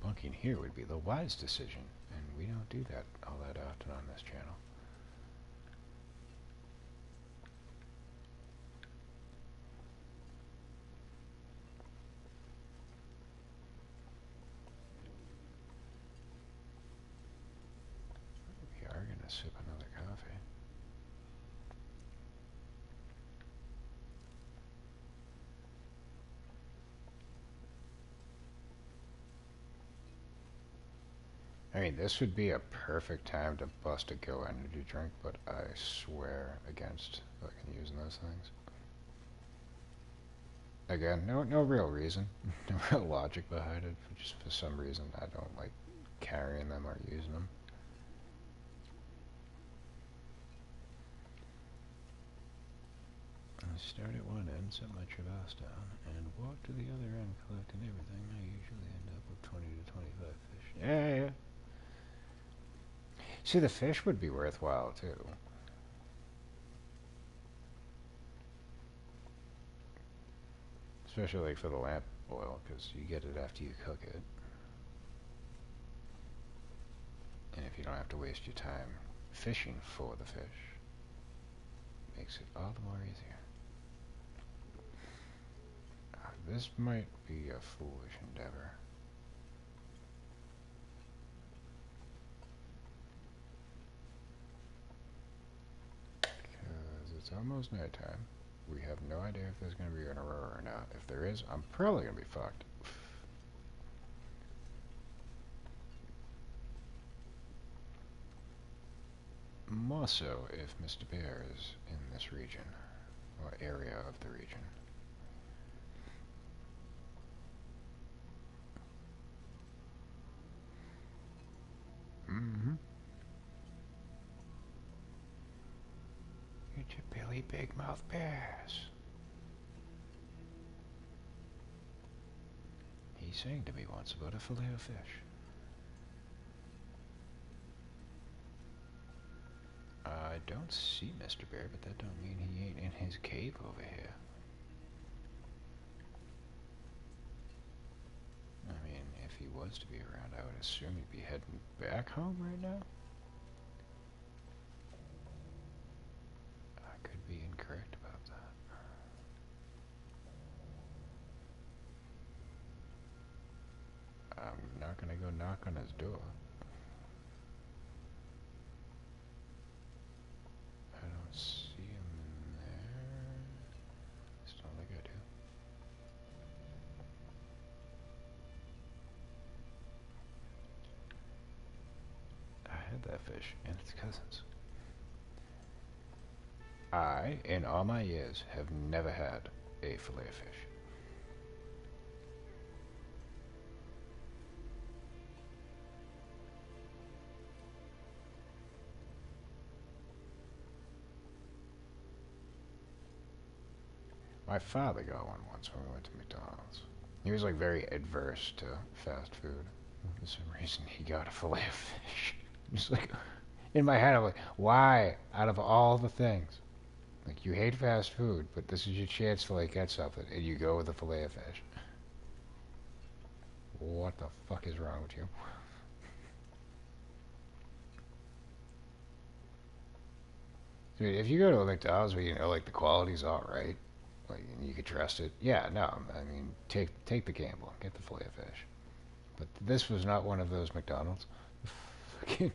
Bunking here would be the wise decision, and we don't do that all that often on this channel. We are gonna sip another coffee. I mean, this would be a perfect time to bust a Go energy drink, but I swear against fucking using those things. Again, no real reason, no real logic behind it. Just for some reason, I don't like carrying them or using them. I start at one end, set my traverse down, and walk to the other end, collecting everything. I usually end up with 20 to 25 fish. Yeah. See, the fish would be worthwhile, too. Especially like for the lamp oil, because you get it after you cook it. And if you don't have to waste your time fishing for the fish, makes it all the more easier. This might be a foolish endeavor. Because it's almost nighttime. We have no idea if there's going to be an aurora or not. If there is, I'm probably going to be fucked. More so if Mr. Bear is in this region, or area of the region. Mm-hmm. Get your Billy Big Mouth Bears. He sang to me once about a fillet of fish. I don't see Mr. Bear, but that don't mean he ain't in his cave over here. I mean, if he was to be around, I would assume he'd be heading back home right now. I could be incorrect about that. I'm not gonna go knock on his door. I don't see him in there. Just don't think I do. I had that fish and its cousins. I, in all my years, have never had a fillet of fish. My father got one once when we went to McDonald's. He was like very adverse to fast food. For some reason, he got a fillet of fish. Just like, in my head, I'm like, why? Out of all the things. Like, you hate fast food, but this is your chance to, like, get something, and you go with a fillet of fish. What the fuck is wrong with you? Dude, if you go to a McDonald's where you know, like, the quality's alright, like, and you can trust it, yeah, no, I mean, take the gamble, get the fillet of fish. But this was not one of those McDonald's. And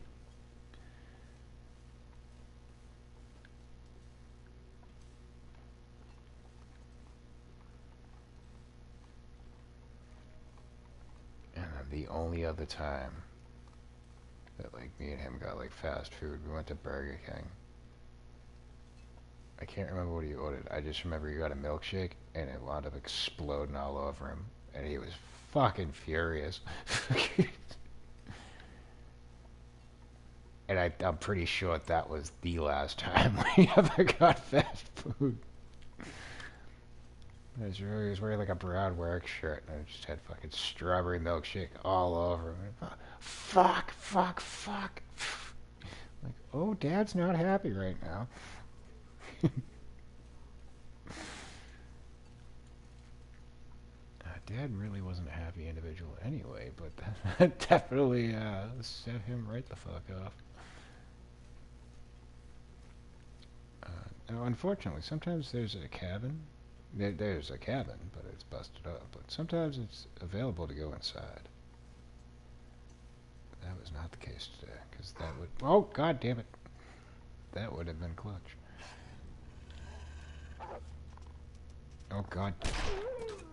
then the only other time that, like, me and him got, like, fast food, we went to Burger King. I can't remember what he ordered. I just remember he got a milkshake, and it wound up exploding all over him. And he was fucking furious. And I'm pretty sure that was the last time we ever got fast food. He was wearing like a brown work shirt, and I just had fucking strawberry milkshake all over him. Fuck. Like, oh, Dad's not happy right now. Dad really wasn't a happy individual anyway, but that definitely set him right the fuck off. Now, unfortunately, sometimes there's a cabin. There's a cabin, but it's busted up. But sometimes it's available to go inside. That was not the case today, because that would... Oh, god damn it. That would have been clutch. Oh, god.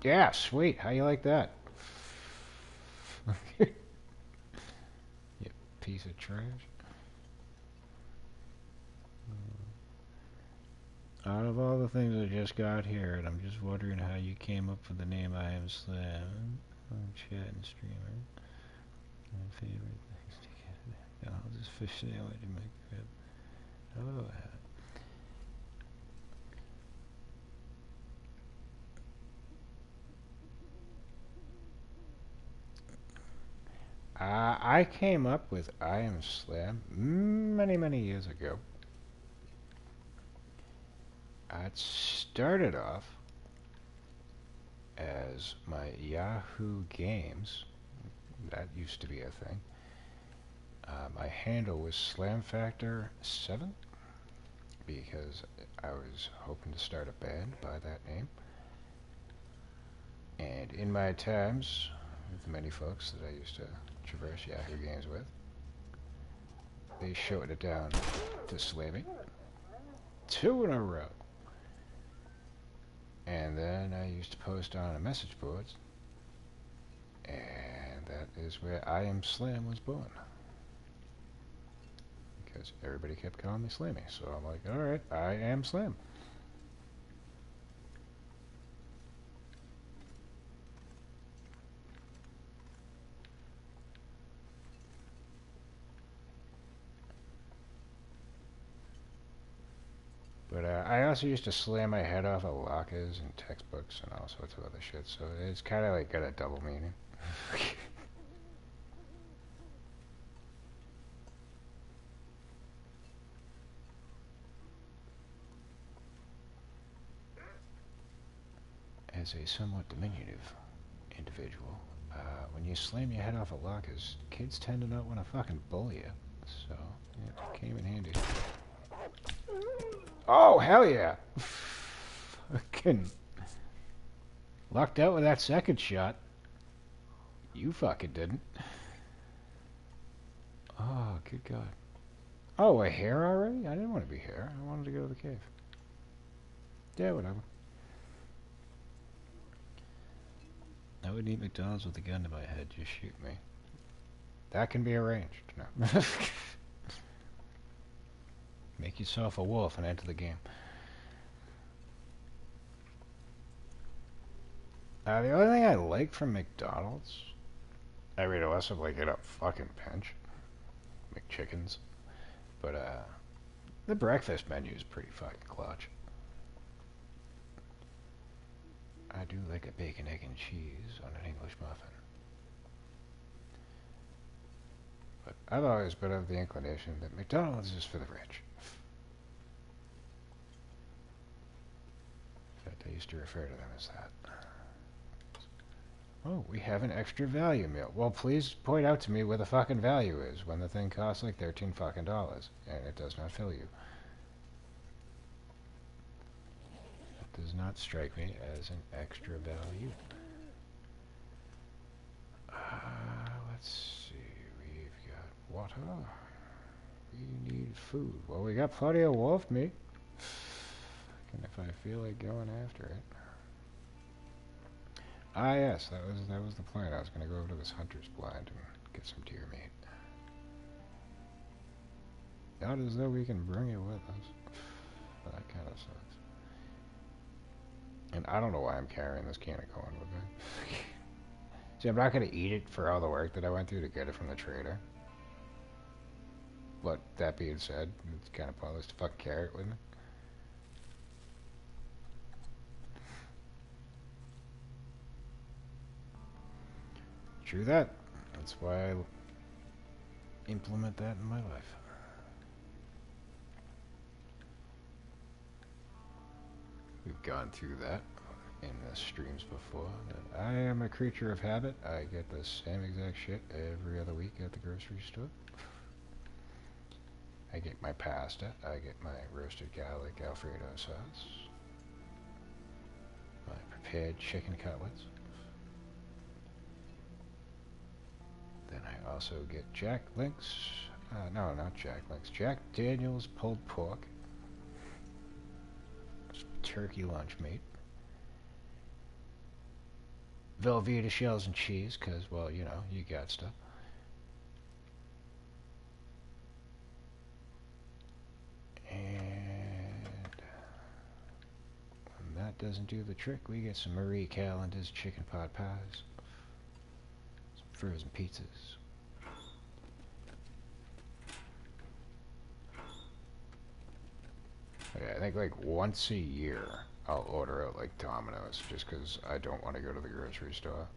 Yeah, sweet. How you like that? Yep, piece of trash. Out of all the things I just got here, and I'm just wondering how you came up with the name I Am Slim. Chat and streamer. My favorite things to get. I'll just fish sandwich in my crib. Oh, I came up with I Am Slim many, many years ago. It started off as my Yahoo Games. That used to be a thing. My handle was Slam Factor 7 because I was hoping to start a band by that name. And in my times with the many folks that I used to traverse Yahoo Games with, they shortened it down to Slammy. 2 in a row. And then I used to post on the message boards, and that is where I Am Slam was born. Because everybody kept calling me Slammy, so I'm like, alright, I am Slam. But I also used to slam my head off of lockers and textbooks and all sorts of other shit, so it's kind of like got a double meaning. As a somewhat diminutive individual, when you slam your head off of lockers, kids tend to not want to fucking bully you, so it came in handy. Oh, hell yeah! Fucking lucked out with that second shot. You fucking didn't. Oh, good God. Oh, we're here already? I didn't want to be here. I wanted to go to the cave. Yeah, whatever. I would eat McDonald's with a gun to my head. Just shoot me. That can be arranged. No. Make yourself a wolf and enter the game. The only thing I like from McDonald's, I mean, unless I'm like in a fucking pinch, McChickens, but the breakfast menu is pretty fucking clutch. I do like a bacon, egg, and cheese on an English muffin. But I've always been of the inclination that McDonald's is for the rich. In fact, I used to refer to them as that. Oh, we have an extra value meal. Well, please point out to me where the fucking value is when the thing costs like $13 fucking dollars and it does not fill you. That does not strike me as an extra value. Let's see. We've got water. We need food. Well, we got plenty of wolf meat. And if I feel like going after it. Ah, yes, that was the plan. I was going to go over to this hunter's blind and get some deer meat. Not as though we can bring it with us. But that kind of sucks. And I don't know why I'm carrying this can of corn with me. See, I'm not going to eat it for all the work that I went through to get it from the trader. But that being said, it's kind of pointless to fucking carry it with me. True that. That's why I implement that in my life. We've gone through that in the streams before. I am a creature of habit. I get the same exact shit every other week at the grocery store. I get my pasta. I get my roasted garlic Alfredo sauce. My prepared chicken cutlets. Then I also get Jack Link's, no, not Jack Link's, Jack Daniel's pulled pork, turkey lunch meat, Velveeta shells and cheese, because, well, you know, you got stuff. doesn't do the trick. We get some Marie Callender's chicken pot pies. Some frozen pizzas. Yeah, I think like once a year I'll order out like Domino's just because I don't want to go to the grocery store.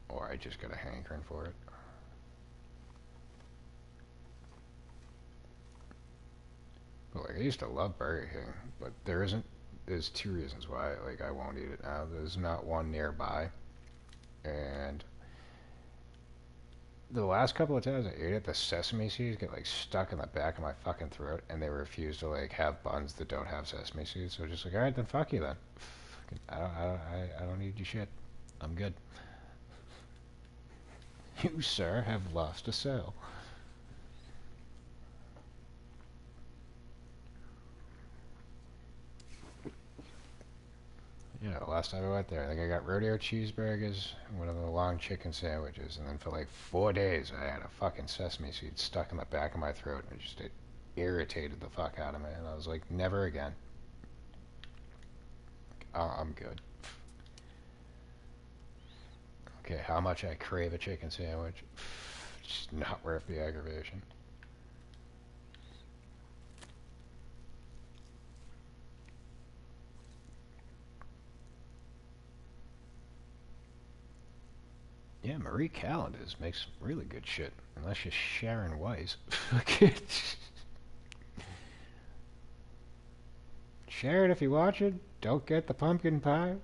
Or I just got a hankering for it. But like I used to love Burger King, but there's two reasons why like I won't eat it now. There's not one nearby, and the last couple of times I ate it, the sesame seeds get like stuck in the back of my fucking throat, and they refuse to like have buns that don't have sesame seeds. So just like, all right, then fuck you then. I don't need your shit. I'm good. You, sir, have lost a sale. Yeah, last time I went there, I think I got rodeo cheeseburgers, one of the long chicken sandwiches, and then for like 4 days I had a fucking sesame seed stuck in the back of my throat, and it irritated the fuck out of me, and I was like, never again. I'm good. Okay, how much I crave a chicken sandwich. It's not worth the aggravation. Yeah, Marie Callender's makes some really good shit. Unless you're Sharon Weiss. Sharon, if you watch it, don't get the pumpkin pie.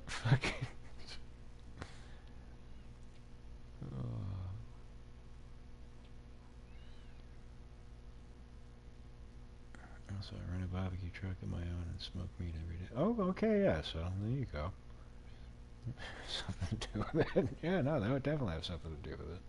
Also, I run a barbecue truck of my own and smoke meat every day. Oh, okay, yeah, so there you go. Something to do with it. Yeah, no, that would definitely have something to do with it.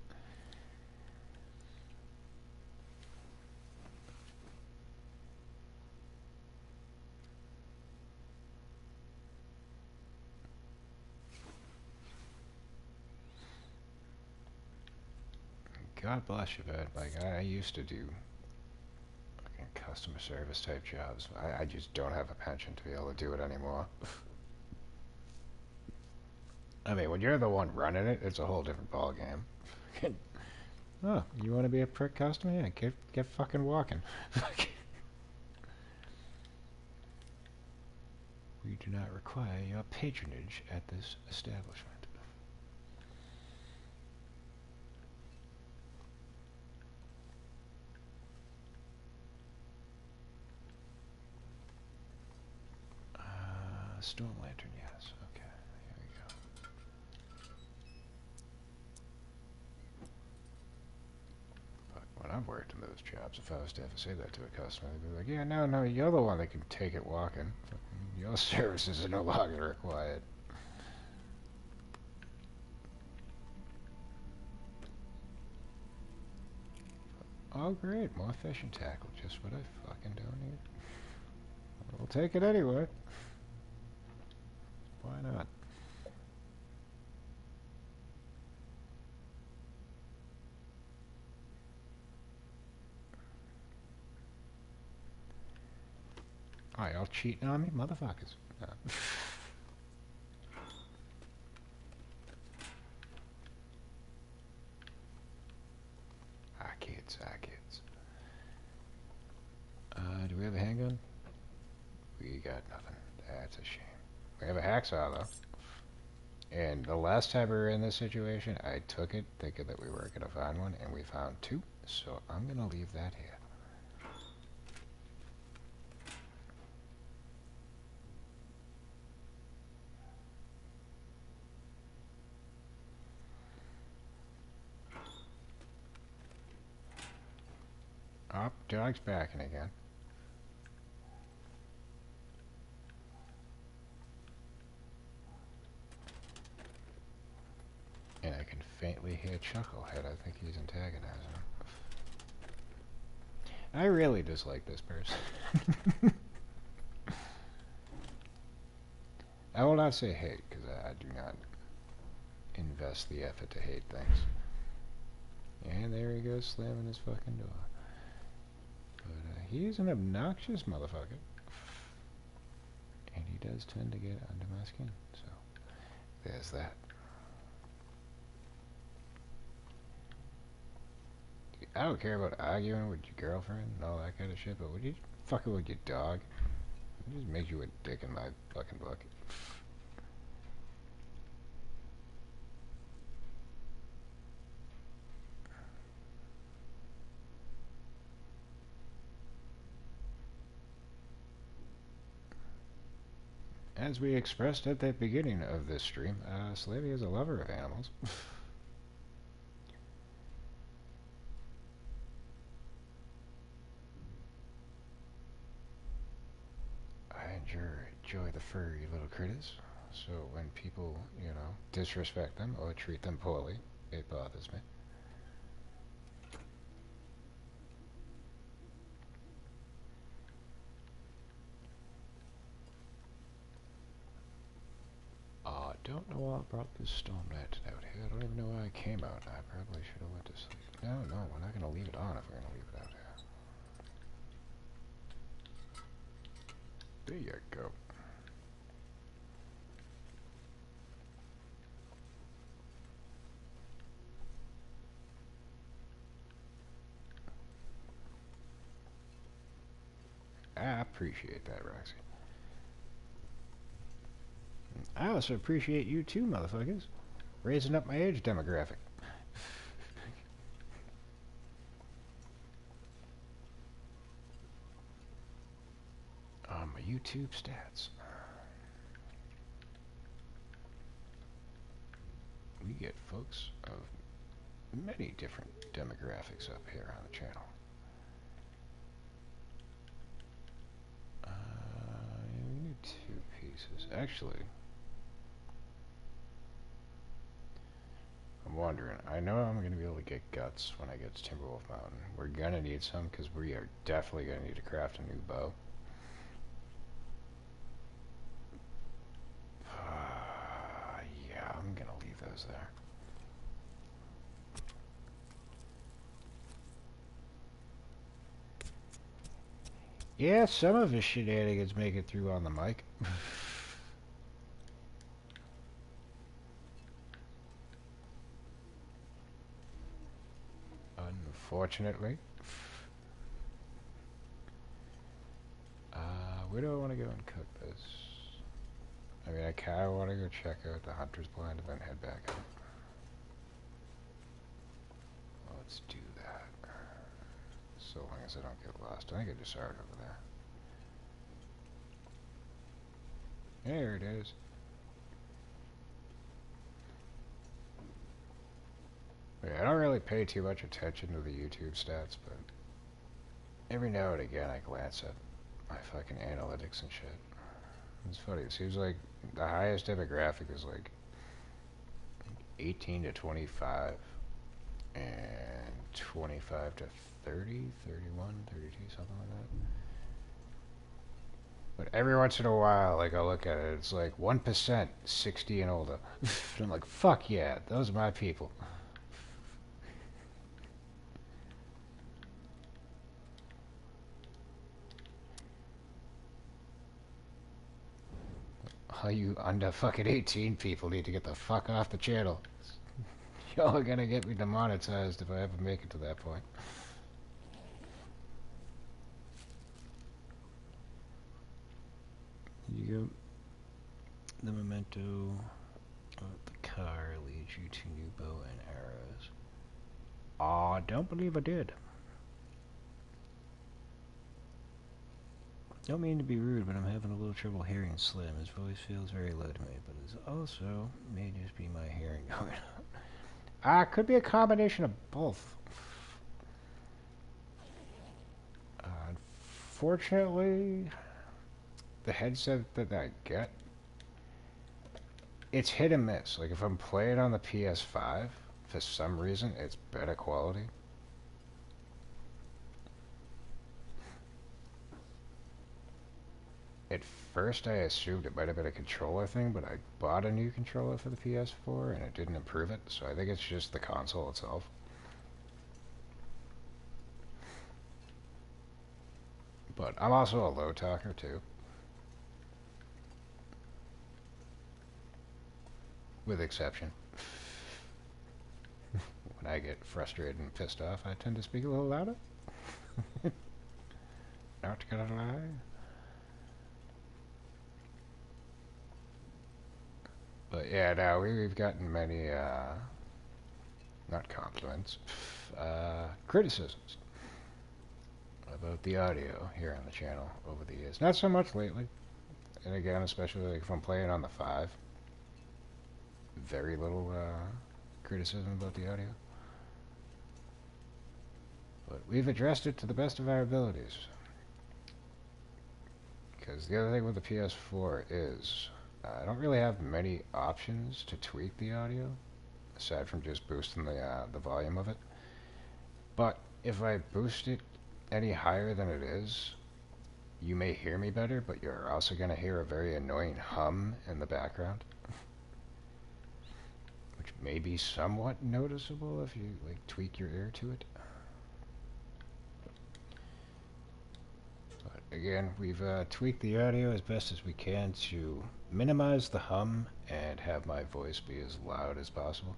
God bless you, man. Like, I used to do fucking customer service type jobs. I just don't have a penchant to be able to do it anymore. I mean, when you're the one running it, it's a whole different ballgame. Oh, you want to be a prick customer? Yeah, get fucking walking. We do not require your patronage at this establishment. Storm lantern, yes. Okay, here we go. But when I've worked in those jobs, if I was to ever say that to a customer, they'd be like, yeah, no, you're the one that can take it walking. Your services are no longer required. Oh, great, more fishing tackle, just what I fucking don't need. We'll take it anyway. Why not? Oh, y'all cheating on me? Motherfuckers. No. Kids. Do we have a handgun? We got nothing. That's a shame. We have a hacksaw, though. And the last time we were in this situation, I took it thinking that we weren't going to find one, and we found two. So I'm going to leave that here. Oh, dog's backing again. And I can faintly hear Chucklehead. I think he's antagonizing him. I really dislike this person. I will not say hate, because I do not invest the effort to hate things. And there he goes slamming his fucking door. But he's an obnoxious motherfucker. does tend to get under my skin. So there's that. I don't care about arguing with your girlfriend and all that kind of shit, but when you fucking with your dog, it just makes you a dick in my fucking book. As we expressed at the beginning of this stream, Slavy is a lover of animals. I enjoy the furry little critters, so when people, you know, disrespect them or treat them poorly, it bothers me. Don't know why I brought this stone lantern out here. I don't even know why I came out. I probably should have went to sleep. No, we're not going to leave it on if we're going to leave it out here. There you go. I appreciate that, Roxy. I also appreciate you too, motherfuckers. Raising up my age demographic. My YouTube stats. We get folks of many different demographics up here on the channel. We need 2 pieces. Actually, I'm wondering. I know I'm going to be able to get guts when I get to Timberwolf Mountain. We're going to need some because we are definitely going to need to craft a new bow. Yeah, I'm going to leave those there. Yeah, some of his shenanigans make it through on the mic. Unfortunately. Where do I want to go and cook this? I mean, I kind of want to go check out the Hunter's Blind and then head back up. Let's do that. So long as I don't get lost. I think I just saw it over there. There it is. Yeah, I don't really pay too much attention to the YouTube stats, but every now and again I glance at my fucking analytics and shit. It's funny. It seems like the highest demographic is like 18 to 25 and 25 to 30, 31, 32, something like that. But every once in a while, like, I look at it, it's like 1% 60 and older. And I'm like, fuck yeah, those are my people. All you under fucking 18 people need to get the fuck off the channel. Y'all are gonna get me demonetized if I ever make it to that point. You go. The memento of the car leads you to new bow and arrows. Aw, don't believe I did. Don't mean to be rude, but I'm having a little trouble hearing Slim. His voice feels very low to me, but it's also may just be my hearing going on. Could be a combination of both. Unfortunately, the headset that I get, it's hit and miss. Like, if I'm playing on the PS5, for some reason, it's better quality. At first I assumed it might have been a controller thing, but I bought a new controller for the PS4 and it didn't improve it, so I think it's just the console itself. But I'm also a low talker too. with exception. When I get frustrated and pissed off, I tend to speak a little louder. Not gonna lie. But yeah, no, we've gotten many, not compliments, criticisms about the audio here on the channel over the years. Not so much lately. And again, especially like if I'm playing on the 5. Very little criticism about the audio. But we've addressed it to the best of our abilities. Because the other thing with the PS4 is I don't really have many options to tweak the audio, aside from just boosting the volume of it. But if I boost it any higher than it is, you may hear me better, but you're also going to hear a very annoying hum in the background. Which may be somewhat noticeable if you like tweak your ear to it. Again, we've tweaked the audio as best as we can to minimize the hum and have my voice be as loud as possible.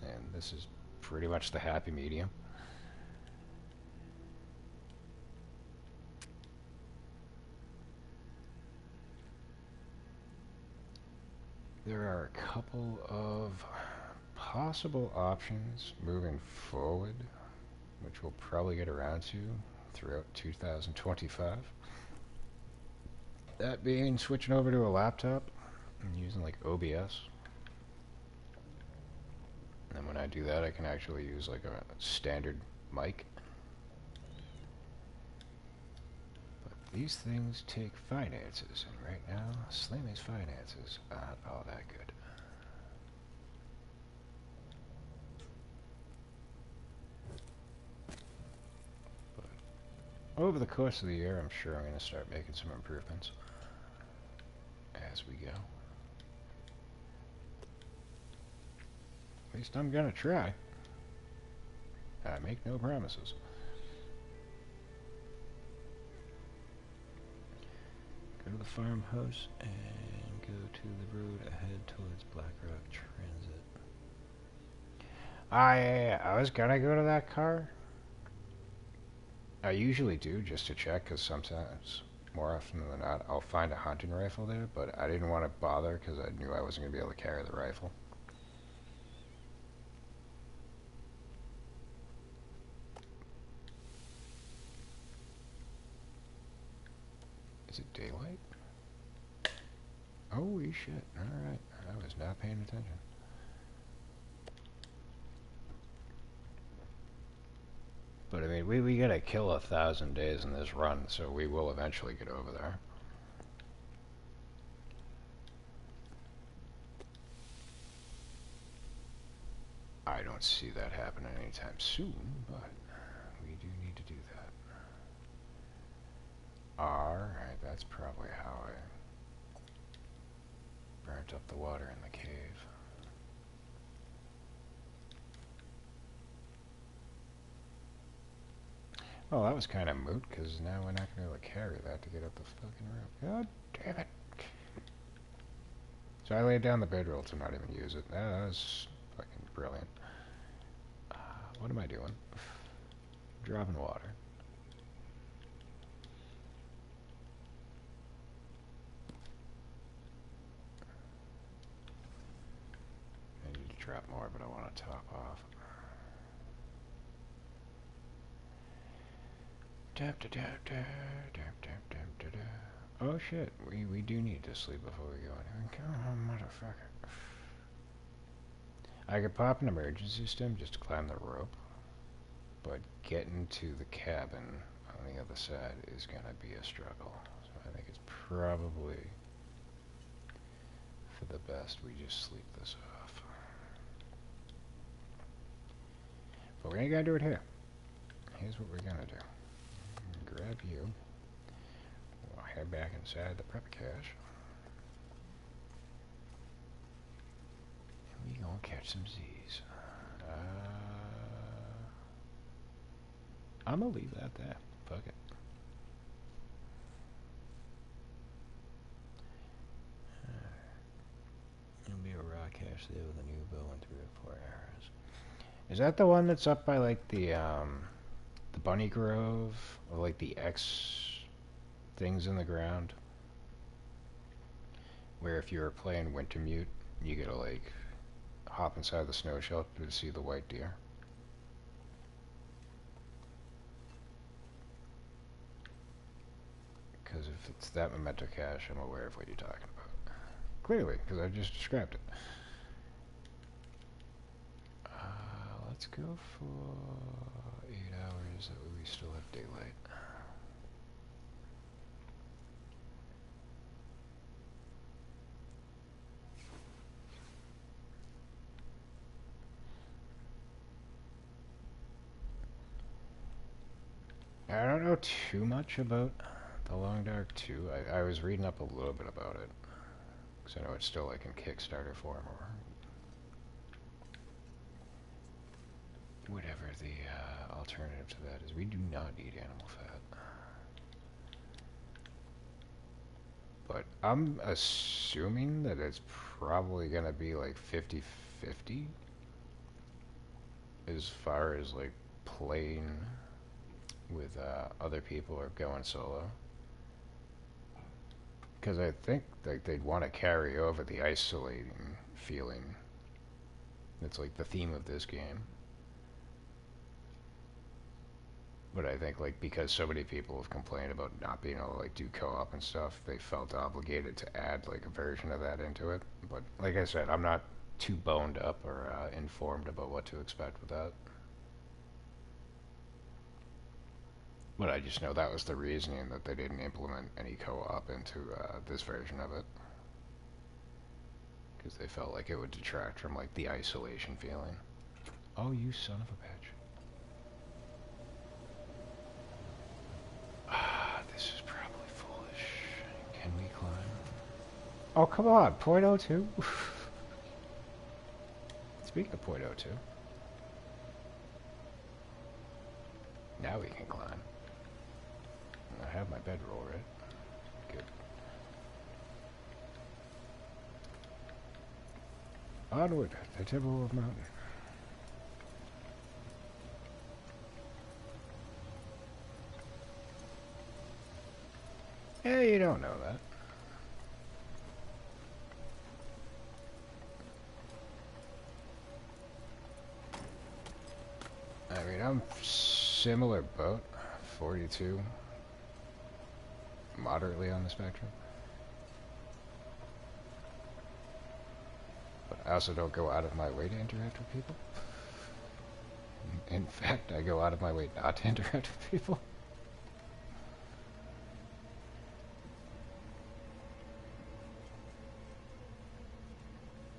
And this is pretty much the happy medium. There are a couple of possible options moving forward, which we'll probably get around to throughout 2025. That being switching over to a laptop and using like OBS. And when I do that, I can actually use like a standard mic. But these things take finances, and right now, Slammy's finances aren't all that good. But over the course of the year, I'm sure I'm going to start making some improvements as we go. At least I'm gonna try. I make no promises. Go to the farmhouse and go to the road ahead towards Blackrock Transit. I was gonna go to that car. I usually do just to check, because sometimes, more often than not, I'll find a hunting rifle there, but I didn't want to bother because I knew I wasn't going to be able to carry the rifle. Is it daylight? Holy shit. Alright. I was not paying attention. But I mean, we gotta kill 1,000 days in this run, so we will eventually get over there. I don't see that happening anytime soon, but we do need to do that. Alright, that's probably how I burnt up the water in the cave. Well, that was kind of moot, because now we're not going to be able to carry that to get up the fucking rope. God damn it. So I laid down the bedroll to not even use it. That was fucking brilliant. What am I doing? Dropping water. I need to drop more, but I want to top off. Oh shit, we do need to sleep before we go anywhere. Come on, motherfucker. I could pop an emergency stem just to climb the rope, but getting to the cabin on the other side is gonna be a struggle. So I think it's probably for the best we just sleep this off. But we ain't gotta do it here. Here's what we're gonna do. Grab you. We'll head back inside the prep cache. And we gonna catch some Z's. I'm gonna leave that there. Fuck it. It'll be a raw cache especially with a new bow and 3 or 4 arrows. Is that the one that's up by like the Bunny Grove, or like the X things in the ground? Where if you're playing Wintermute, you gotta like hop inside the snow shelter to see the white deer. Because if it's that memento cache, I'm aware of what you're talking about. Clearly, because I just described it. Let's go for 8 hours, that way we still have daylight. I don't know too much about The Long Dark 2. I was reading up a little bit about it. Because I know it's still like in Kickstarter form or whatever the alternative to that is. We do not eat animal fat. But I'm assuming that it's probably going to be like 50-50 as far as like playing with other people or going solo. Because I think like they'd want to carry over the isolating feeling. It's like the theme of this game. But I think like because so many people have complained about not being able to like do co-op and stuff, they felt obligated to add like a version of that into it. But like I said, I'm not too boned up or informed about what to expect with that. But I just know that was the reasoning that they didn't implement any co-op into this version of it. Because they felt like it would detract from like the isolation feeling. Oh, you son of a bitch. This is probably foolish. Can we climb? Oh, come on. .02? Speaking of .02. Now we can climb. I have my bedroll, right? Good. Onward, the Timberwolf Mountain. Yeah, you don't know that. I mean, I'm similar boat, 42, moderately on the spectrum. But I also don't go out of my way to interact with people. In fact, I go out of my way not to interact with people.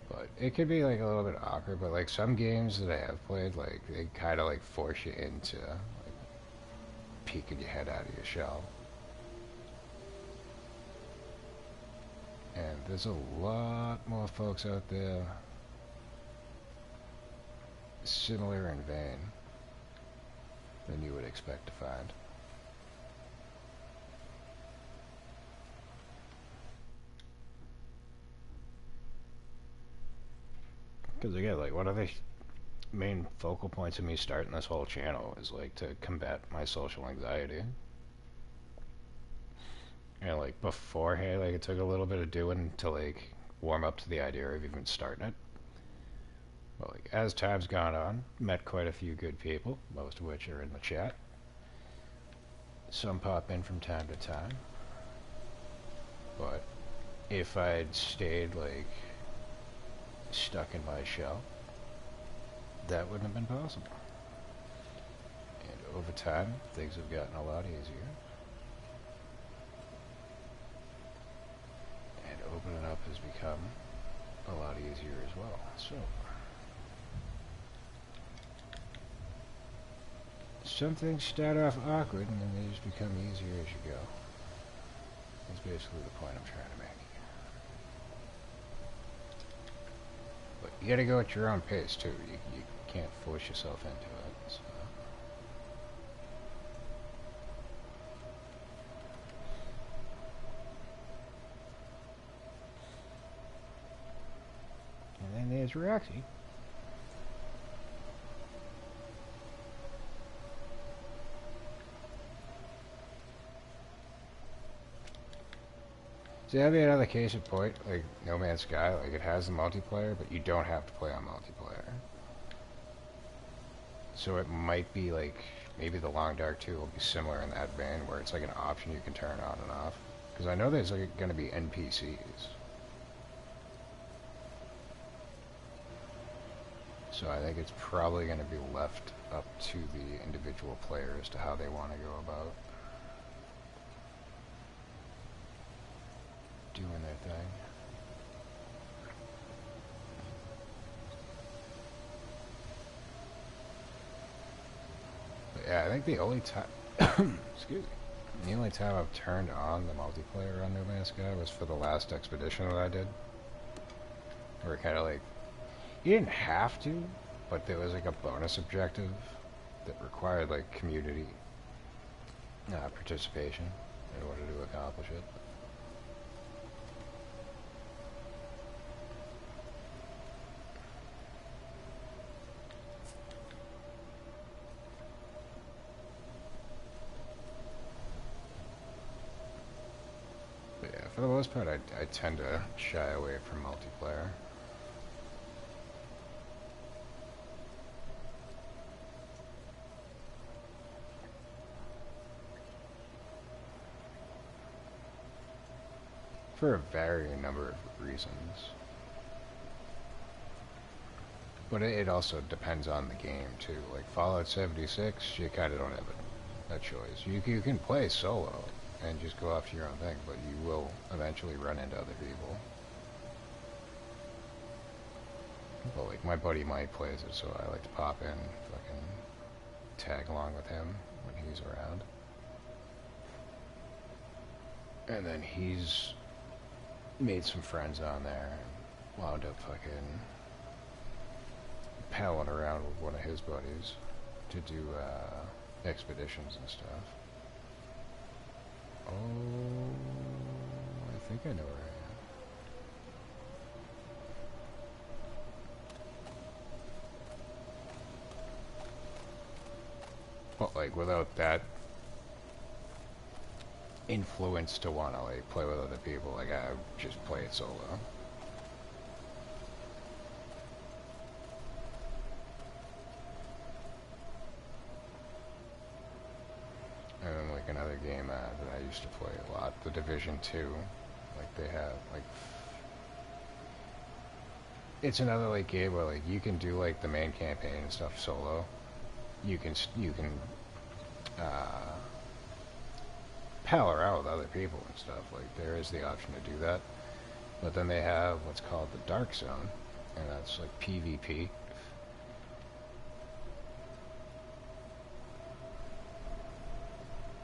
But it could be like a little bit awkward, but like some games that I have played, like they kind of like force you into like peeking your head out of your shell. And there's a lot more folks out there similar in vein than you would expect to find. Because again, like one of the main focal points of me starting this whole channel is like to combat my social anxiety. And like beforehand, like it took a little bit of doing to like warm up to the idea of even starting it. But like as time's gone on, met quite a few good people, most of which are in the chat. Some pop in from time to time. But if I'd stayed like stuck in my shell, that wouldn't have been possible. And over time, things have gotten a lot easier. And opening up has become a lot easier as well. So, some things start off awkward and then they just become easier as you go. That's basically the point I'm trying to make. But you gotta go at your own pace too. You can't force yourself into it. So. And then there's Miss Roxy. See, that'd be another case in point, like No Man's Sky, like it has the multiplayer, but you don't have to play on multiplayer. So it might be like, maybe the Long Dark 2 will be similar in that vein, where it's like an option you can turn on and off. Because I know there's like going to be NPCs. So I think it's probably going to be left up to the individual player as to how they want to go about doing their thing. But yeah, I think the only time, excuse me, the only time I've turned on the multiplayer on No Man's Sky was for the last expedition that I did. Where it kind of like, you didn't have to, but there was like a bonus objective that required like community participation in order to accomplish it. But yeah, for the most part, I tend to shy away from multiplayer. For a varying number of reasons. But it also depends on the game, too. Like Fallout 76, you kind of don't have a choice. You can play solo and just go off to your own thing, but you will eventually run into other people. But like my buddy Mike plays it, so I like to pop in, fucking tag along with him when he's around. And then he's made some friends on there and wound up fucking palling around with one of his buddies to do expeditions and stuff. Oh, I think I know where I am. Well, like without that influence to want to like play with other people, like I just play it solo. And then like another game that I used to play a lot, The Division 2, like they have like, it's another like game where like you can do like the main campaign and stuff solo. You can pal around with other people and stuff. Like there is the option to do that. But then they have what's called the Dark Zone, and that's like PvP.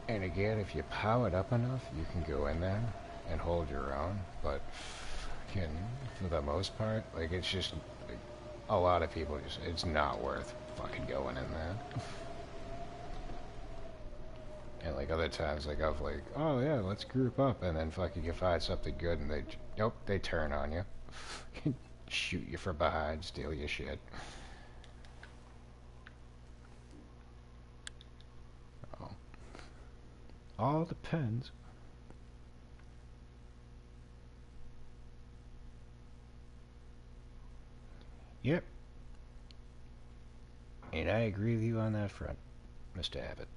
And again, if you power it up enough, you can go in there and hold your own. But fucking, for the most part, like it's just like, a lot of people just, it's not worth fucking going in there. And like other times, like I've like, oh yeah, let's group up, and then fucking you find something good, and nope, they turn on you, shoot you from behind, steal your shit. Oh, all depends. Yep, and I agree with you on that front, Mr. Abbott.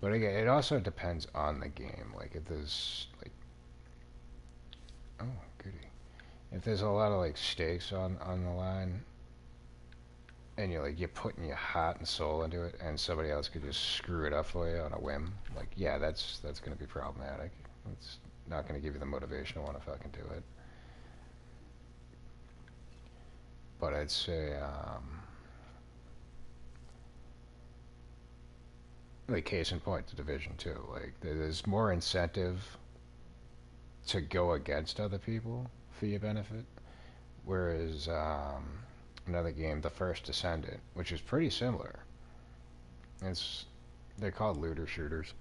But again, it also depends on the game. Like if there's like, oh goody, if there's a lot of like stakes on the line, and you're putting your heart and soul into it, and somebody else could just screw it up for you on a whim, like yeah, that's going to be problematic. It's not going to give you the motivation to want to fucking do it. But I'd say like case in point, the Division 2, like there's more incentive to go against other people for your benefit, whereas another game, The First Descendant, which is pretty similar, they're called looter shooters,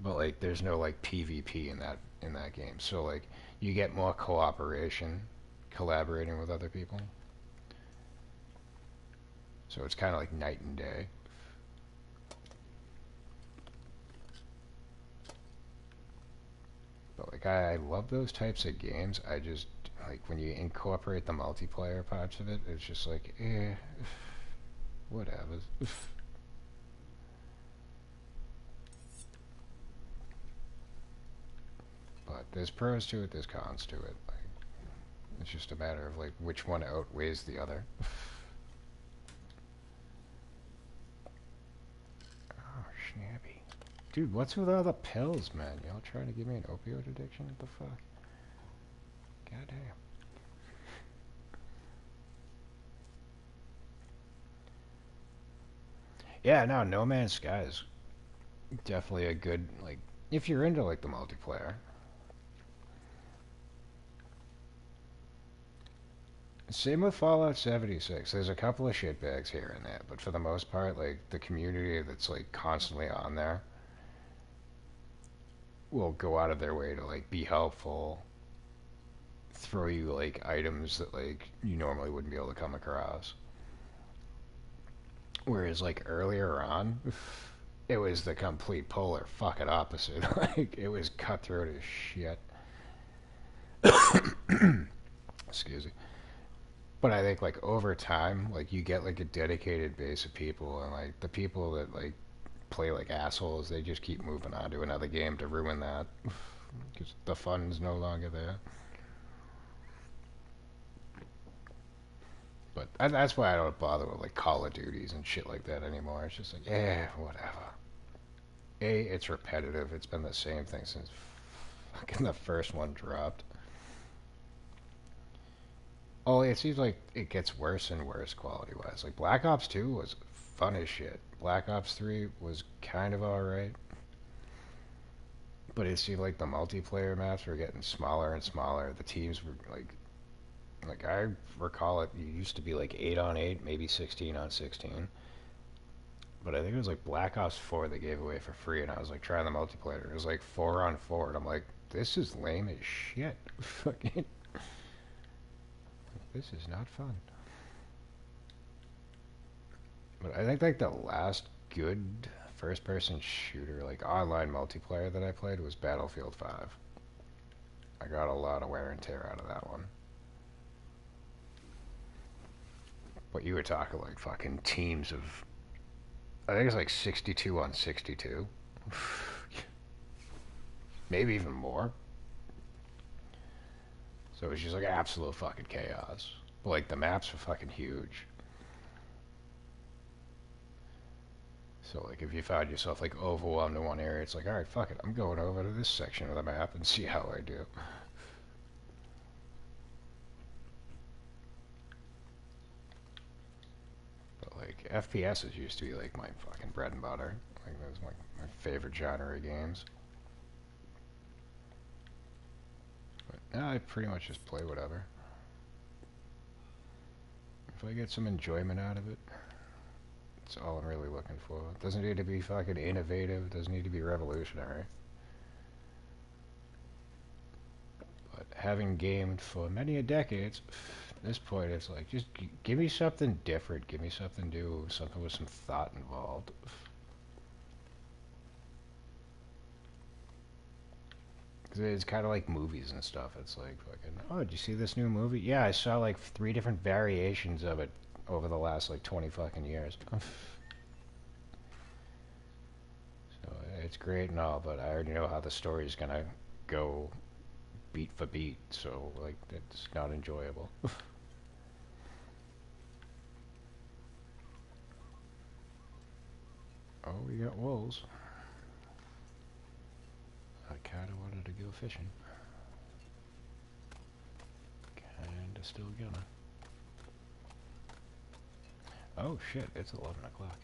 but like there's no like PvP in that game. So like you get more cooperation, collaborating with other people. So it's kind of like night and day. But like I love those types of games. I just like when you incorporate the multiplayer parts of it. It's just like whatever. But there's pros to it, there's cons to it. Like it's just a matter of like which one outweighs the other. Oh, snappy. Dude, what's with all the pills, man? Y'all trying to give me an opioid addiction? What the fuck? Goddamn. Yeah, no, No Man's Sky is definitely a good, like, if you're into, like, the multiplayer. Same with Fallout 76. There's a couple of shitbags here and there, but for the most part, like, the community that's, like, constantly on there will go out of their way to, like, be helpful, throw you, like, items that, like, you normally wouldn't be able to come across. Whereas, like, earlier on, it was the complete polar fucking opposite. Like, it was cutthroat as shit. Excuse me. But I think, like, over time, like, you get, like, a dedicated base of people, and, like, the people that, like, play like assholes, they just keep moving on to another game to ruin that. Because the fun's no longer there. But that's why I don't bother with, like, Call of Duties and shit like that anymore. It's just like, whatever. It's repetitive. It's been the same thing since fucking the first one dropped. Oh, it seems like it gets worse and worse quality-wise. Like, Black Ops 2 was fun as shit. Black Ops 3 was kind of alright. But it seemed like the multiplayer maps were getting smaller and smaller. The teams were, like I recall it used to be like 8 on 8, maybe 16 on 16. But I think it was like Black Ops 4 they gave away for free, and I was like trying the multiplayer. It was like 4 on 4, and I'm like, this is lame as shit. Fucking, this is not fun. But I think like the last good first-person shooter, like online multiplayer that I played was Battlefield 5. I got a lot of wear and tear out of that one. But you were talking like fucking teams of, I think it's like 62 on 62. Maybe even more. So it was just like absolute fucking chaos. But like the maps were fucking huge. So like if you found yourself like overwhelmed in one area, it's like, alright, fuck it, I'm going over to this section of the map and see how I do. But like FPSs used to be like my fucking bread and butter. Like that was my favorite genre of games. But now I pretty much just play whatever. If I get some enjoyment out of it, that's all I'm really looking for. It doesn't need to be fucking innovative, it doesn't need to be revolutionary. But having gamed for many a decades, at this point it's like, just give me something different, give me something new, something with some thought involved. Because it's kind of like movies and stuff. It's like fucking, oh, did you see this new movie? Yeah, I saw like 3 different variations of it over the last like 20 fucking years. So it's great and all, but I already know how the story's gonna go beat for beat, so like it's not enjoyable. Oh, we got wolves. I kinda wanted to go fishing. Kinda still gonna. Oh shit, it's 11 o'clock.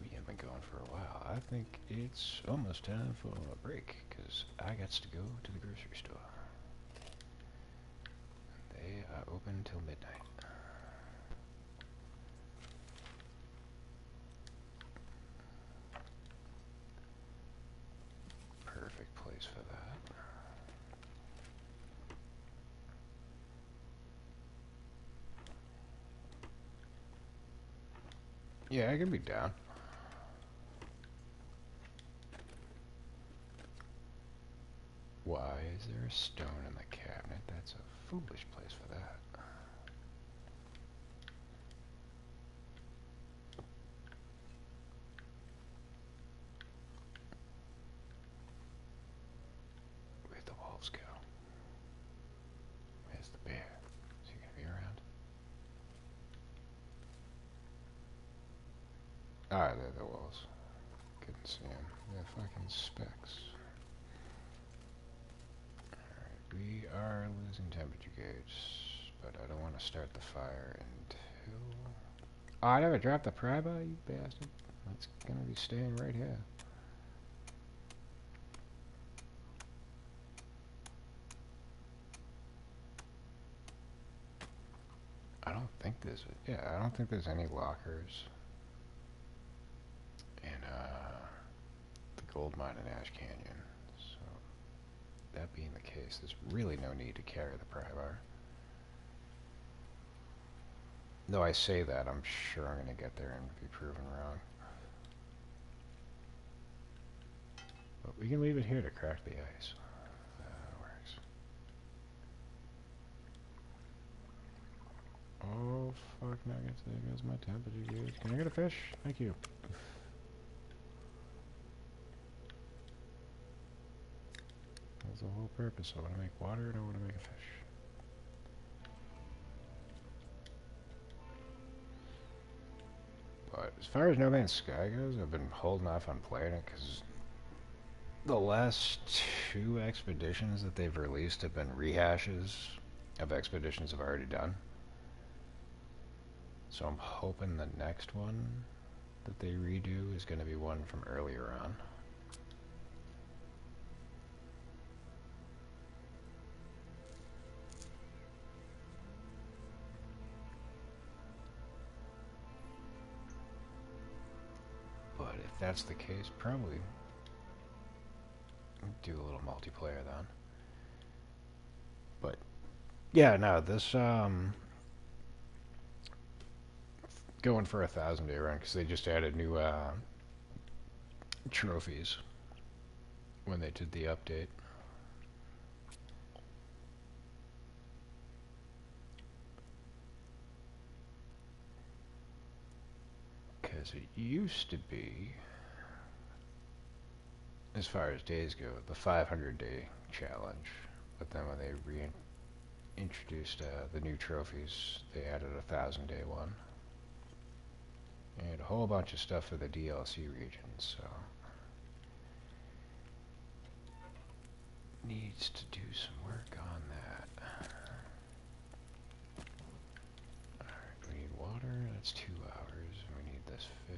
We have been going for a while. I think it's almost time for a break, because I got to go to the grocery store. They are open until midnight. Yeah, I can be down. Why is there a stone in the cabinet? That's a foolish place for that. Where'd the wolves go? Where's the bear? Is he gonna be around? Ah, they're the wolves. Couldn't see him. They're fucking specks. Alright, we are losing temperature gauge, but I don't want to start the fire until... Oh, I never dropped the pry bar, you bastard. That's gonna be staying right here. I don't think there's... I don't think there's any lockers in, the gold mine in Ash Canyon. So, that being the case, there's really no need to carry the pry bar. Though I say that, I'm sure I'm going to get there and be proven wrong. But we can leave it here to crack the ice. That works. Oh, fuck nuggets. There goes my temperature gauge. Can I get a fish? Thank you. That's the whole purpose. I want to make water and I want to make a fish. But as far as No Man's Sky goes, I've been holding off on playing it because the last 2 expeditions that they've released have been rehashes of expeditions I've already done. So I'm hoping the next one that they redo is going to be one from earlier on. But if that's the case, probably do a little multiplayer then. But yeah, no, this going for a 1,000-day run because they just added new trophies when they did the update. Because it used to be, as far as days go, the 500-day challenge. But then when they reintroduced the new trophies, they added a 1,000-day one. And a whole bunch of stuff for the DLC regions, so... needs to do some work on that. Alright, we need water, that's 2 hours. We need this fish.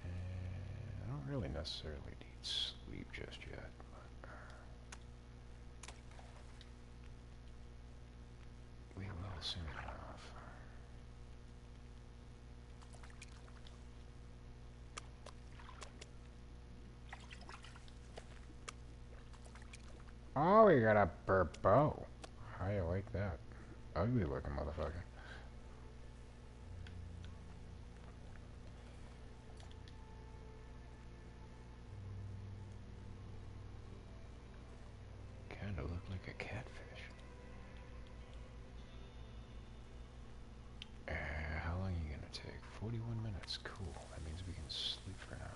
And I don't really necessarily need sleep just yet, but... we will soon enough. Oh, we got a burbo. How you like that? Ugly looking motherfucker. Kinda look like a catfish. How long are you gonna take? 41 minutes. Cool. That means we can sleep for an hour.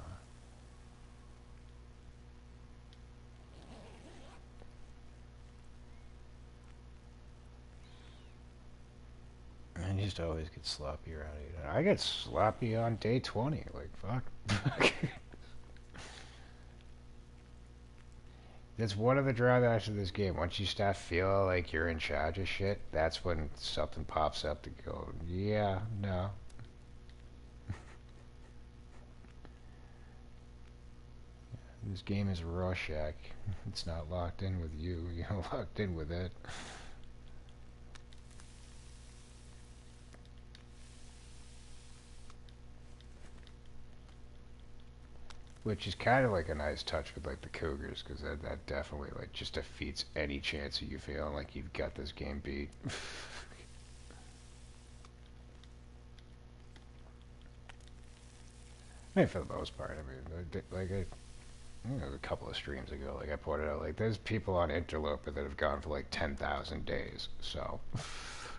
I just always get sloppy around it. I get sloppy on day 20. Like, fuck. That's one of the drawbacks of this game. Once you start feeling like you're in charge of shit, that's when something pops up to go, yeah, no. This game is Rorschach. It's not locked in with you. You're locked in with it. Which is kind of like a nice touch with like the Cougars, because that definitely like just defeats any chance of you feeling like you've got this game beat. I mean, for the most part, I mean, a couple of streams ago, like I pointed out, like there's people on Interloper that have gone for like 10,000 days. So,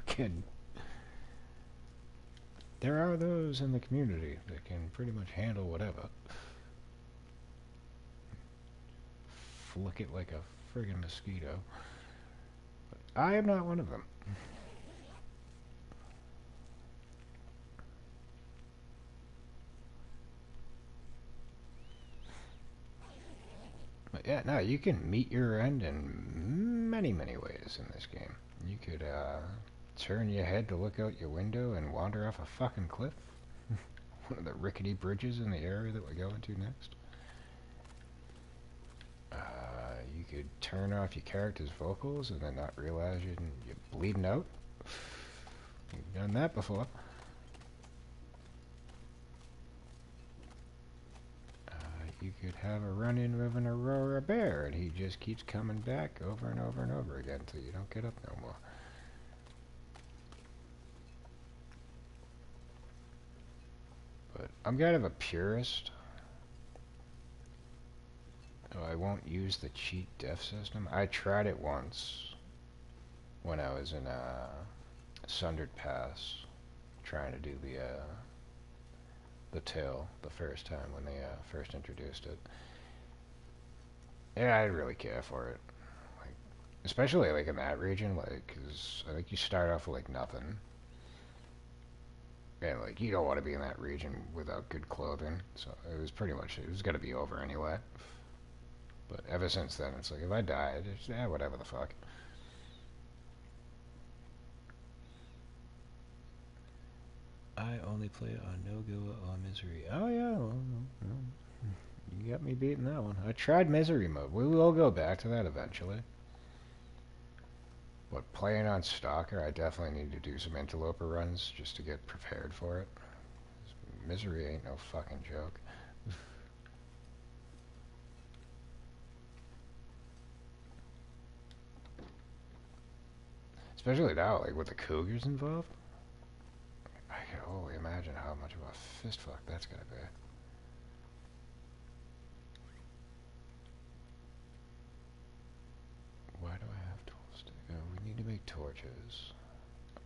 can there are those in the community that can pretty much handle whatever. Flick it like a friggin' mosquito. But I am not one of them. But yeah, no, you can meet your end in many, many ways in this game. You could turn your head to look out your window and wander off a fucking cliff. One of the rickety bridges in the area that we're going to next. You could turn off your character's vocals and then not realize you're bleeding out. You've done that before. You could have a run-in with an Aurora bear and he just keeps coming back over and over and over again until you don't get up no more. But I'm kind of a purist. So I won't use the cheat death system. I tried it once when I was in Sundered Pass, trying to do the tail the first time when they first introduced it. Yeah, I didn't really care for it, like especially like in that region, like because I think you start off with like nothing, and like you don't want to be in that region without good clothing. So it was pretty much it was gonna be over anyway. But ever since then, it's like if I die, it's whatever the fuck. I only play on No-Go or Misery. Oh yeah, well, you got me beating that one. I tried Misery mode. We will go back to that eventually. But playing on Stalker, I definitely need to do some interloper runs just to get prepared for it. Misery ain't no fucking joke. Especially now, like with the cougars involved. I can only imagine how much of a fist fuck that's gonna be. Why do I have tools? We need to make torches.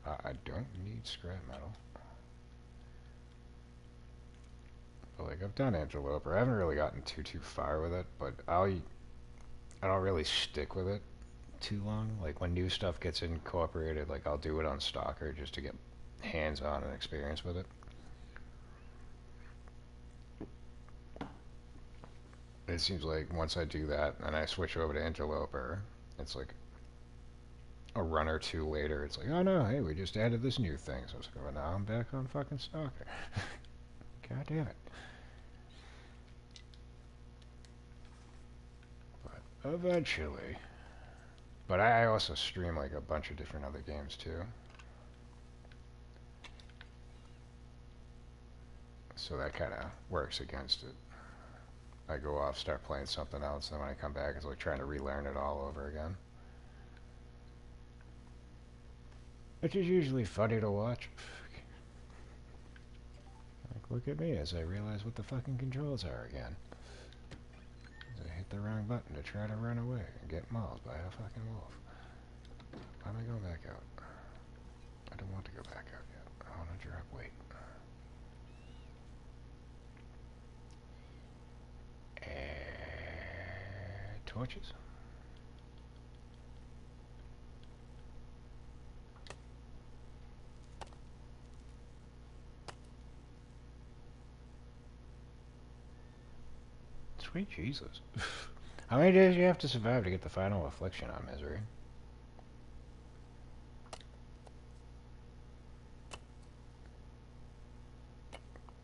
I don't need scrap metal. But like I've done Interloper. I haven't really gotten too far with it, but I don't really stick with it too long. Like when new stuff gets incorporated, like I'll do it on Stalker just to get hands-on and experience with it. It seems like once I do that and I switch over to Interloper, it's like a run or two later, it's like, oh no, hey, we just added this new thing. So it's like, well, now I'm back on fucking Stalker. God damn it. But eventually. But I also stream like a bunch of different other games too. So that kind of works against it. I go off, start playing something else, and then when I come back, it's like trying to relearn it all over again. Which is usually funny to watch. Like, look at me as I realize what the fucking controls are again. I hit the wrong button to try to run away and get mauled by a fucking wolf. Why am I going back out? I don't want to go back out yet. I want to drop weight. Torches? Sweet Jesus. How many days do you have to survive to get the final affliction on Misery?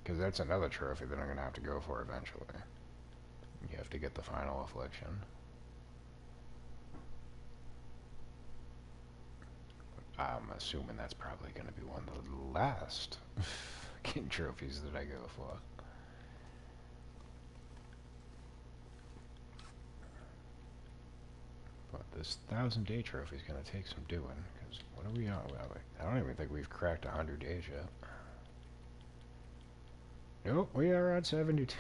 Because that's another trophy that I'm going to have to go for eventually. You have to get the final affliction. I'm assuming that's probably going to be one of the last fucking trophies that I go for. But this 1,000-day trophy is going to take some doing. Because what are we on? Well, I don't even think we've cracked 100 days yet. Nope, we are on 72.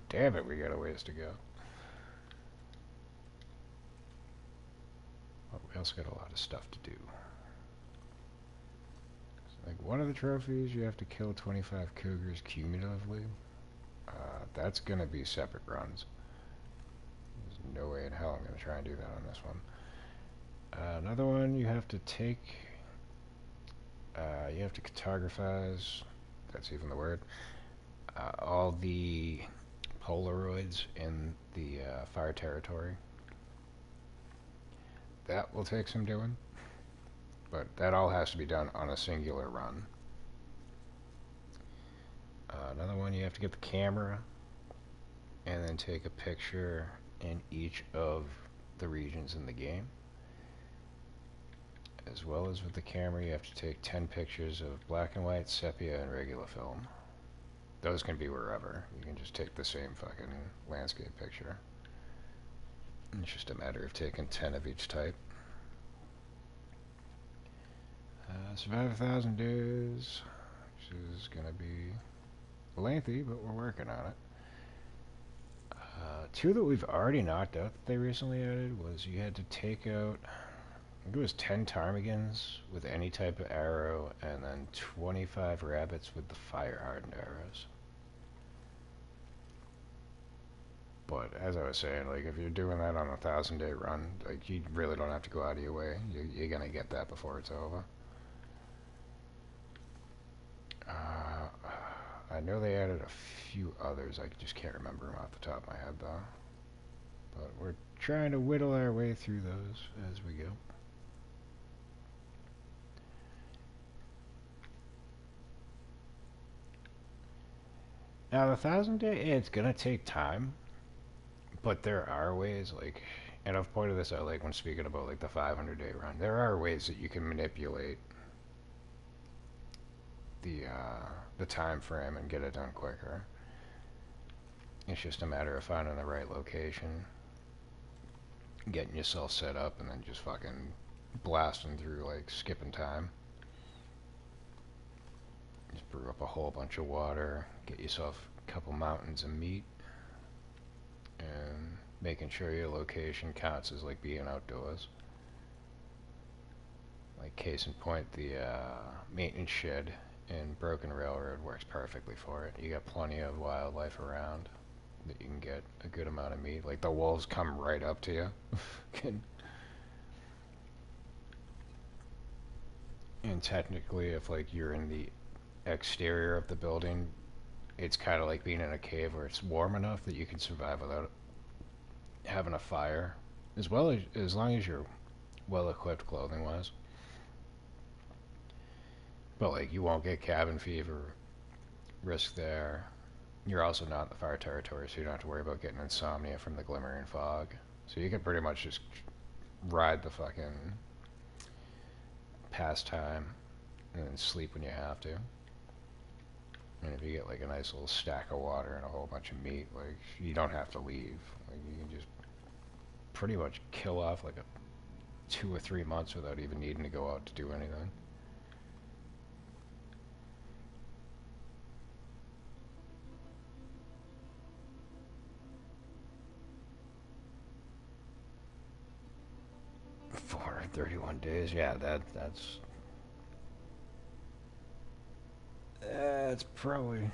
Damn it, we got a ways to go. Well, we also got a lot of stuff to do. So, like, one of the trophies, you have to kill 25 cougars cumulatively. That's going to be separate runs. There's no way in hell I'm going to try and do that on this one. Another one, you have to cartographize, that's even the word, all the Polaroids in the fire territory. That will take some doing, but that all has to be done on a singular run. Another one, you have to get the camera and then take a picture in each of the regions in the game. As well as with the camera, you have to take 10 pictures of black and white, sepia, and regular film. Those can be wherever. You can just take the same fucking landscape picture. It's just a matter of taking 10 of each type. Survive 1,000 days, which is going to be lengthy, but we're working on it. Two that we've already knocked out that they recently added was you had to take out, I think it was 10 ptarmigans with any type of arrow, and then 25 rabbits with the fire-hardened arrows. But as I was saying, like, if you're doing that on a 1,000-day run, like, you really don't have to go out of your way. You're gonna get that before it's over. I know they added a few others. I just can't remember them off the top of my head, though. But we're trying to whittle our way through those as we go. Now, the 1,000-day, it's gonna take time, but there are ways, like, and I've pointed this out, like, when speaking about, like, the 500-day run, there are ways that you can manipulate the time frame and get it done quicker. It's just a matter of finding the right location, getting yourself set up, and then just fucking blasting through, like, skipping time. Just brew up a whole bunch of water, get yourself a couple mountains of meat, and making sure your location counts as, like, being outdoors. Like, case in point, the maintenance shed in Broken Railroad works perfectly for it. You got plenty of wildlife around that you can get a good amount of meat. Like, the wolves come right up to you. And technically, if, like, you're in the exterior of the building, it's kind of like being in a cave where it's warm enough that you can survive without having a fire, as long as you're well equipped clothing wise. But, like, you won't get cabin fever risk there. You're also not in the fire territory, so you don't have to worry about getting insomnia from the glimmering fog. So you can pretty much just ride the fucking pastime and then sleep when you have to. And if you get, like, a nice little stack of water and a whole bunch of meat, like, you don't have to leave. Like, you can just pretty much kill off, like, 2 or 3 months without even needing to go out to do anything. For 31 days, yeah, that's probably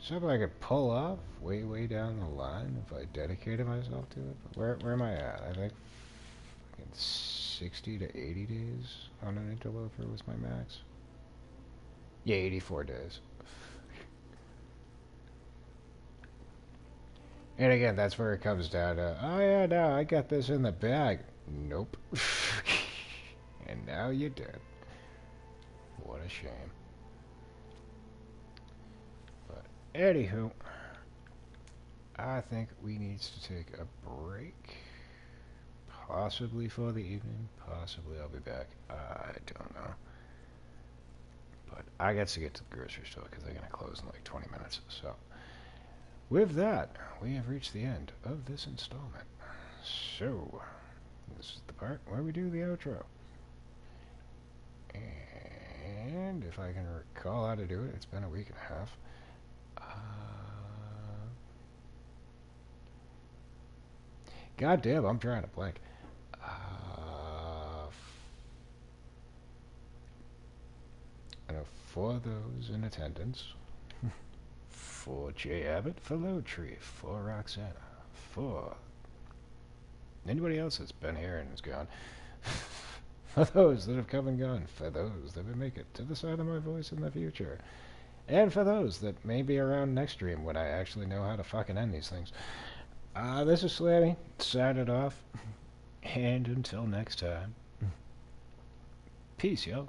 something I could pull off way down the line if I dedicated myself to it. But where am I at? I think 60 to 80 days on an interloper was my max. Yeah, 84 days. And again, that's where it comes down to, oh yeah, no, I got this in the bag. Nope. And now you're dead. What a shame. But anywho, I think we need to take a break. Possibly for the evening. Possibly I'll be back. I don't know. But I got to get to the grocery store because they're going to close in like 20 minutes. So, with that, we have reached the end of this installment. So, this is the part where we do the outro. And if I can recall how to do it, it's been a week and a half. God damn, I'm trying to blank. I know for those in attendance, for Jay Abbott, for Lowtree, for Roxana, for anybody else that's been here and is gone, for those that have come and gone, for those that will make it to the side of my voice in the future, and for those that may be around next stream when I actually know how to fucking end these things. This is Slammy, signing off, and until next time, peace, yo.